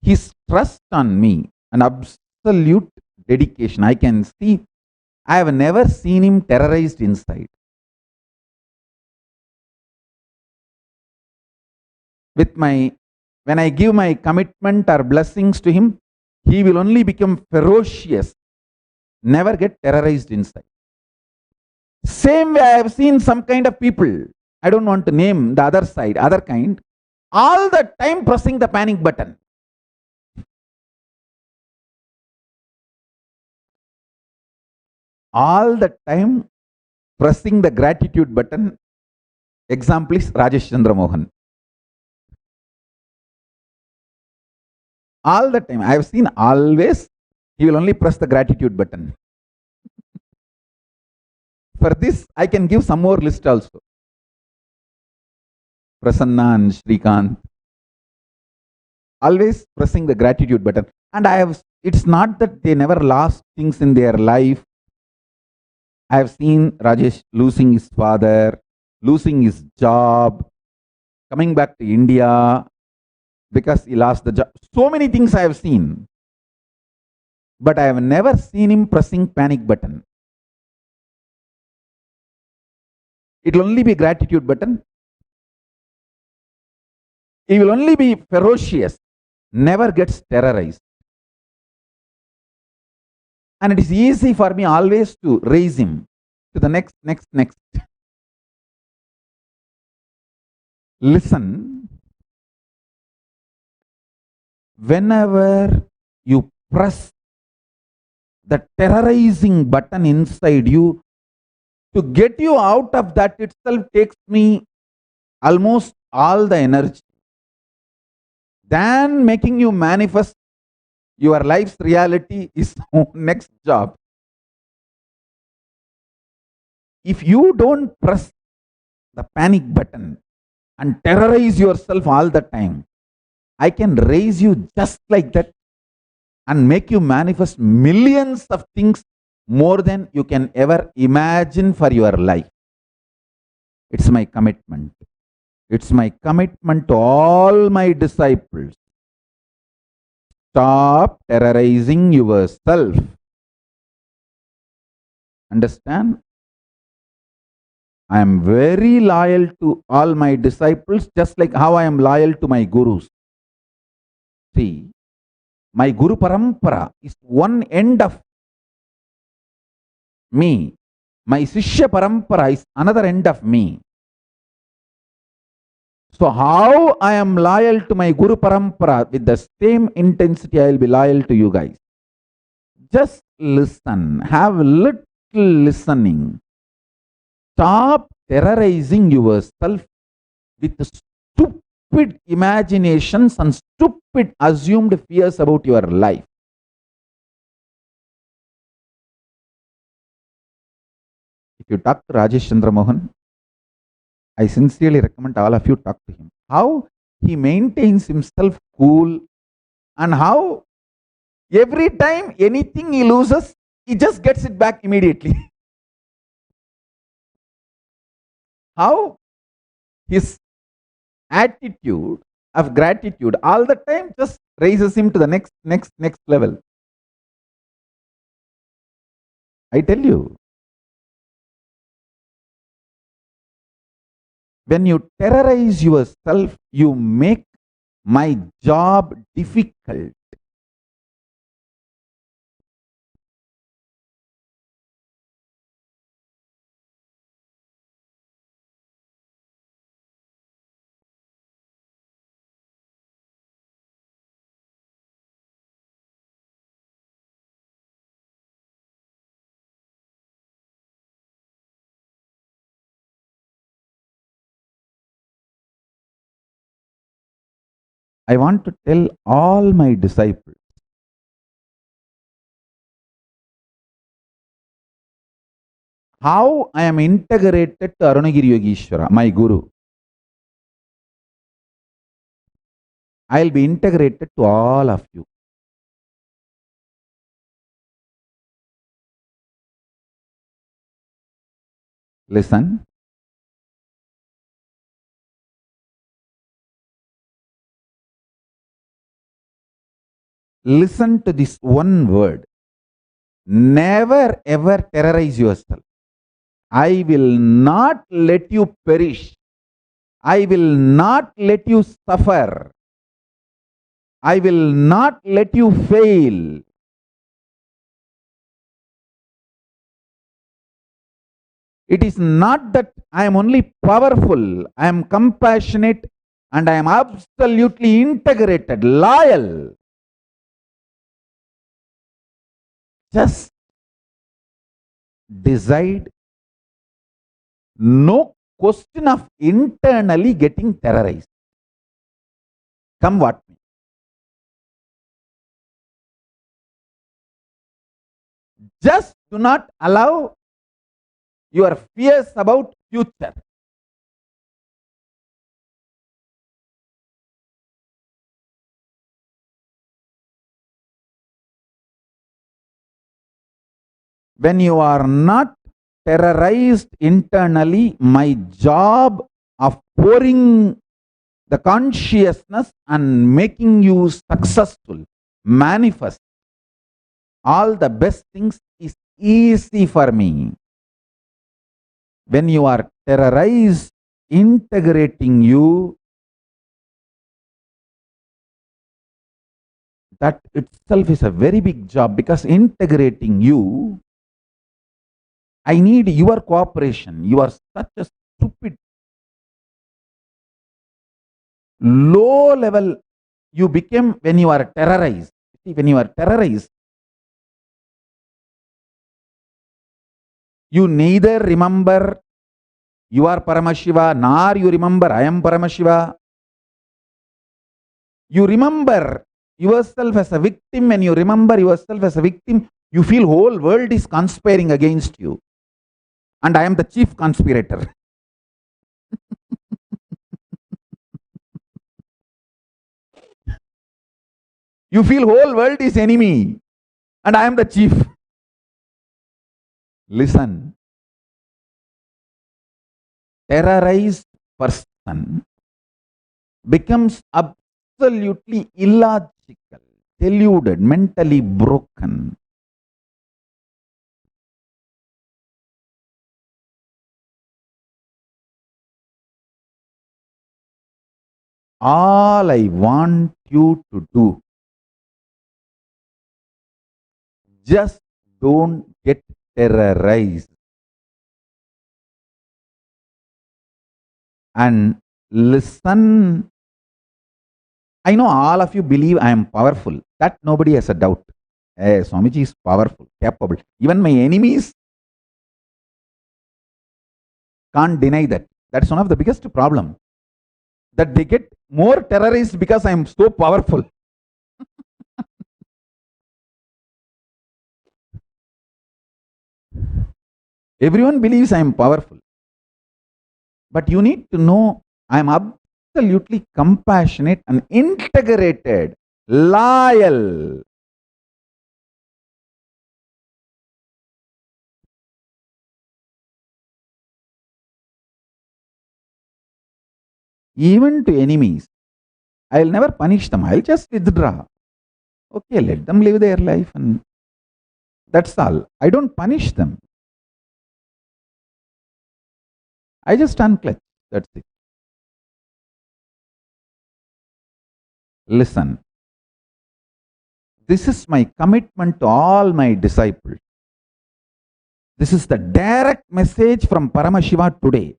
A: His trust on me, an absolute dedication. I can see, I have never seen him terrorized inside. When I give my commitment or blessings to him, he will only become ferocious, never get terrorized inside. Same way I have seen some kind of people, I don't want to name the other side, other kind, all the time pressing the panic button. All the time pressing the gratitude button. Example is Rajesh Chandra Mohan. All the time. I have seen always he will only press the gratitude button. For this, I can give some more list also. Prasanna and Shrikant. Always pressing the gratitude button. And it's not that they never lost things in their life. I have seen Rajesh losing his father, losing his job, coming back to India because he lost the job. So many things I have seen. But I have never seen him pressing panic button. It will only be gratitude button. He will only be ferocious, never gets terrorized. And it is easy for me always to raise him to the next. Listen, whenever you press the terrorizing button inside you, to get you out of that itself takes me almost all the energy. Then making you manifest your life's reality is next job. If you don't press the panic button and terrorize yourself all the time, I can raise you just like that and make you manifest millions of things more than you can ever imagine for your life. It's my commitment. It's my commitment to all my disciples. Stop terrorizing yourself. Understand? I am very loyal to all my disciples, just like how I am loyal to my gurus. See, my Guru Parampara is one end of me. My Sishya Parampara is another end of me. So how I am loyal to my Guru Parampara, with the same intensity I will be loyal to you guys. Just listen. Have little listening. Stop terrorizing yourself with stupid imaginations and stupid assumed fears about your life. If you talk to Rajesh Chandra Mohan, I sincerely recommend all of you talk to him. How he maintains himself cool, and how every time anything he loses, he just gets it back immediately. How his attitude of gratitude all the time just raises him to the next level. I tell you, when you terrorize yourself, you make my job difficult. I want to tell all my disciples, how I am integrated to Arunagiri Yogeshwara, my Guru. I will be integrated to all of you. Listen. Listen to this one word. Never ever terrorize yourself. I will not let you perish. I will not let you suffer. I will not let you fail. It is not that I am only powerful, I am compassionate, and I am absolutely integrated, loyal. Just decide, no question of internally getting terrorized. Come what may. Just do not allow your fears about future. When you are not terrorized internally, my job of pouring the consciousness and making you successful, manifest all the best things is easy for me. When you are terrorized, integrating you, that itself is a very big job, because integrating you, I need your cooperation. You are such a stupid, low level you became when you are terrorized. See, when you are terrorized, you neither remember you are Paramashiva, nor you remember I am Paramashiva. You remember yourself as a victim. When you remember yourself as a victim, you feel whole world is conspiring against you. And I am the chief conspirator. You feel whole world is enemy. And I am the chief. Listen. Terrorized person becomes absolutely illogical, deluded, mentally broken. All I want you to do, just don't get terrorized. And listen. I know all of you believe I am powerful. That nobody has a doubt. Hey, Swamiji is powerful, capable. Even my enemies can't deny that. That's one of the biggest problem. That they get more terrorized because I am so powerful. Everyone believes I am powerful. But you need to know I am absolutely compassionate and integrated, loyal. Even to enemies, I will never punish them. I will just withdraw. Okay, let them live their life, and that's all. I don't punish them. I just unclutch. That's it. Listen. This is my commitment to all my disciples. This is the direct message from Paramashiva today.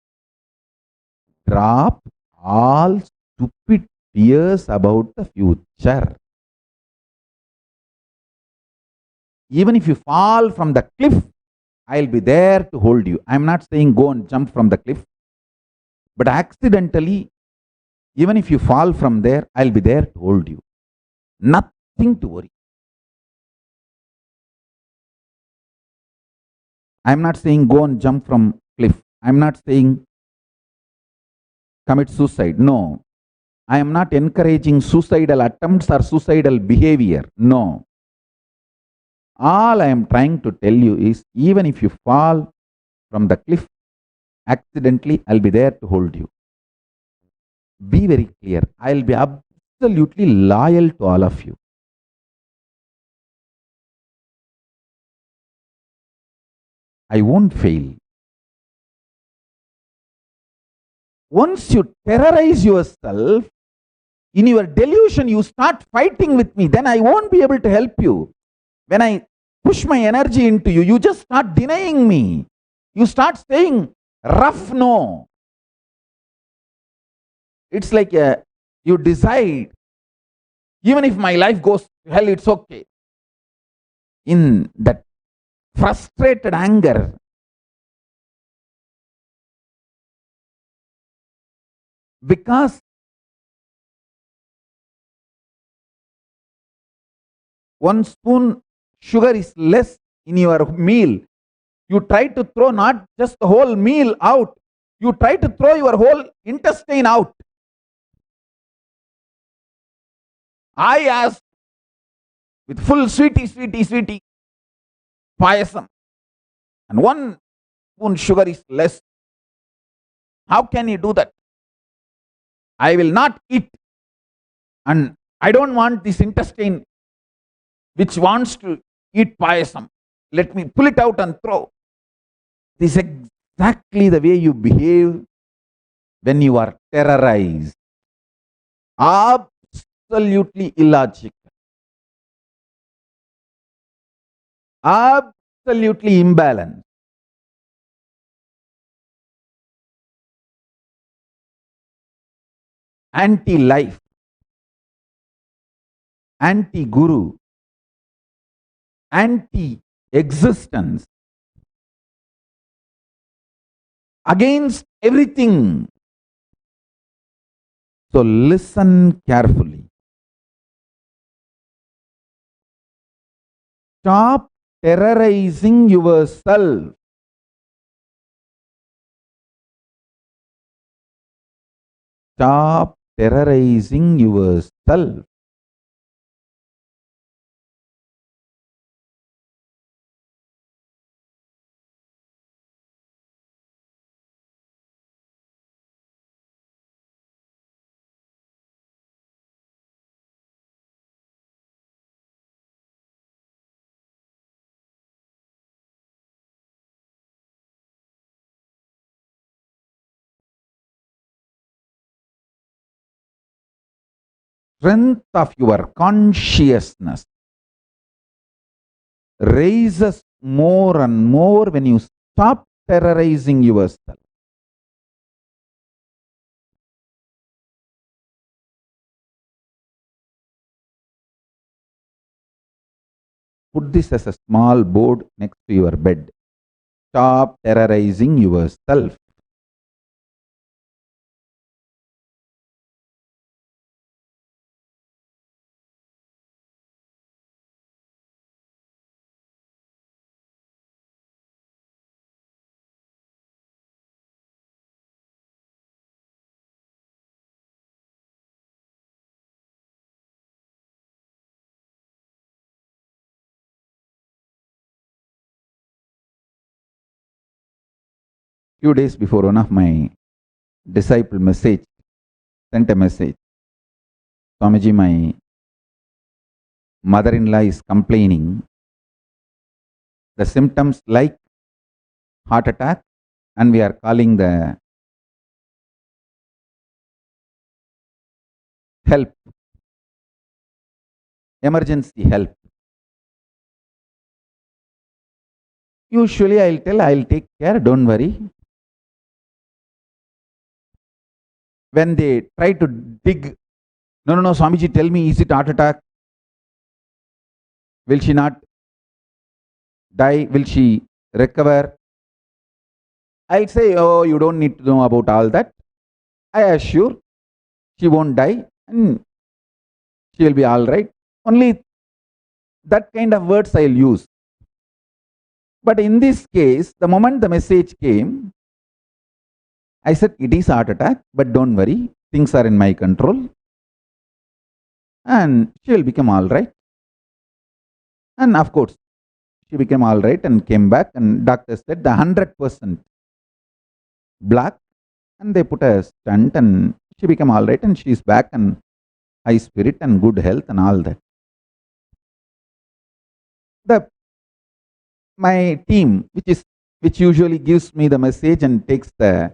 A: Drop all stupid fears about the future. Even if you fall from the cliff, I'll be there to hold you. I'm not saying go and jump from the cliff, but accidentally, even if you fall from there, I'll be there to hold you. Nothing to worry. I'm not saying go and jump from cliff. I'm not saying commit suicide. No. I am not encouraging suicidal attempts or suicidal behavior. No. All I am trying to tell you is, even if you fall from the cliff accidentally, I'll be there to hold you. Be very clear. I'll be absolutely loyal to all of you. I won't fail. Once you terrorize yourself, in your delusion, you start fighting with me, then I won't be able to help you. When I push my energy into you, you just start denying me. You start saying rough no. It's like you decide, even if my life goes to hell, it's okay. In that frustrated anger, because one spoon sugar is less in your meal, you try to throw not just the whole meal out, you try to throw your whole intestine out. I asked with full sweetie, payasam, and 1 spoon sugar is less. How can you do that? I will not eat, and I don't want this intestine which wants to eat payasam. Let me pull it out and throw. This is exactly the way you behave when you are terrorized. Absolutely illogical. Absolutely imbalanced. Anti-life. Anti-guru. Anti-existence. Against everything. So listen carefully. Stop terrorizing yourself. Stop terrorizing yourself. Strength of your consciousness raises more and more when you stop terrorizing yourself. Put this as a small board next to your bed. Stop terrorizing yourself. Few days before, one of my disciple sent a message. Swamiji, my mother-in-law is complaining. The symptoms like heart attack, and we are calling the help, emergency help. Usually I'll tell, I'll take care, don't worry. When they try to dig, no, Swamiji, tell me, is it heart attack? Will she not die? Will she recover? I'll say, oh, you don't need to know about all that. I assure she won't die and she will be all right. Only that kind of words I'll use. But in this case, the moment the message came, I said, it is heart attack, but don't worry, things are in my control. And she will become all right. And of course, she became all right and came back, and doctor said the 100% black, and they put a stent and she became all right and she is back and high spirit and good health and all that. My team, which usually gives me the message and takes the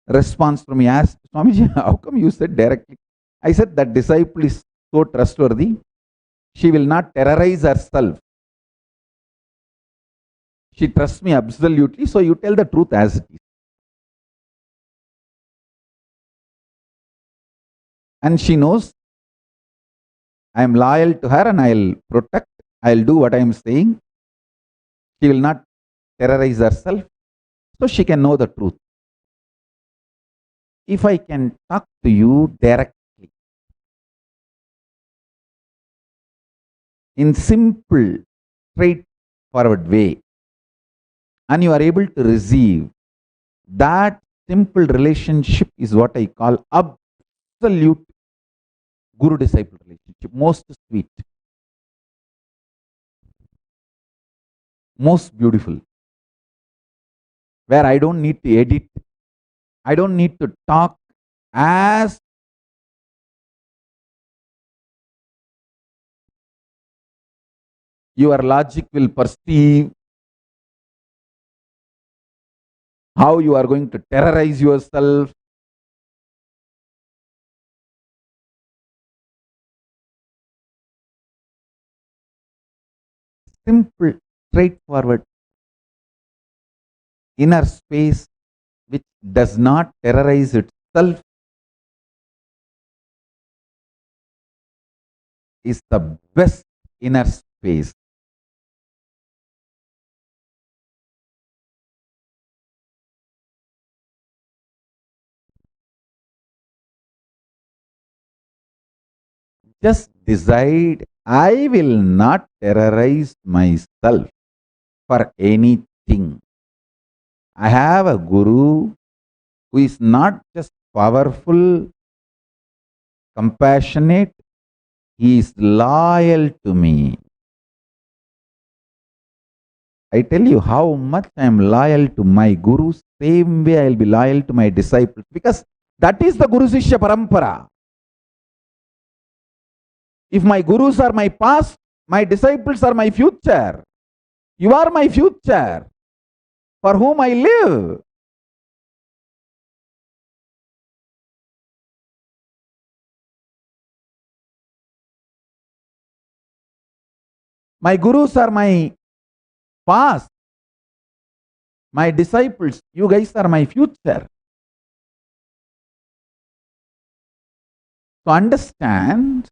A: response from me, asked, Swamiji, how come you said directly? I said that disciple is so trustworthy. She will not terrorize herself. She trusts me absolutely, so you tell the truth as it is. And she knows I am loyal to her and I'll protect, I'll do what I am saying. She will not terrorize herself, so she can know the truth. If I can talk to you directly, in simple, straightforward way, and you are able to receive, that simple relationship is what I call absolute guru-disciple relationship. Most sweet, most beautiful, where I don't need to edit, I don't need to talk as your logic will perceive, how you are going to terrorize yourself. Simple, straightforward, inner space which does not terrorize itself is the best inner space. Just decide, I will not terrorize myself for anything. I have a guru who is not just powerful, compassionate, he is loyal to me. I tell you how much I am loyal to my guru, same way I will be loyal to my disciples, because that is the Guru Sishya Parampara. If my gurus are my past, my disciples are my future. You are my future, for whom I live. My gurus are my past. My disciples, you guys are my future. To understand,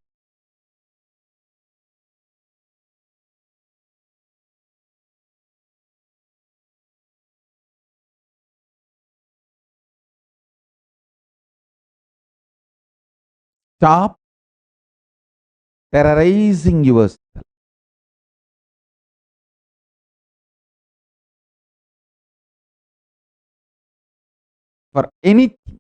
A: stop terrorizing yourself. For anything,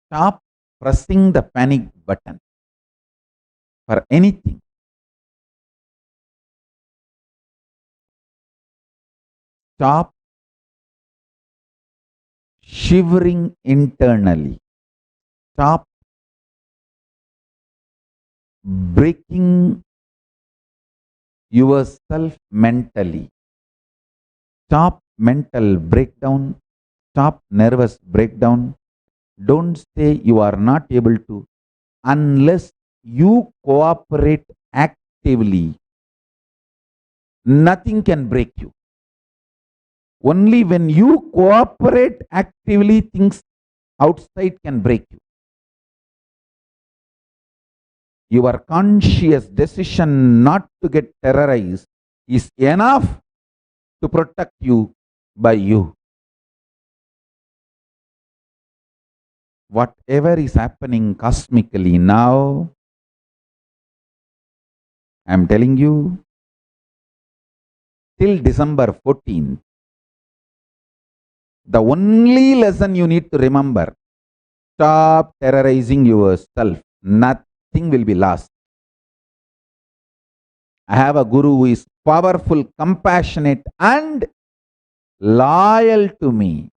A: stop pressing the panic button. For anything, stop shivering internally. Stop breaking yourself mentally. Stop mental breakdown. Stop nervous breakdown. Don't say you are not able to unless you cooperate actively. Nothing can break you. Only when you cooperate actively, things outside can break you. Your conscious decision not to get terrorized is enough to protect you by you. Whatever is happening cosmically now, I am telling you, till December 14th, the only lesson you need to remember, stop terrorizing yourself. Nothing will be lost. I have a guru who is powerful, compassionate, and loyal to me.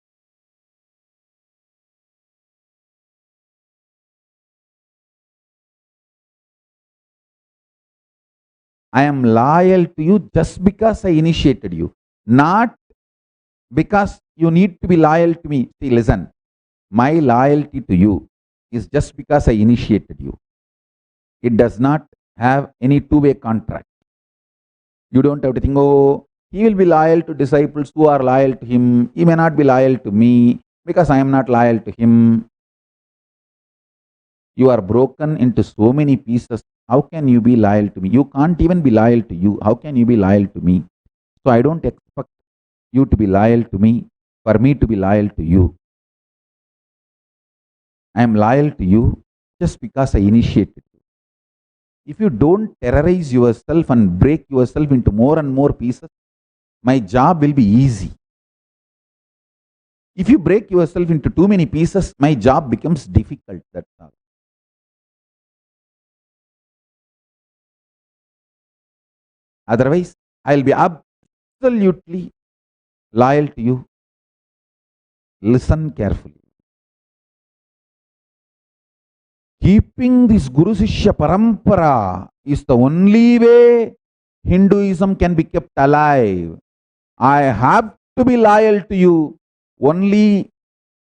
A: I am loyal to you just because I initiated you, not because you need to be loyal to me. See, listen, my loyalty to you is just because I initiated you. It does not have any two-way contract. You don't have to think, oh, he will be loyal to disciples who are loyal to him. He may not be loyal to me because I am not loyal to him. You are broken into so many pieces. How can you be loyal to me? You can't even be loyal to you. How can you be loyal to me? So I don't expect you to be loyal to me for me to be loyal to you. I am loyal to you just because I initiated you. if you don't terrorize yourself and break yourself into more and more pieces, my job will be easy. If you break yourself into too many pieces, my job becomes difficult. That's all. Otherwise, I'll be absolutely loyal to you. Listen carefully. Keeping this Guru Sishya Parampara is the only way Hinduism can be kept alive. I have to be loyal to you. Only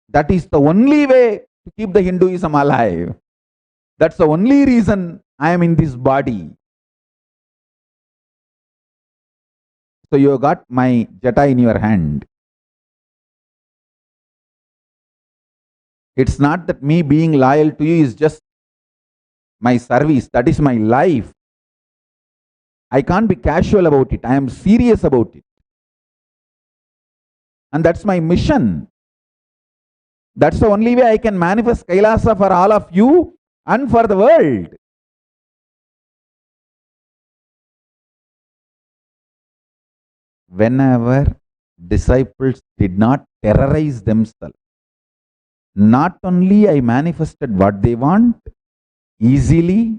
A: that is the only way to keep the Hinduism alive. That's the only reason I am in this body. So you got my jata in your hand. It's not that me being loyal to you is just my service. That is my life. I can't be casual about it. I am serious about it. And that's my mission. That's the only way I can manifest Kailasa for all of you and for the world. Whenever disciples did not terrorize themselves, not only I manifested what they want easily,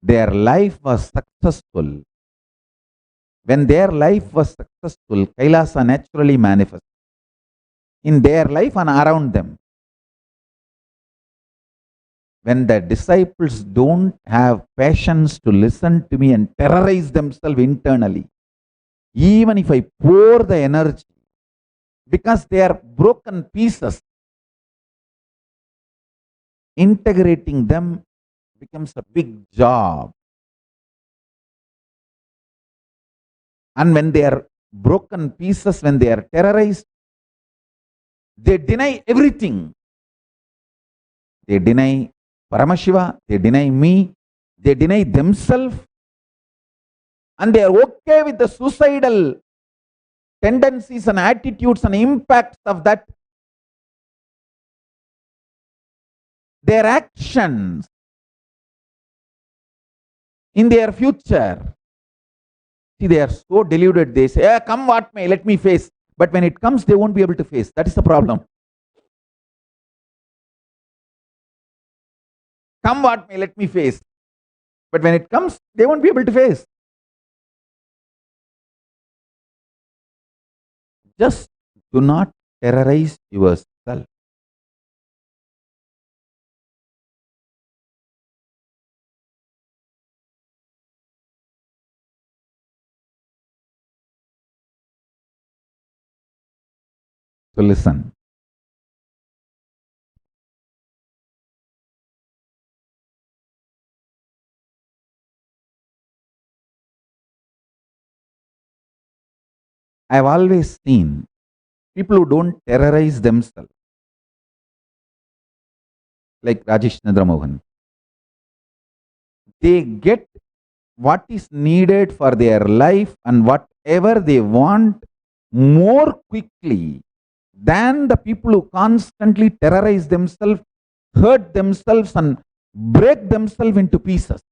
A: their life was successful. When their life was successful, Kailasa naturally manifested in their life and around them. When the disciples don't have patience to listen to me and terrorize themselves internally, even if I pour the energy, because they are broken pieces, integrating them becomes a big job. And when they are broken pieces, when they are terrorized, they deny everything. They deny Paramashiva, they deny me, they deny themselves, and they are okay with the suicidal tendencies and attitudes and impacts of that. Their actions in their future. See, they are so deluded, they say, come what may, let me face. But when it comes, they won't be able to face. That is the problem. Come what may, let me face. But when it comes, they won't be able to face. Just do not terrorize yourself. So listen. I've always seen people who don't terrorize themselves, like Rajesh Chandra Mohan. They get what is needed for their life and whatever they want more quickly than the people who constantly terrorize themselves, hurt themselves, and break themselves into pieces.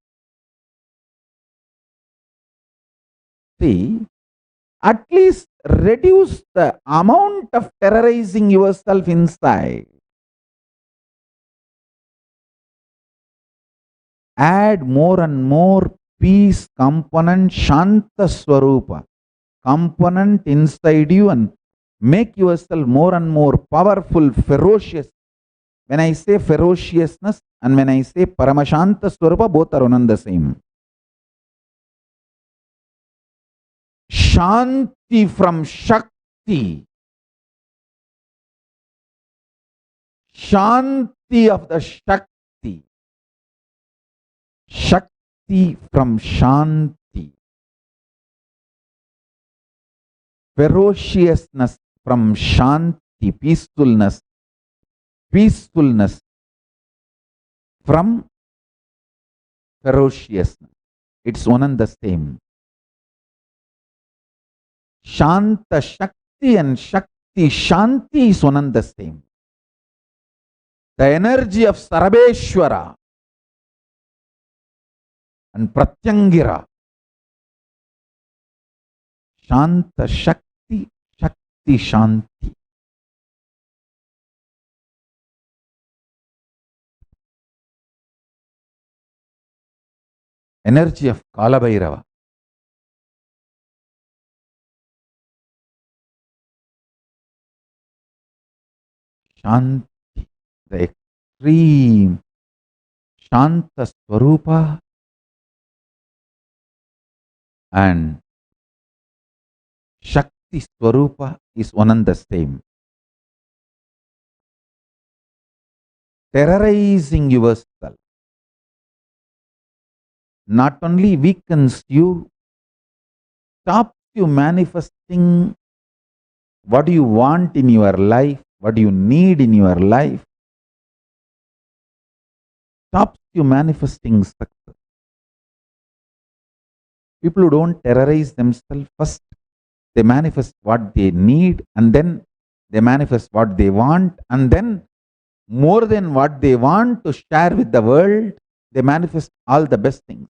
A: See, at least reduce the amount of terrorizing yourself inside. Add more and more peace component, Shanta Swarupa component inside you and make yourself more and more powerful, ferocious. When I say ferociousness and when I say Paramashanta Swarupa, both are one and the same. Shanti from Shakti. Shanti of the Shakti. Shakti from Shanti. Ferociousness from Shanti, peacefulness. Peacefulness from ferociousness. It's one and the same. Shanta Shakti and Shakti Shanti is one and the same. The energy of Sarabeshwara and Pratyangira. Shanta Shakti, Shakti Shanti. Energy of Kalabhairava. Shanti, the extreme Shanta Swarupa and Shakti Swarupa is one and the same. Terrorizing yourself not only weakens you, stops you manifesting what you want in your life, what you need in your life, stops you manifesting success. People who don't terrorize themselves, first they manifest what they need, and then they manifest what they want, and then more than what they want to share with the world, they manifest all the best things.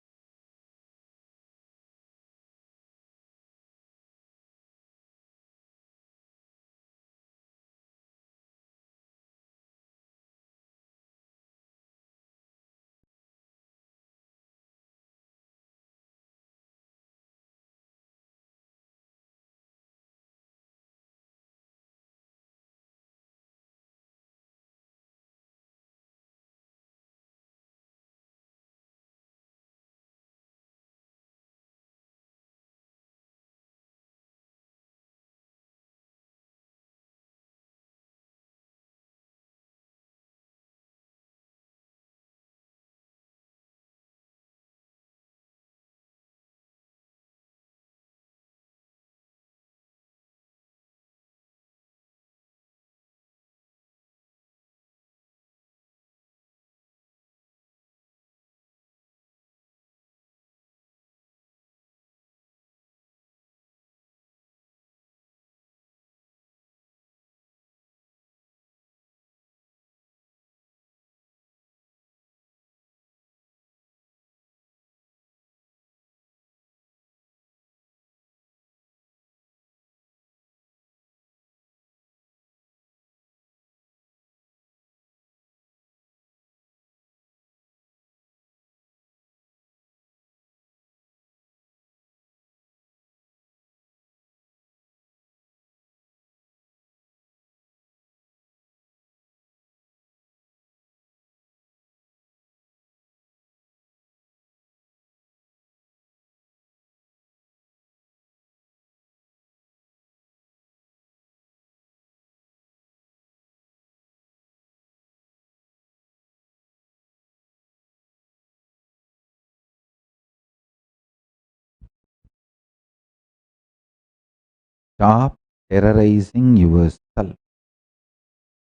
A: Stop terrorizing yourself.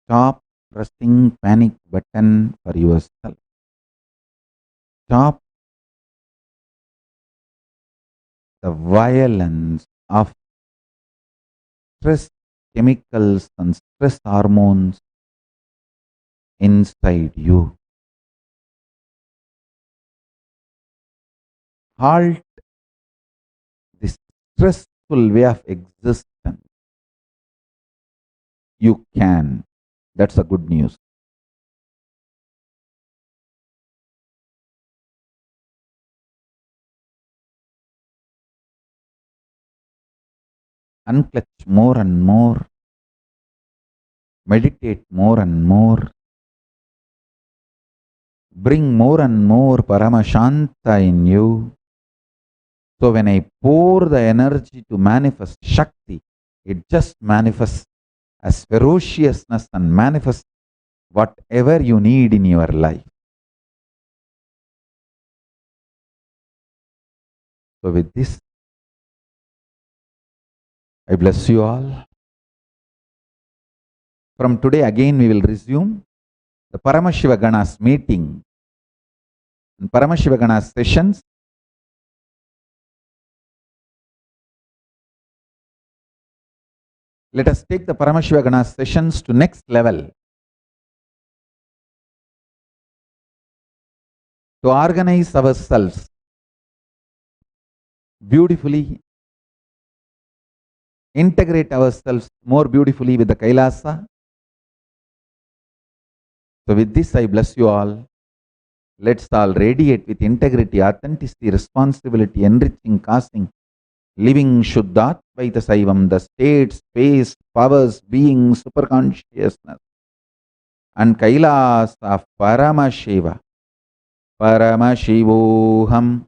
A: Stop pressing panic button for yourself. Stop the violence of stress chemicals and stress hormones inside you. Halt this stressful way of existence. You can. That's a good news. Unclutch more and more. Meditate more and more. Bring more and more Paramashanta in you. So when I pour the energy to manifest Shakti, it just manifests as ferociousness and manifests whatever you need in your life. So with this, I bless you all. From today again we will resume the Paramashiva Ganas meeting and Paramashiva Ganas sessions. Let us take the Paramashiva Ganas sessions to next level. To organize ourselves beautifully integrate ourselves more beautifully with the Kailasa. So with this, I bless you all. Let's all radiate with integrity, authenticity, responsibility, enriching, casting, living Shuddhatvaita Saivam, the state, space, powers, being, superconsciousness, and Kailasa Paramashiva, Paramashivoham,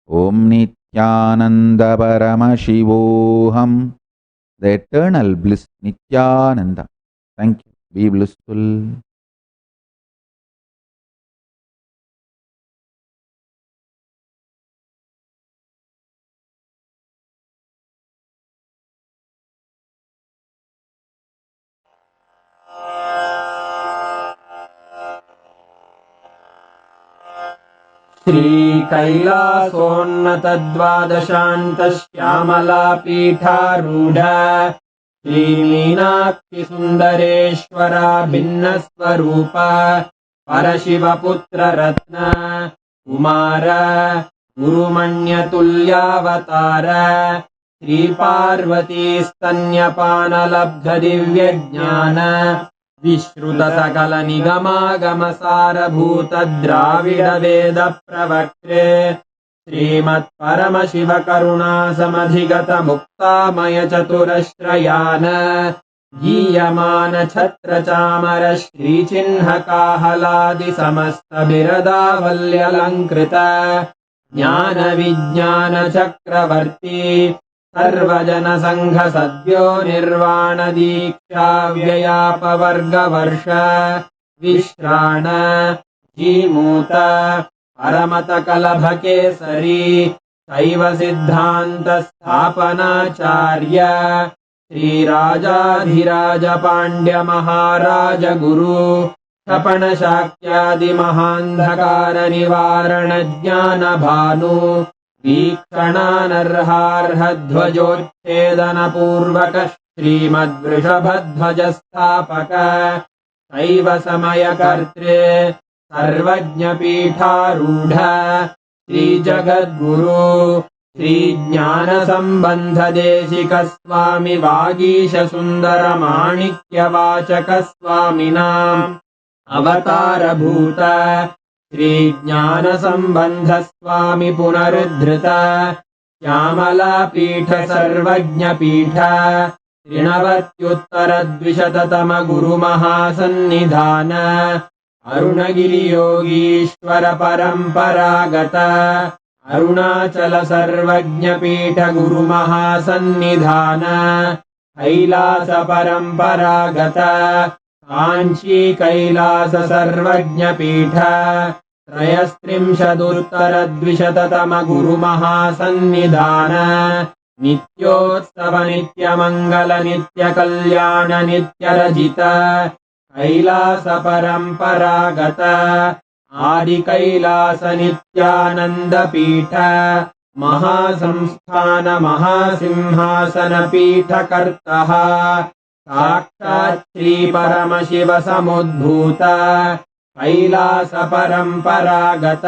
A: Om Nithyananda Paramashivoham, the eternal bliss Nithyananda. Thank you. Be blissful.
N: श्रीकैलासोन्नतद्वादशान्तश्यामलापीठारूढ श्रीमीनाक्षिसुन्दरेश्वरा भिन्नस्वरूप परशिवपुत्ररत्न Kumar गुरुमण्यतुल्यावतार श्रीपार्वतीस्तन्यपानलब्धदिव्यज्ञान विश्रुतसकलनिगमागमसारभूतद्राविडवेदप्रवक्त्रे श्रीमत्परमशिवकरुणासमधिगतमुक्तामयचतुरश्रयान गीयमानछत्रचामर श्रीचिह्नकाहलादिसमस्तबिरदावल्यलङ्कृत ज्ञानविज्ञानचक्रवर्ती सर्वजनसङ्घसद्यो निर्वाणदीक्षाव्ययापवर्गवर्ष विश्राण Jimuta परमतकलभकेसरी शैवसिद्धान्तस्थापनाचार्य श्रीराजाधिराजपाण्ड्यमहाराजगुरु क्षपणशाक्यादिमहान्धकारनिवारणज्ञानभानु वीक्षणानर्हार्हध्वजोच्छेदनपूर्वक श्रीमद्वृषभध्वजस्थापक शैव समयकर्त्रे सर्वज्ञपीठारूढ श्रीजगद्गुरु श्रीज्ञानसम्बन्धदेशिकस्वामि वागीशसुन्दरमाणिक्यवाचकस्वामिनाम् अवतारभूत श्रीज्ञानसम्बन्धस्वामि पुनरुद्धृत श्यामलापीठ सर्वज्ञपीठ त्रिणवत्युत्तरद्विशततम गुरुमहासन्निधान अरुणगिरियोगीश्वर परम्परागत अरुणाचल सर्वज्ञपीठ गुरुमहासन्निधान कैलास परम्परागत काञ्ची कैलास सर्वज्ञपीठ त्रयस्त्रिंशदुत्तरद्विशततम गुरुमहासन्निधान नित्योत्सव नित्यमङ्गल नित्यकल्याण नित्यरजित कैलास परम्परागत आदिकैलास नित्यानन्दपीठ महासंस्थान महासिंहासनपीठकर्तः साक्षात् श्रीपरमशिव समुद्भूत कैलास परम्परागत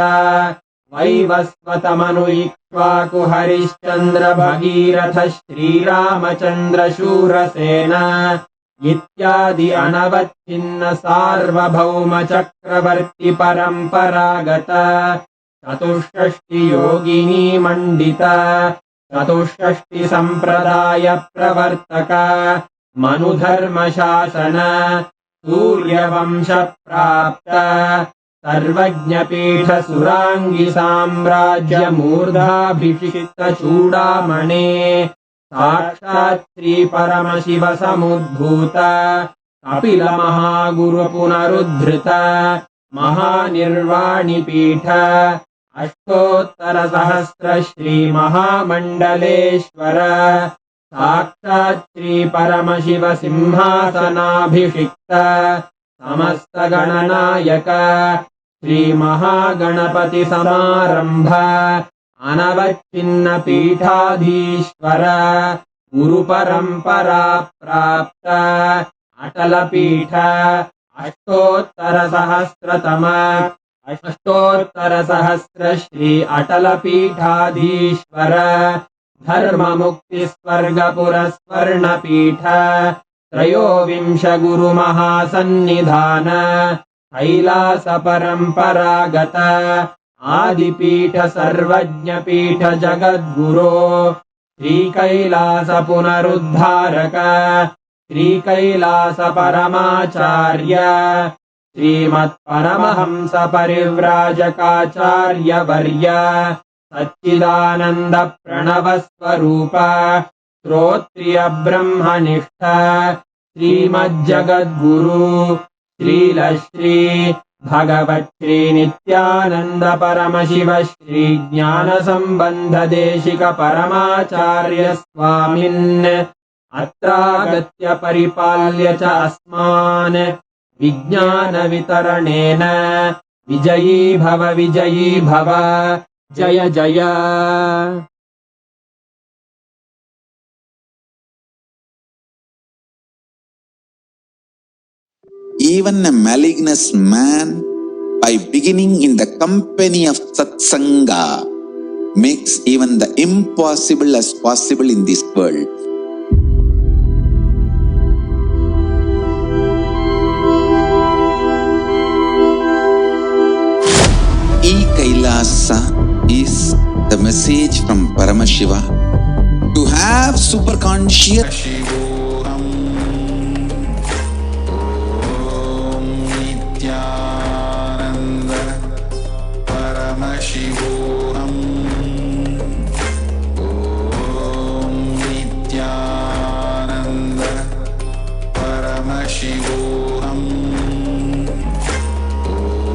N: वैवस्वतमनु इक्ष्वाकु हरिश्चन्द्र भगीरथ श्रीरामचन्द्र शूरसेन इत्यादि अनवच्छिन्न सार्वभौम चक्रवर्ति परम्परागत चतुष्षष्टि योगिनी मण्डित चतुष्षष्टि सम्प्रदाय प्रवर्तक मनुधर्मशासन सूर्यवंश प्राप्त सर्वज्ञपीठ सुराङ्गी साम्राज्य मूर्धाभिषिक्त चूडामणे साक्षात् श्री परमशिव समुद्भूत कपिल महागुरु पुनरुद्धृत महानिर्वाणिपीठ अष्टोत्तर सहस्र श्री महामण्डलेश्वर साक्षात् श्री परमशिव सिंहासनाभिषिक्त समस्त गणनायक श्री महागणपति समारंभ अनवच्छिन्न पीठाधीश्वर गुरु परंपरा प्राप्त अटल पीठ अष्टोत्तर सहस्रतम अष्टोत्तरसहस्र श्री अटलपीठाधीश्वर धर्ममुक्तिस्वर्गपुरस्वर्णपीठ त्रयोविंश गुरुमहासन्निधान कैलासपरम्परागत आदिपीठ सर्वज्ञपीठ जगद्गुरो श्रीकैलास पुनरुद्धारक श्रीकैलासपरमाचार्य श्रीमत्परमहंस परिव्राजकाचार्यवर्य सच्चिदानन्द प्रणवस्वरूप श्रोत्रिय ब्रह्मनिष्ठ श्रीमज्जगद्गुरु श्रीलश्री भगवत् नित्यानन्द परमशिव श्री ज्ञानसम्बन्ध देशिक परमाचार्य स्वामिन् अत्रागत्य परिपाल्य च अस्मान् विज्ञानवितरणेन विजयी भव जय जय।
A: Even a malignous man, by beginning in the company of Satsanga, makes even the impossible as possible in this world. KAILASA is the message from Paramashiva to have superconscious
D: Nithyananda Paramashivoham Om Nithyananda Paramashivoham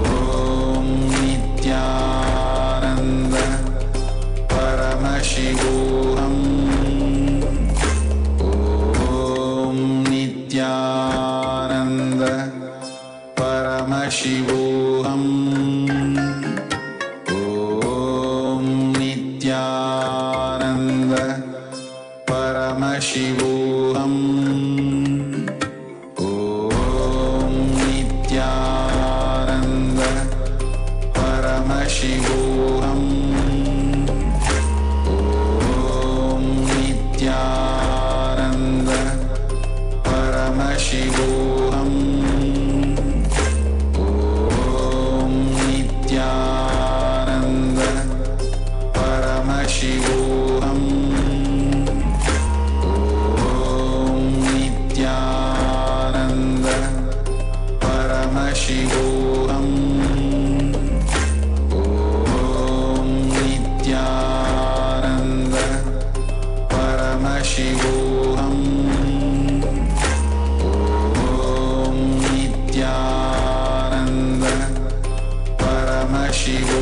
D: Om Nithyananda Paramashivoham Om Nithyananda Paramashivoham Om Nithyananda Paramashivoham Om Nithyananda Paramashivoham Om Nithyananda Paramashivoham Nithyananda Paramashivoham Om Nithyananda Paramashivoham Om Nithyananda Paramashivoham Om Nithyananda Paramashivoham Om Nithyananda Paramashivoham Om Nithyananda Paramashivoham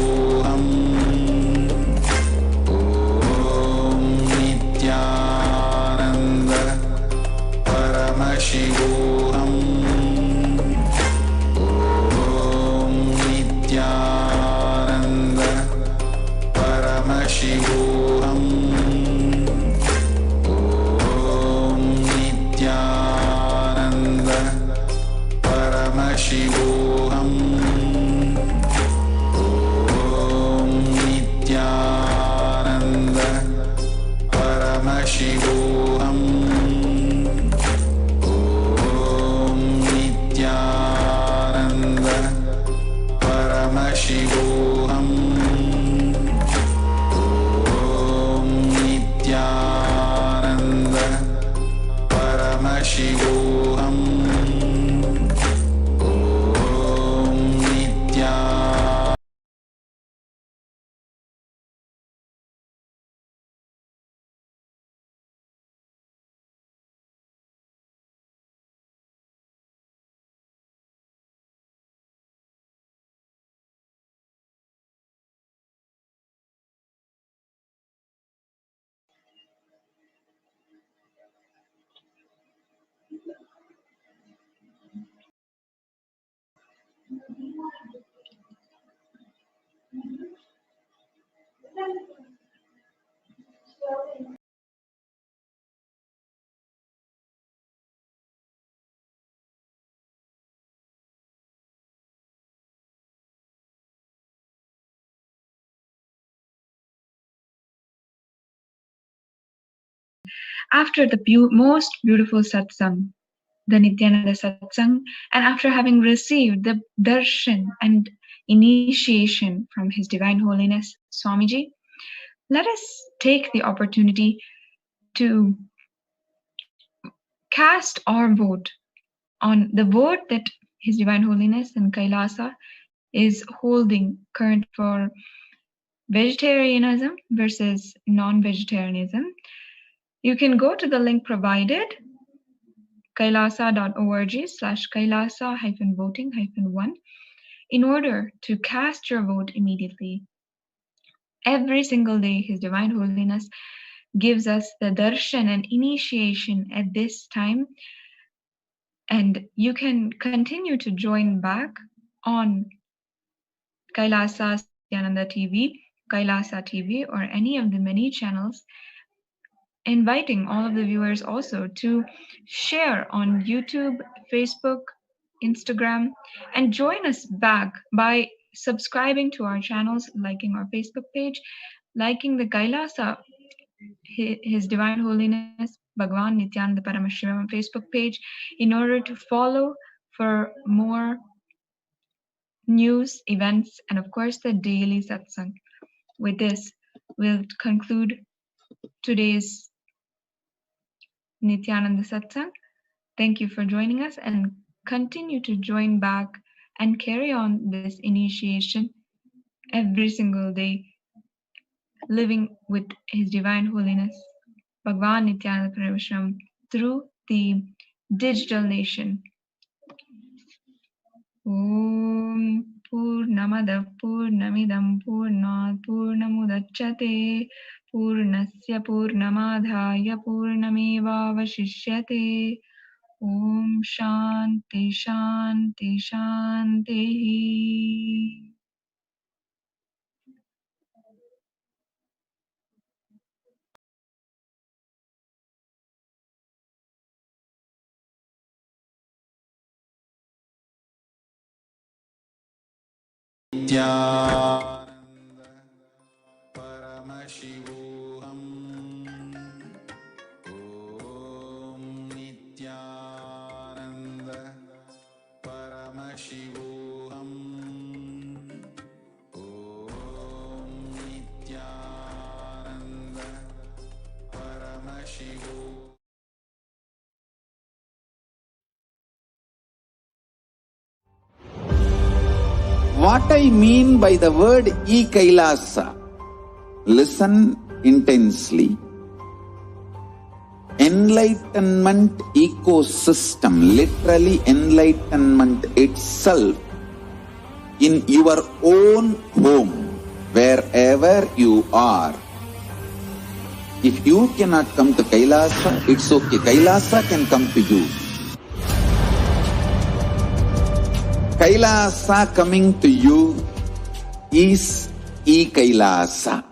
D: Om Nithyananda Paramashivoham Om Nithyananda Paramashivoham Om Nithyananda Paramashivoham Om Nithyananda Paramashivoham Om Nithyananda
E: After the most beautiful satsang, the Nithyananda Satsang, and after having received the darshan and initiation from His Divine Holiness Swamiji, let us take the opportunity to cast our vote on the vote that His Divine Holiness and KAILASA is holding current for vegetarianism versus non-vegetarianism. You can go to the link provided, kailasa.org/kailasa-voting-1, in order to cast your vote immediately. Every single day, His Divine Holiness gives us the darshan and initiation at this time, and you can continue to join back on Kailasa Nithyananda TV, Kailasa TV, or any of the many channels, inviting all of the viewers also to share on YouTube, Facebook, Instagram, and join us back by subscribing to our channels, liking our Facebook page, liking the Kailasa, His Divine Holiness Bhagwan Nithyananda Paramashivam Facebook page, in order to follow for more news, events, and of course the daily satsang. With this, we'll conclude today's Nithyananda Satsang. Thank you for joining us, and continue to join back and carry on this initiation every single day, living with His Divine Holiness Bhagwan Nithyananda Paramashivam through the digital nation. Om Purnamada Purnamidam Purnat Purnamudachyate Purnasya Purnamadhaya Purnameva Vashishyate. Om Shanti Shanti Shanti.
D: Nithyananda Paramashivoham. Om Nithyananda Paramashivoham. Om Nithyananda Paramashivoham.
A: What I mean by the word KAILASA, listen intensely. Enlightenment ecosystem, literally enlightenment itself, in your own home, wherever you are. If you cannot come to KAILASA, it's okay. KAILASA can come to you. KAILASA coming to you is KAILASA.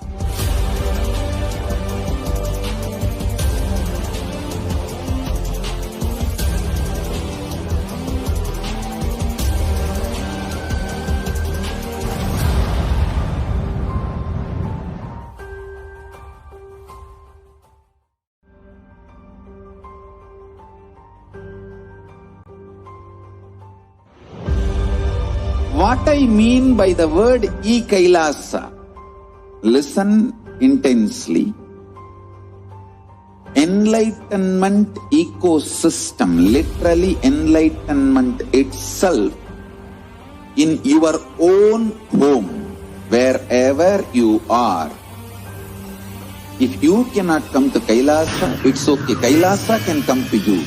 A: What I mean by the word KAILASA, listen intensely. Enlightenment ecosystem, literally enlightenment itself, in your own home, wherever you are. If you cannot come to KAILASA, it's okay. KAILASA can come to you.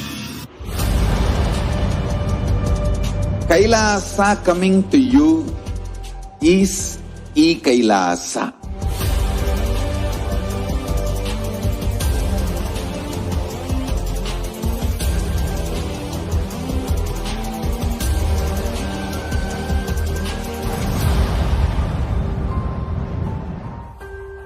A: KAILASA coming to you is KAILASA.